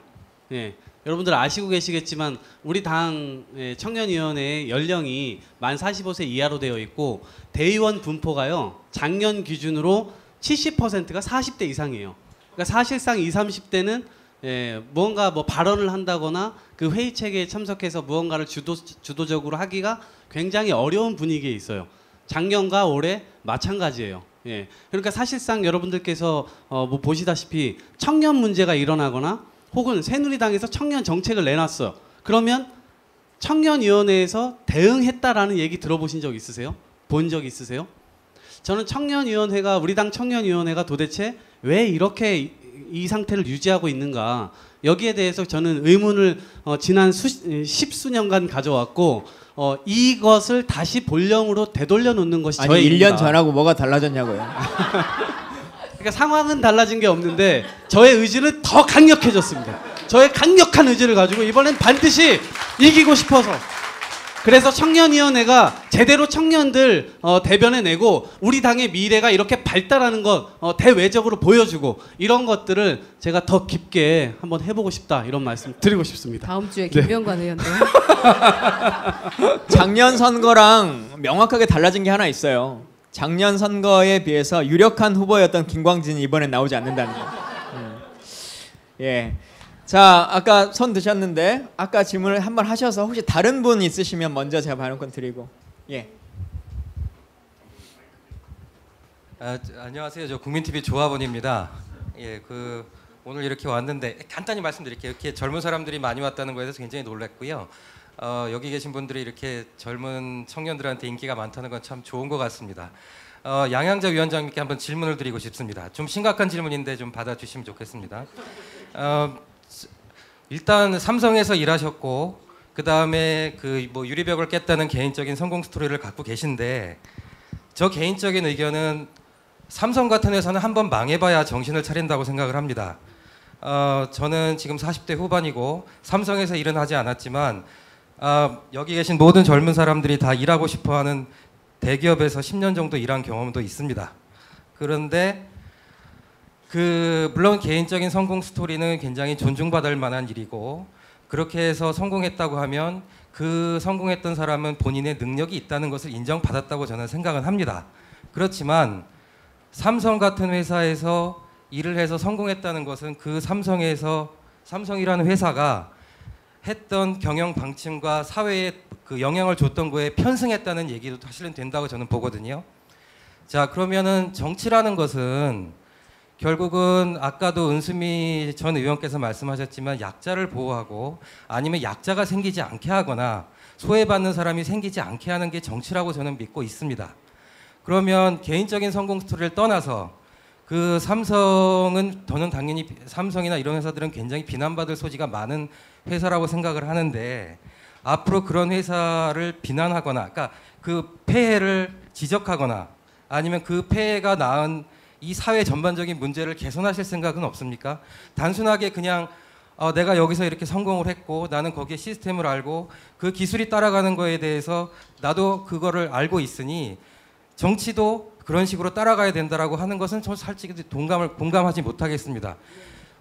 예, 여러분들 아시고 계시겠지만 우리 당 청년위원회 연령이 만 45세 이하로 되어 있고 대의원 분포가요. 작년 기준으로 70%가 40대 이상이에요. 그러니까 사실상 20, 30대는 무언가 뭐 발언을 한다거나 그 회의 체계에 참석해서 무언가를 주도적으로 하기가 굉장히 어려운 분위기에 있어요. 작년과 올해 마찬가지예요. 예. 그러니까 사실상 여러분들께서 뭐 보시다시피 청년 문제가 일어나거나 혹은 새누리당에서 청년 정책을 내놨어. 그러면 청년위원회에서 대응했다라는 얘기 들어보신 적 있으세요? 본 적 있으세요? 저는 청년위원회가 우리 당 청년위원회가 도대체 왜 이렇게 이 상태를 유지하고 있는가 여기에 대해서 저는 의문을 지난 십수년간 가져왔고 이것을 다시 본령으로 되돌려 놓는 것이 아니 저의 1년 일입니다. 전하고 뭐가 달라졌냐고요. 그러니까 상황은 달라진 게 없는데 저의 의지는 더 강력해졌습니다. 저의 강력한 의지를 가지고 이번엔 반드시 이기고 싶어서 그래서 청년위원회가 제대로 청년들 대변해내고 우리 당의 미래가 이렇게 발달하는 것 대외적으로 보여주고 이런 것들을 제가 더 깊게 한번 해보고 싶다 이런 말씀 드리고 싶습니다. 다음 주에 김병관 의원도 작년 선거랑 명확하게 달라진 게 하나 있어요. 작년 선거에 비해서 유력한 후보였던 김광진이 이번엔 나오지 않는다는 거. 예. 자, 아까 손 드셨는데 아까 질문을 한번 하셔서 혹시 다른 분 있으시면 먼저 제가 발언권 드리고. 예. 안녕하세요. 저 국민TV 조합원입니다. 예, 오늘 이렇게 왔는데 간단히 말씀드릴게요. 이렇게 젊은 사람들이 많이 왔다는 거에 대해서 굉장히 놀랐고요. 여기 계신 분들이 이렇게 젊은 청년들한테 인기가 많다는 건 참 좋은 것 같습니다. 양양자 위원장님께 한번 질문을 드리고 싶습니다. 좀 심각한 질문인데 좀 받아주시면 좋겠습니다. 일단 삼성에서 일하셨고 그 다음에 뭐 유리벽을 깼다는 개인적인 성공 스토리를 갖고 계신데 저 개인적인 의견은 삼성 같은 회사는 한번 망해봐야 정신을 차린다고 생각을 합니다. 저는 지금 40대 후반이고 삼성에서 일은 하지 않았지만 여기 계신 모든 젊은 사람들이 다 일하고 싶어하는 대기업에서 10년 정도 일한 경험도 있습니다. 그런데 물론 개인적인 성공 스토리는 굉장히 존중받을 만한 일이고 그렇게 해서 성공했다고 하면 그 성공했던 사람은 본인의 능력이 있다는 것을 인정받았다고 저는 생각은 합니다. 그렇지만 삼성 같은 회사에서 일을 해서 성공했다는 것은 그 삼성이라는 회사가 했던 경영 방침과 사회에 영향을 줬던 거에 편승했다는 얘기도 사실은 된다고 저는 보거든요. 자, 그러면은 정치라는 것은 결국은 아까도 은수미 전 의원께서 말씀하셨지만 약자를 보호하고 아니면 약자가 생기지 않게 하거나 소외받는 사람이 생기지 않게 하는 게 정치라고 저는 믿고 있습니다. 그러면 개인적인 성공 스토리를 떠나서 그 삼성은 저는 당연히 삼성이나 이런 회사들은 굉장히 비난받을 소지가 많은 회사라고 생각을 하는데 앞으로 그런 회사를 비난하거나 그러니까 그 폐해를 지적하거나 아니면 그 폐해가 낳은 이 사회 전반적인 문제를 개선하실 생각은 없습니까? 단순하게 그냥 내가 여기서 이렇게 성공을 했고 나는 거기에 시스템을 알고 그 기술이 따라가는 거에 대해서 나도 그거를 알고 있으니 정치도 그런 식으로 따라가야 된다라고 하는 것은 저 솔직히 공감하지 못하겠습니다.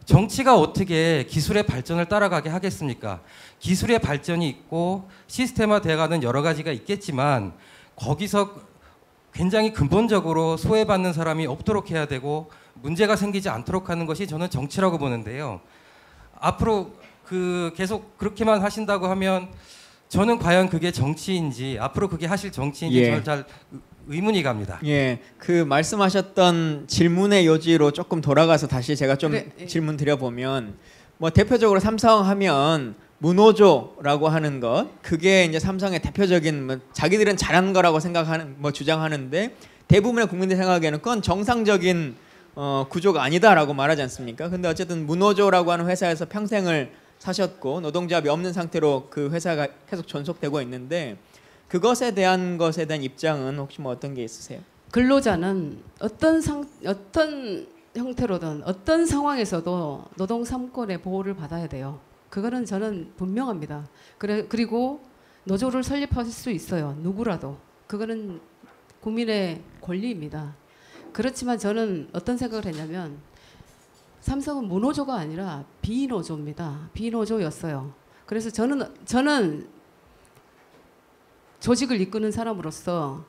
정치가 어떻게 기술의 발전을 따라가게 하겠습니까? 기술의 발전이 있고 시스템화되어가는 여러 가지가 있겠지만 거기서 굉장히 근본적으로 소외받는 사람이 없도록 해야 되고 문제가 생기지 않도록 하는 것이 저는 정치라고 보는데요. 앞으로 계속 그렇게만 하신다고 하면 저는 과연 그게 정치인지 앞으로 그게 하실 정치인지 예. 저는 잘 의문이 갑니다. 예, 그 말씀하셨던 질문의 요지로 조금 돌아가서 다시 제가 좀 질문 드려보면 뭐 대표적으로 삼성하면 문호조라고 하는 것 그게 이제 삼성의 대표적인 뭐 자기들은 잘한 거라고 생각하는 뭐 주장하는데 대부분의 국민들 생각에는 그건 정상적인 구조가 아니다라고 말하지 않습니까? 근데 어쨌든 문호조라고 하는 회사에서 평생을 사셨고 노동조합이 없는 상태로 그 회사가 계속 존속되고 있는데 그것에 대한 입장은 혹시 뭐 어떤 게 있으세요? 근로자는 어떤 형태로든 어떤 상황에서도 노동 3권의 보호를 받아야 돼요. 그거는 저는 분명합니다. 그리고 노조를 설립할 수 있어요. 누구라도. 그거는 국민의 권리입니다. 그렇지만 저는 어떤 생각을 했냐면 삼성은 무노조가 아니라 비노조입니다. 비노조였어요. 그래서 저는 조직을 이끄는 사람으로서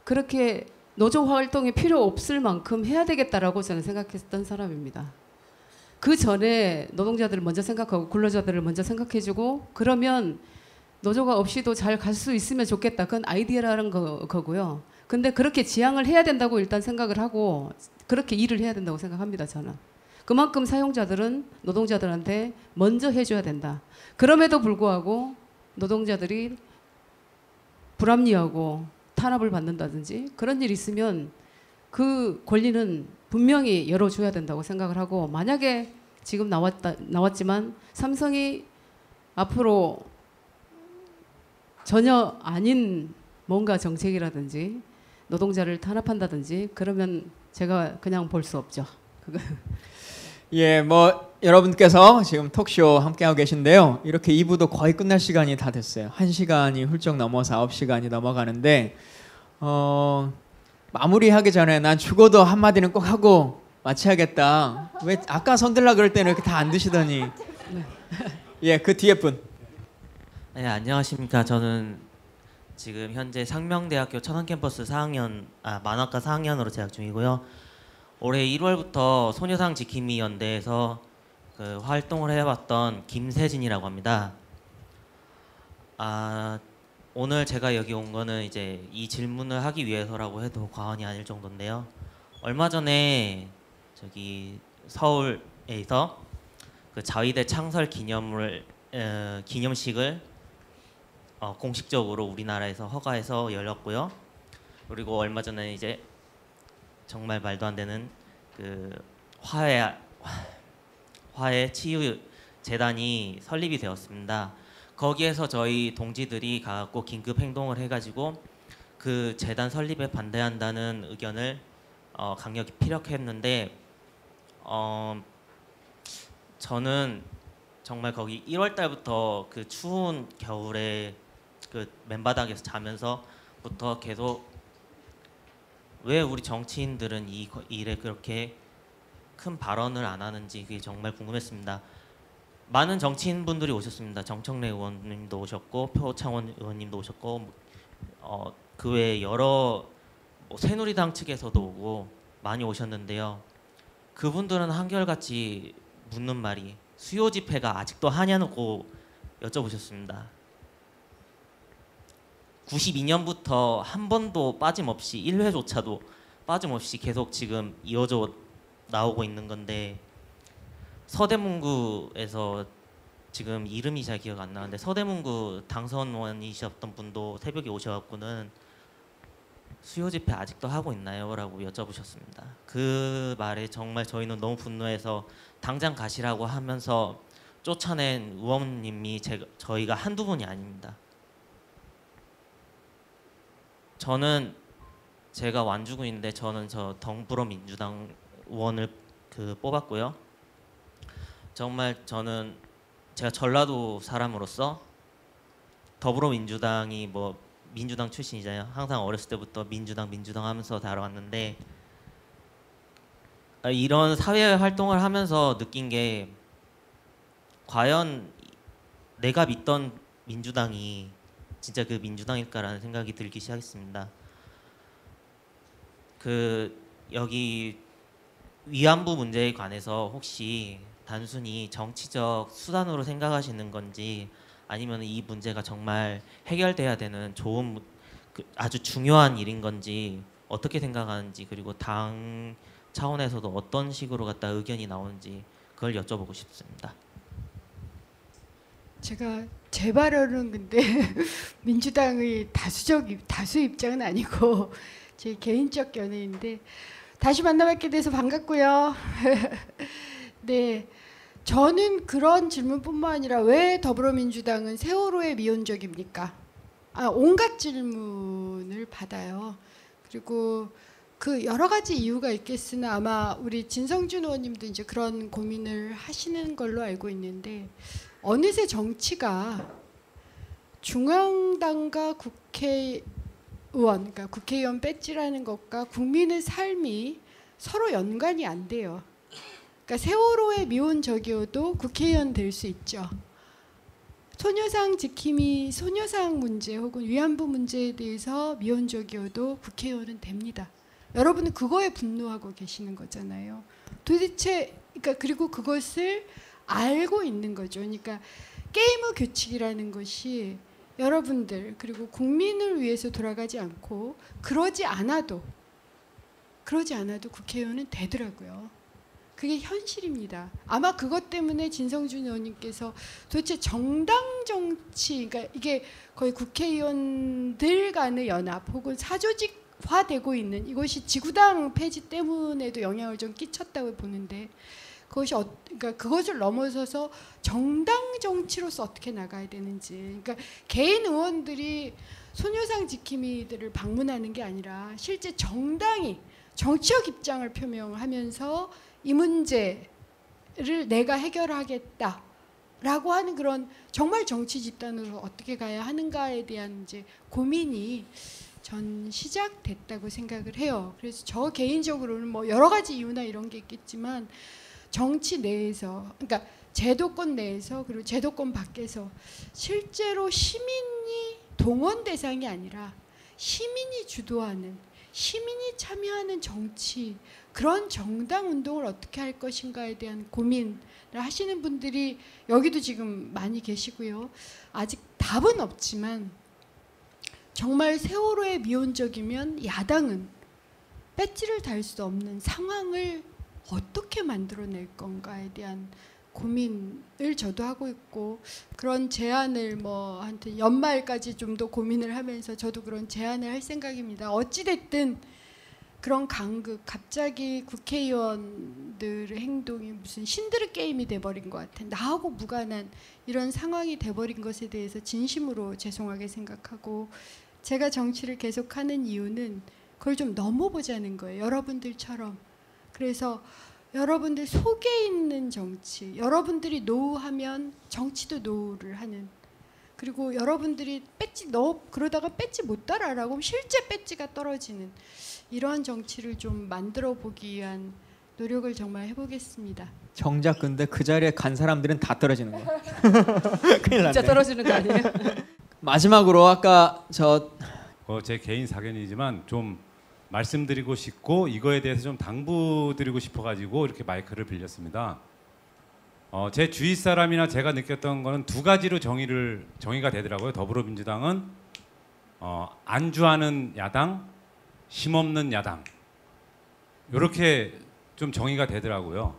그렇게 노조 활동이 필요 없을 만큼 해야 되겠다라고 저는 생각했던 사람입니다. 그 전에 노동자들을 먼저 생각하고 근로자들을 먼저 생각해주고 그러면 노조가 없이도 잘 갈 수 있으면 좋겠다. 그건 아이디어라는 거고요. 근데 그렇게 지향을 해야 된다고 일단 생각을 하고 그렇게 일을 해야 된다고 생각합니다. 저는. 그만큼 사용자들은 노동자들한테 먼저 해줘야 된다. 그럼에도 불구하고 노동자들이 불합리하고 탄압을 받는다든지 그런 일이 있으면 그 권리는 분명히 열어줘야 된다고 생각을 하고 만약에 지금 나왔지만 삼성이 앞으로 전혀 아닌 뭔가 정책이라든지 노동자를 탄압한다든지 그러면 제가 그냥 볼 수 없죠. 예, 뭐 여러분께서 지금 톡쇼 함께하고 계신데요. 이렇게 2부도 거의 끝날 시간이 다 됐어요. 1시간이 훌쩍 넘어서 9시간이 넘어가는데 마무리하기 전에 난 죽어도 한마디는 꼭 하고 마쳐야겠다. 왜 아까 손들라 그럴 때는 이렇게 다 안 드시더니 예, 그 뒤에 분. 네, 안녕하십니까. 저는 지금 현재 상명대학교 천안캠퍼스 4학년 만화과 4학년으로 재학 중이고요. 올해 1월부터 소녀상 지킴이 연대에서 그 활동을 해왔던 김세진이라고 합니다. 오늘 제가 여기 온 거는 이제 이 질문을 하기 위해서라고 해도 과언이 아닐 정도인데요. 얼마 전에 저기 서울에서 그 자위대 창설 기념식을 공식적으로 우리나라에서 허가해서 열렸고요. 그리고 얼마 전에 이제 정말 말도 안 되는 그 화해 치유 재단이 설립이 되었습니다. 거기에서 저희 동지들이 가갖고 긴급 행동을 해가지고 그 재단 설립에 반대한다는 의견을 강력히 피력했는데 저는 정말 거기 1월 달부터 그 추운 겨울에 그 맨바닥에서 자면서부터 계속 왜 우리 정치인들은 이 일에 그렇게 큰 발언을 안 하는지 그게 정말 궁금했습니다. 많은 정치인분들이 오셨습니다. 정청래 의원님도 오셨고 표창원 의원님도 오셨고 그 외에 여러 새누리당 측에서도 오고 많이 오셨는데요. 그분들은 한결같이 묻는 말이 수요 집회가 아직도 하냐고 여쭤보셨습니다. 92년부터 한 번도 빠짐없이 1회조차도 빠짐없이 계속 지금 이어져 나오고 있는 건데 서대문구에서 지금 이름이 잘 기억 안 나는데 서대문구 당선원이셨던 분도 새벽에 오셔갖고는 수요 집회 아직도 하고 있나요? 라고 여쭤보셨습니다. 그 말에 정말 저희는 너무 분노해서 당장 가시라고 하면서 쫓아낸 의원님이 저희가 한두 분이 아닙니다. 저는 제가 완주군인데 저는 저 더불어민주당 의원을 뽑았고요. 정말 저는 제가 전라도 사람으로서 더불어민주당이 뭐 민주당 출신이잖아요. 항상 어렸을 때부터 민주당 하면서 다뤄왔는데 이런 사회 활동을 하면서 느낀 게 과연 내가 믿던 민주당이 진짜 그 민주당일까라는 생각이 들기 시작했습니다. 여기 위안부 문제에 관해서 혹시 단순히 정치적 수단으로 생각하시는 건지 아니면 이 문제가 정말 해결돼야 되는 아주 중요한 일인 건지 어떻게 생각하는지, 그리고 당 차원에서도 어떤 식으로 갖다 의견이 나오는지 그걸 여쭤보고 싶습니다. 제가 제 발언은 근데 민주당의 다수 입장은 아니고 제 개인적 견해인데 다시 만나뵙게 돼서 반갑고요. 네, 저는 그런 질문뿐만 아니라 왜 더불어민주당은 세월호에 미온적입니까? 온갖 질문을 받아요. 그리고 그 여러 가지 이유가 있겠으나 아마 우리 진성준 의원님도 이제 그런 고민을 하시는 걸로 알고 있는데 어느새 정치가 중앙당과 국회의원, 그러니까 국회의원 배지라는 것과 국민의 삶이 서로 연관이 안 돼요. 그러니까 세월호에 미온적이어도 국회의원 될 수 있죠. 소녀상 지킴이, 소녀상 문제 혹은 위안부 문제에 대해서 미온적이어도 국회의원은 됩니다. 여러분은 그거에 분노하고 계시는 거잖아요. 도대체 그러니까 그리고 그것을 알고 있는 거죠. 그러니까 게임의 규칙이라는 것이 여러분들 그리고 국민을 위해서 돌아가지 않고 그러지 않아도 국회의원은 되더라고요. 그게 현실입니다. 아마 그것 때문에 진성준 의원님께서 도대체 정당 정치, 그러니까 이게 거의 국회의원들 간의 연합 혹은 사조직화되고 있는 이것이 지구당 폐지 때문에도 영향을 좀 끼쳤다고 보는데 그러니까 그것을 넘어서서 정당 정치로서 어떻게 나가야 되는지, 그러니까 개인 의원들이 소녀상 지킴이들을 방문하는 게 아니라 실제 정당이 정치적 입장을 표명하면서 이 문제를 내가 해결하겠다라고 하는 그런 정말 정치 집단으로 어떻게 가야 하는가에 대한 이제 고민이 전 시작됐다고 생각을 해요. 그래서 저 개인적으로는 뭐 여러 가지 이유나 이런 게 있겠지만 정치 내에서, 그러니까 제도권 내에서 그리고 제도권 밖에서 실제로 시민이 동원 대상이 아니라 시민이 주도하는, 시민이 참여하는 정치, 그런 정당 운동을 어떻게 할 것인가에 대한 고민을 하시는 분들이 여기도 지금 많이 계시고요. 아직 답은 없지만 정말 세월호에 미온적이면 야당은 배지를 달 수 없는 상황을 어떻게 만들어낼 건가에 대한 고민을 저도 하고 있고, 그런 제안을 뭐 한테 연말까지 좀 더 고민을 하면서 저도 그런 제안을 할 생각입니다. 어찌됐든 그런 간극, 갑자기 국회의원들의 행동이 무슨 신드르 게임이 돼버린 것 같아. 나하고 무관한 이런 상황이 돼버린 것에 대해서 진심으로 죄송하게 생각하고, 제가 정치를 계속하는 이유는 그걸 좀 넘어보자는 거예요. 여러분들처럼. 그래서 여러분들 속에 있는 정치, 여러분들이 노후하면 정치도 노후를 하는, 그리고 여러분들이 그러다가 배지 못 달아라고 하면 실제 배지가 떨어지는 이러한 정치를 좀 만들어 보기 위한 노력을 정말 해보겠습니다. 정작 근데 그 자리에 간 사람들은 다 떨어지는 거야. 큰일 났네. 진짜 떨어지는 거 아니에요? 마지막으로 아까 제 개인 사견이지만 좀 말씀드리고 싶고 이거에 대해서 좀 당부드리고 싶어가지고 이렇게 마이크를 빌렸습니다. 제 주위 사람이나 제가 느꼈던 거는 두 가지로 정의가 되더라고요. 더불어민주당은 안주하는 야당, 힘없는 야당, 이렇게 좀 정의가 되더라고요.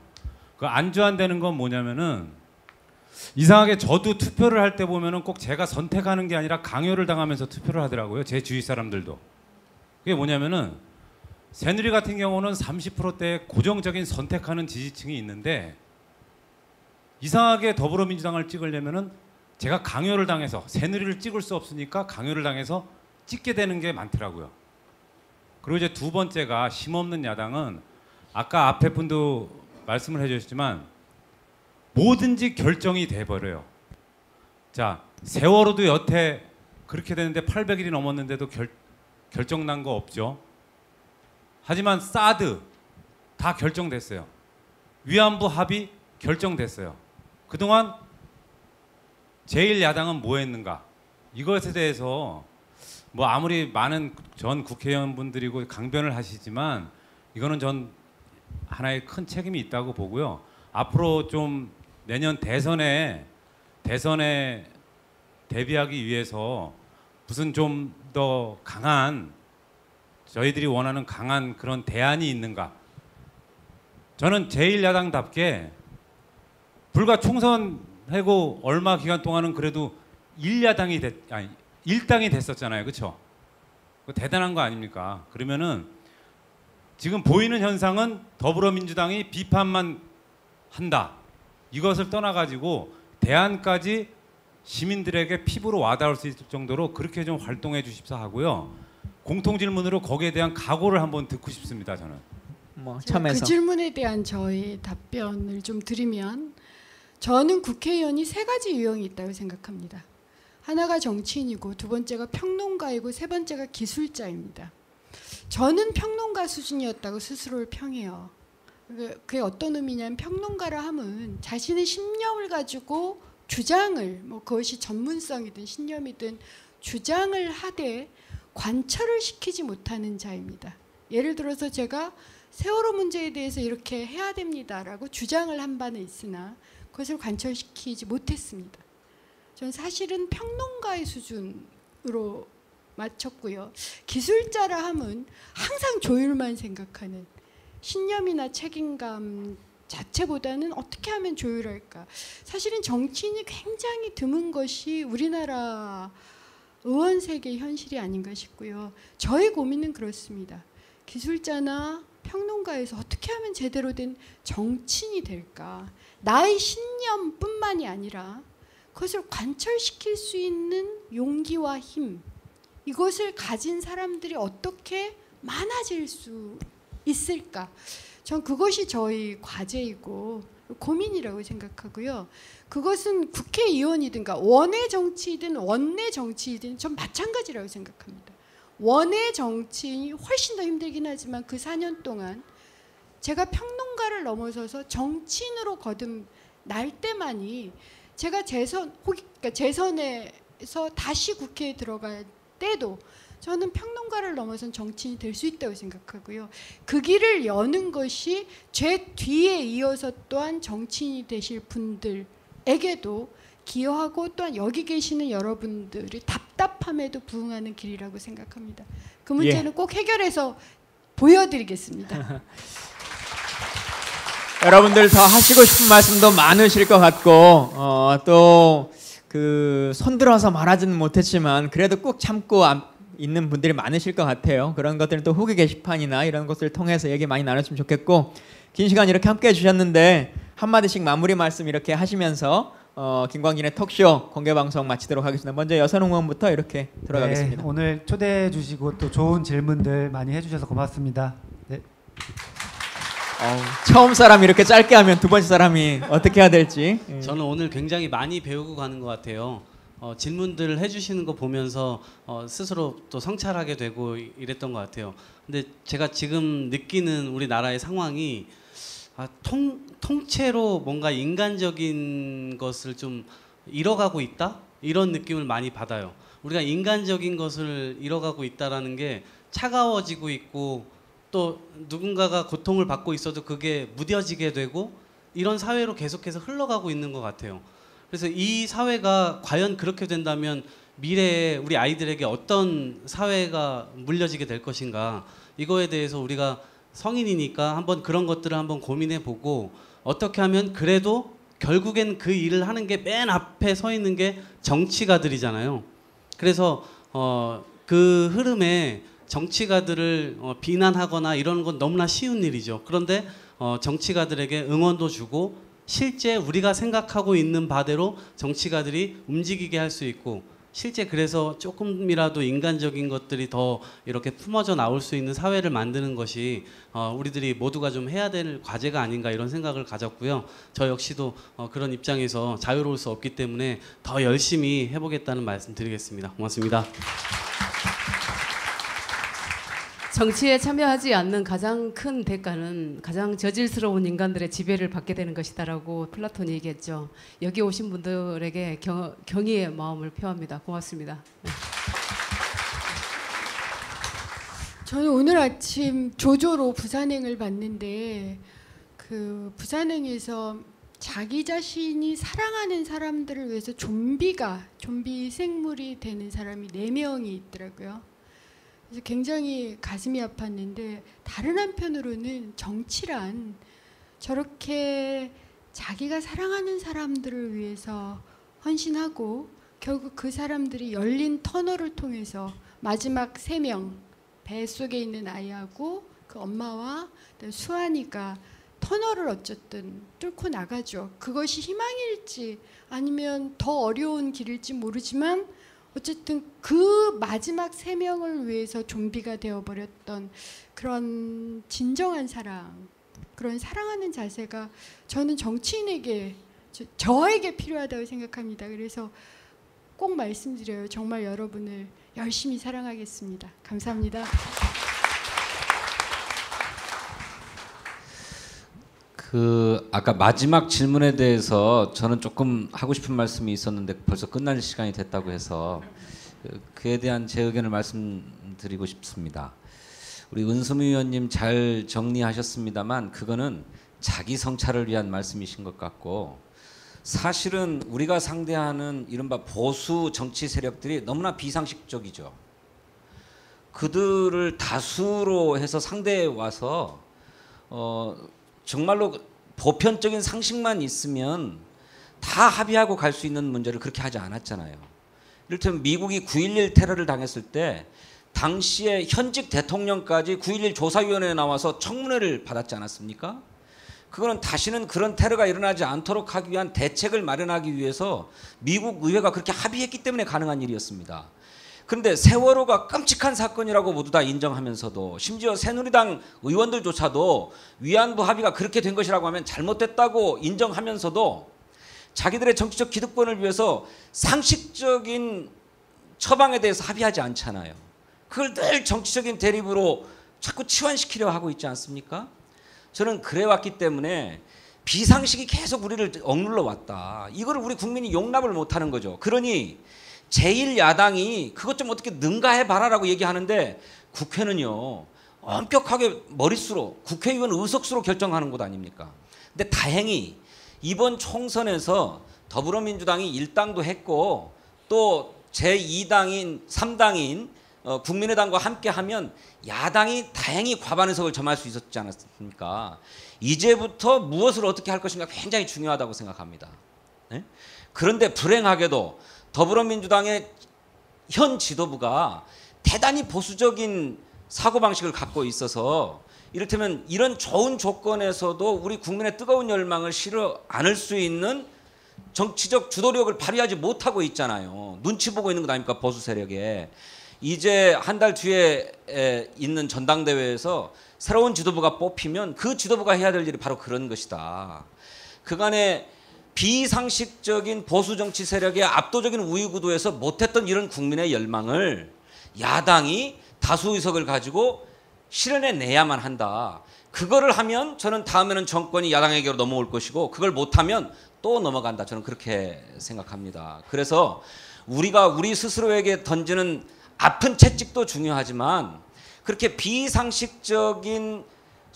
그 안주한다는 건 뭐냐면은 이상하게 저도 투표를 할 때 보면은 꼭 제가 선택하는 게 아니라 강요를 당하면서 투표를 하더라고요. 제 주위 사람들도. 그게 뭐냐면은 새누리 같은 경우는 30%대 고정적인 선택하는 지지층이 있는데 이상하게 더불어민주당을 찍으려면은 제가 강요를 당해서 새누리를 찍을 수 없으니까 강요를 당해서 찍게 되는 게 많더라고요. 그리고 이제 두 번째가 힘없는 야당은 아까 앞에 분도 말씀을 해주셨지만 뭐든지 결정이 돼버려요. 자, 세월호도 여태 그렇게 되는데 800일이 넘었는데도 결정 난 거 없죠. 하지만 사드 다 결정됐어요. 위안부 합의 결정됐어요. 그동안 제1야당은 뭐 했는가? 이것에 대해서 뭐 아무리 많은 전 국회의원분들이고 강변을 하시지만 이거는 전 하나의 큰 책임이 있다고 보고요. 앞으로 좀 내년 대선에 대비하기 위해서 무슨 좀 더 강한 저희들이 원하는 강한 그런 대안이 있는가? 저는 제1야당답게 불과 총선하고 얼마 기간 동안은 그래도 1당이 됐었잖아요. 그렇죠? 대단한 거 아닙니까? 그러면은 지금 보이는 현상은 더불어민주당이 비판만 한다. 이것을 떠나가지고 대안까지 시민들에게 피부로 와닿을 수 있을 정도로 그렇게 좀 활동해 주십사 하고요. 공통 질문으로 거기에 대한 각오를 한번 듣고 싶습니다. 저는. 뭐 그 참여해서. 질문에 대한 저희 답변을 좀 드리면 저는 국회의원이 세 가지 유형이 있다고 생각합니다. 하나가 정치인이고 두 번째가 평론가이고 세 번째가 기술자입니다. 저는 평론가 수준이었다고 스스로를 평해요. 그게 어떤 의미냐면 평론가라 함은 자신의 신념을 가지고 주장을 뭐 그것이 전문성이든 신념이든 주장을 하되 관철을 시키지 못하는 자입니다. 예를 들어서 제가 세월호 문제에 대해서 이렇게 해야 됩니다라고 주장을 한 바는 있으나 그것을 관철시키지 못했습니다. 전 사실은 평론가의 수준으로 맞췄고요. 기술자라 함은 항상 조율만 생각하는 신념이나 책임감 자체보다는 어떻게 하면 조율할까. 사실은 정치인이 굉장히 드문 것이 우리나라 의원 세계의 현실이 아닌가 싶고요. 저의 고민은 그렇습니다. 기술자나 평론가에서 어떻게 하면 제대로 된 정치인이 될까. 나의 신념뿐만이 아니라 그것을 관철시킬 수 있는 용기와 힘, 이것을 가진 사람들이 어떻게 많아질 수 있을까. 전 그것이 저희 과제이고 고민이라고 생각하고요. 그것은 국회의원이든가 원외 정치이든 원내 정치이든 전 마찬가지라고 생각합니다. 원외 정치인이 훨씬 더 힘들긴 하지만 그 4년 동안 제가 평론가를 넘어서서 정치인으로 거듭날 때만이 제가 재선에서 다시 국회에 들어갈 때도 저는 평론가를 넘어선 정치인이 될 수 있다고 생각하고요. 그 길을 여는 것이 제 뒤에 이어서 또한 정치인이 되실 분들에게도 기여하고 또한 여기 계시는 여러분들이 답답함에도 부응하는 길이라고 생각합니다. 그 문제는 꼭 해결해서 보여드리겠습니다. 여러분들 더 하시고 싶은 말씀도 많으실 것 같고 또 그 손들어서 말하지는 못했지만 그래도 꼭 참고 있는 분들이 많으실 것 같아요. 그런 것들은 또 후기 게시판이나 이런 것들을 통해서 얘기 많이 나눴으면 좋겠고 긴 시간 이렇게 함께 해주셨는데 한마디씩 마무리 말씀 이렇게 하시면서 김광진의 톡쇼 공개방송 마치도록 하겠습니다. 먼저 여선 의원부터 이렇게 들어가겠습니다. 네, 오늘 초대해 주시고 또 좋은 질문들 많이 해주셔서 고맙습니다. 네. 처음 사람이 이렇게 짧게 하면 두 번째 사람이 어떻게 해야 될지. 저는 오늘 굉장히 많이 배우고 가는 것 같아요. 질문들 해주시는 거 보면서 스스로 또 성찰하게 되고 이랬던 것 같아요. 근데 제가 지금 느끼는 우리나라의 상황이 통째로 뭔가 인간적인 것을 좀 잃어가고 있다? 이런 느낌을 많이 받아요. 우리가 인간적인 것을 잃어가고 있다라는 게 차가워지고 있고 또 누군가가 고통을 받고 있어도 그게 무뎌지게 되고 이런 사회로 계속해서 흘러가고 있는 것 같아요. 그래서 이 사회가 과연 그렇게 된다면 미래에 우리 아이들에게 어떤 사회가 물려지게 될 것인가, 이거에 대해서 우리가 성인이니까 한번 그런 것들을 한번 고민해 보고 어떻게 하면 그래도 결국엔 그 일을 하는 게 맨 앞에 서 있는 게 정치가들이잖아요. 그래서 그 흐름에 정치가들을 비난하거나 이런 건 너무나 쉬운 일이죠. 그런데 정치가들에게 응원도 주고 실제 우리가 생각하고 있는 바대로 정치가들이 움직이게 할 수 있고 실제 그래서 조금이라도 인간적인 것들이 더 이렇게 품어져 나올 수 있는 사회를 만드는 것이 우리들이 모두가 좀 해야 될 과제가 아닌가 이런 생각을 가졌고요. 저 역시도 그런 입장에서 자유로울 수 없기 때문에 더 열심히 해보겠다는 말씀 드리겠습니다. 고맙습니다. 정치에 참여하지 않는 가장 큰 대가는 가장 저질스러운 인간들의 지배를 받게 되는 것이다라고 플라톤이 얘기했죠. 여기 오신 분들에게 경의의 마음을 표합니다. 고맙습니다. 네. 저는 오늘 아침 조조로 부산행을 봤는데 그 부산행에서 자기 자신이 사랑하는 사람들을 위해서 좀비 생물이 되는 사람이 4명이 있더라고요. 그래서 굉장히 가슴이 아팠는데 다른 한편으로는 정치란 저렇게 자기가 사랑하는 사람들을 위해서 헌신하고 결국 그 사람들이 열린 터널을 통해서 마지막 3명 뱃속에 있는 아이하고 그 엄마와 수환이가 터널을 어쨌든 뚫고 나가죠. 그것이 희망일지 아니면 더 어려운 길일지 모르지만 어쨌든 그 마지막 3명을 위해서 좀비가 되어버렸던 그런 진정한 사랑, 그런 사랑하는 자세가 저는 정치인에게, 저에게 필요하다고 생각합니다. 그래서 꼭 말씀드려요. 정말 여러분을 열심히 사랑하겠습니다. 감사합니다. 아까 마지막 질문에 대해서 저는 조금 하고 싶은 말씀이 있었는데 벌써 끝날 시간이 됐다고 해서 그에 대한 제 의견을 말씀드리고 싶습니다. 우리 은수미 의원님 잘 정리하셨습니다만 그거는 자기 성찰을 위한 말씀이신 것 같고 사실은 우리가 상대하는 이른바 보수 정치 세력들이 너무나 비상식적이죠. 그들을 다수로 해서 상대해 와서 정말로 보편적인 상식만 있으면 다 합의하고 갈 수 있는 문제를 그렇게 하지 않았잖아요. 이를테면 미국이 9.11 테러를 당했을 때 당시에 현직 대통령까지 9.11 조사위원회에 나와서 청문회를 받았지 않았습니까? 그거는 다시는 그런 테러가 일어나지 않도록 하기 위한 대책을 마련하기 위해서 미국 의회가 그렇게 합의했기 때문에 가능한 일이었습니다. 그런데 세월호가 끔찍한 사건이라고 모두 다 인정하면서도 심지어 새누리당 의원들조차도 위안부 합의가 그렇게 된 것이라고 하면 잘못됐다고 인정하면서도 자기들의 정치적 기득권을 위해서 상식적인 처방에 대해서 합의하지 않잖아요. 그걸 늘 정치적인 대립으로 자꾸 치환시키려 하고 있지 않습니까? 저는 그래왔기 때문에 비상식이 계속 우리를 억눌러 왔다. 이거를 우리 국민이 용납을 못하는 거죠. 그러니 제1야당이 그것 좀 어떻게 능가해봐라라고 얘기하는데 국회는요 엄격하게 머릿수로 국회의원 의석수로 결정하는 곳 아닙니까? 근데 다행히 이번 총선에서 더불어민주당이 일당도 했고 또 제2당인 3당인 국민의당과 함께하면 야당이 다행히 과반 의석을 점할 수 있었지 않았습니까? 이제부터 무엇을 어떻게 할 것인가 굉장히 중요하다고 생각합니다. 네? 그런데 불행하게도 더불어민주당의 현 지도부가 대단히 보수적인 사고방식을 갖고 있어서 이를테면 이런 좋은 조건에서도 우리 국민의 뜨거운 열망을 실어 안을 수 있는 정치적 주도력을 발휘하지 못하고 있잖아요. 눈치 보고 있는 것 아닙니까? 보수 세력에. 이제 한 달 뒤에 있는 전당대회에서 새로운 지도부가 뽑히면 그 지도부가 해야 될 일이 바로 그런 것이다. 그간에 비상식적인 보수 정치 세력의 압도적인 우위 구도에서 못했던 이런 국민의 열망을 야당이 다수 의석을 가지고 실현해내야만 한다. 그거를 하면 저는 다음에는 정권이 야당에게로 넘어올 것이고 그걸 못하면 또 넘어간다. 저는 그렇게 생각합니다. 그래서 우리가 우리 스스로에게 던지는 아픈 채찍도 중요하지만 그렇게 비상식적인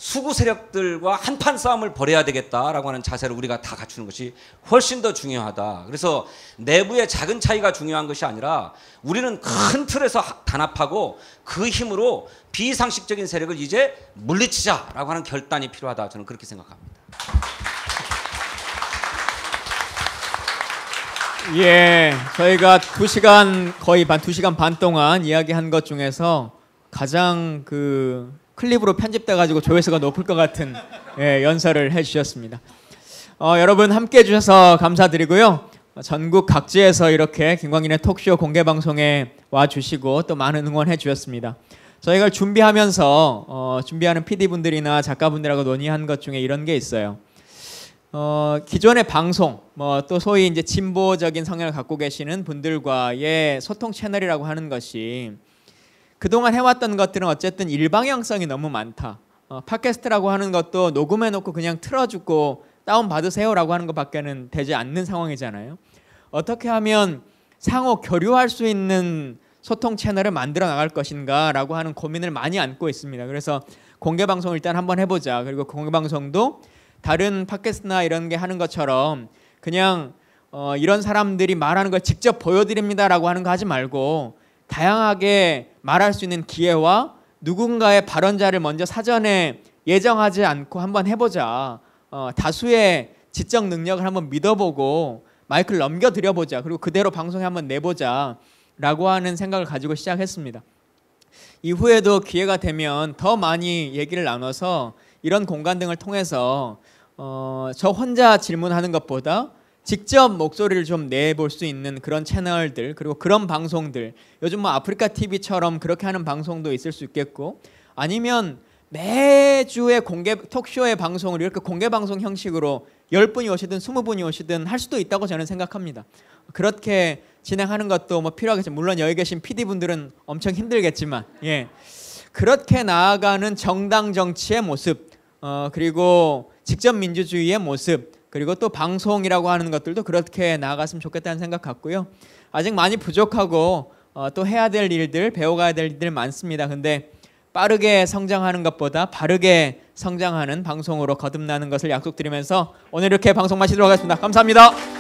수구 세력들과 한판 싸움을 벌여야 되겠다라고 하는 자세를 우리가 다 갖추는 것이 훨씬 더 중요하다. 그래서 내부의 작은 차이가 중요한 것이 아니라 우리는 큰 틀에서 단합하고 그 힘으로 비상식적인 세력을 이제 물리치자라고 하는 결단이 필요하다. 저는 그렇게 생각합니다. 예, 저희가 2시간 거의 2시간 반 동안 이야기한 것 중에서 가장 그 클립으로 편집돼 가지고 조회수가 높을 것 같은 연설을 해주셨습니다. 여러분 함께해 주셔서 감사드리고요. 전국 각지에서 이렇게 김광진의 톡쇼 공개 방송에 와 주시고 또 많은 응원해 주셨습니다. 저희가 준비하면서 준비하는 PD분들이나 작가분들하고 논의한 것 중에 이런 게 있어요. 기존의 방송, 또 소위 이제 진보적인 성향을 갖고 계시는 분들과의 소통 채널이라고 하는 것이 그동안 해왔던 것들은 어쨌든 일방향성이 너무 많다. 팟캐스트라고 하는 것도 녹음해놓고 그냥 틀어주고 다운받으세요라고 하는 것밖에는 되지 않는 상황이잖아요. 어떻게 하면 상호 교류할 수 있는 소통 채널을 만들어 나갈 것인가라고 하는 고민을 많이 안고 있습니다. 그래서 공개방송을 일단 한번 해보자. 그리고 공개방송도 다른 팟캐스트나 이런 게 하는 것처럼 그냥 이런 사람들이 말하는 걸 직접 보여드립니다라고 하는 거 하지 말고 다양하게 말할 수 있는 기회와 누군가의 발언자를 먼저 사전에 예정하지 않고 한번 해보자. 다수의 지적 능력을 한번 믿어보고 마이크를 넘겨드려보자. 그리고 그대로 방송에 한번 내보자 라고 하는 생각을 가지고 시작했습니다. 이후에도 기회가 되면 더 많이 얘기를 나눠서 이런 공간 등을 통해서 저 혼자 질문하는 것보다 직접 목소리를 좀 내볼 수 있는 그런 채널들 그리고 그런 방송들, 요즘 뭐 아프리카 TV처럼 그렇게 하는 방송도 있을 수 있겠고, 아니면 매주의 공개 톡쇼의 방송을 이렇게 공개 방송 형식으로 10분이 오시든 20분이 오시든 할 수도 있다고 저는 생각합니다. 그렇게 진행하는 것도 뭐 필요하겠지만, 물론 여기 계신 PD분들은 엄청 힘들겠지만, 그렇게 나아가는 정당 정치의 모습, 그리고 직접 민주주의의 모습, 그리고 또 방송이라고 하는 것들도 그렇게 나아갔으면 좋겠다는 생각 같고요. 아직 많이 부족하고 또 해야 될 일들, 배워가야 될 일들 많습니다. 근데 빠르게 성장하는 것보다 바르게 성장하는 방송으로 거듭나는 것을 약속드리면서 오늘 이렇게 방송 마치도록 하겠습니다. 감사합니다.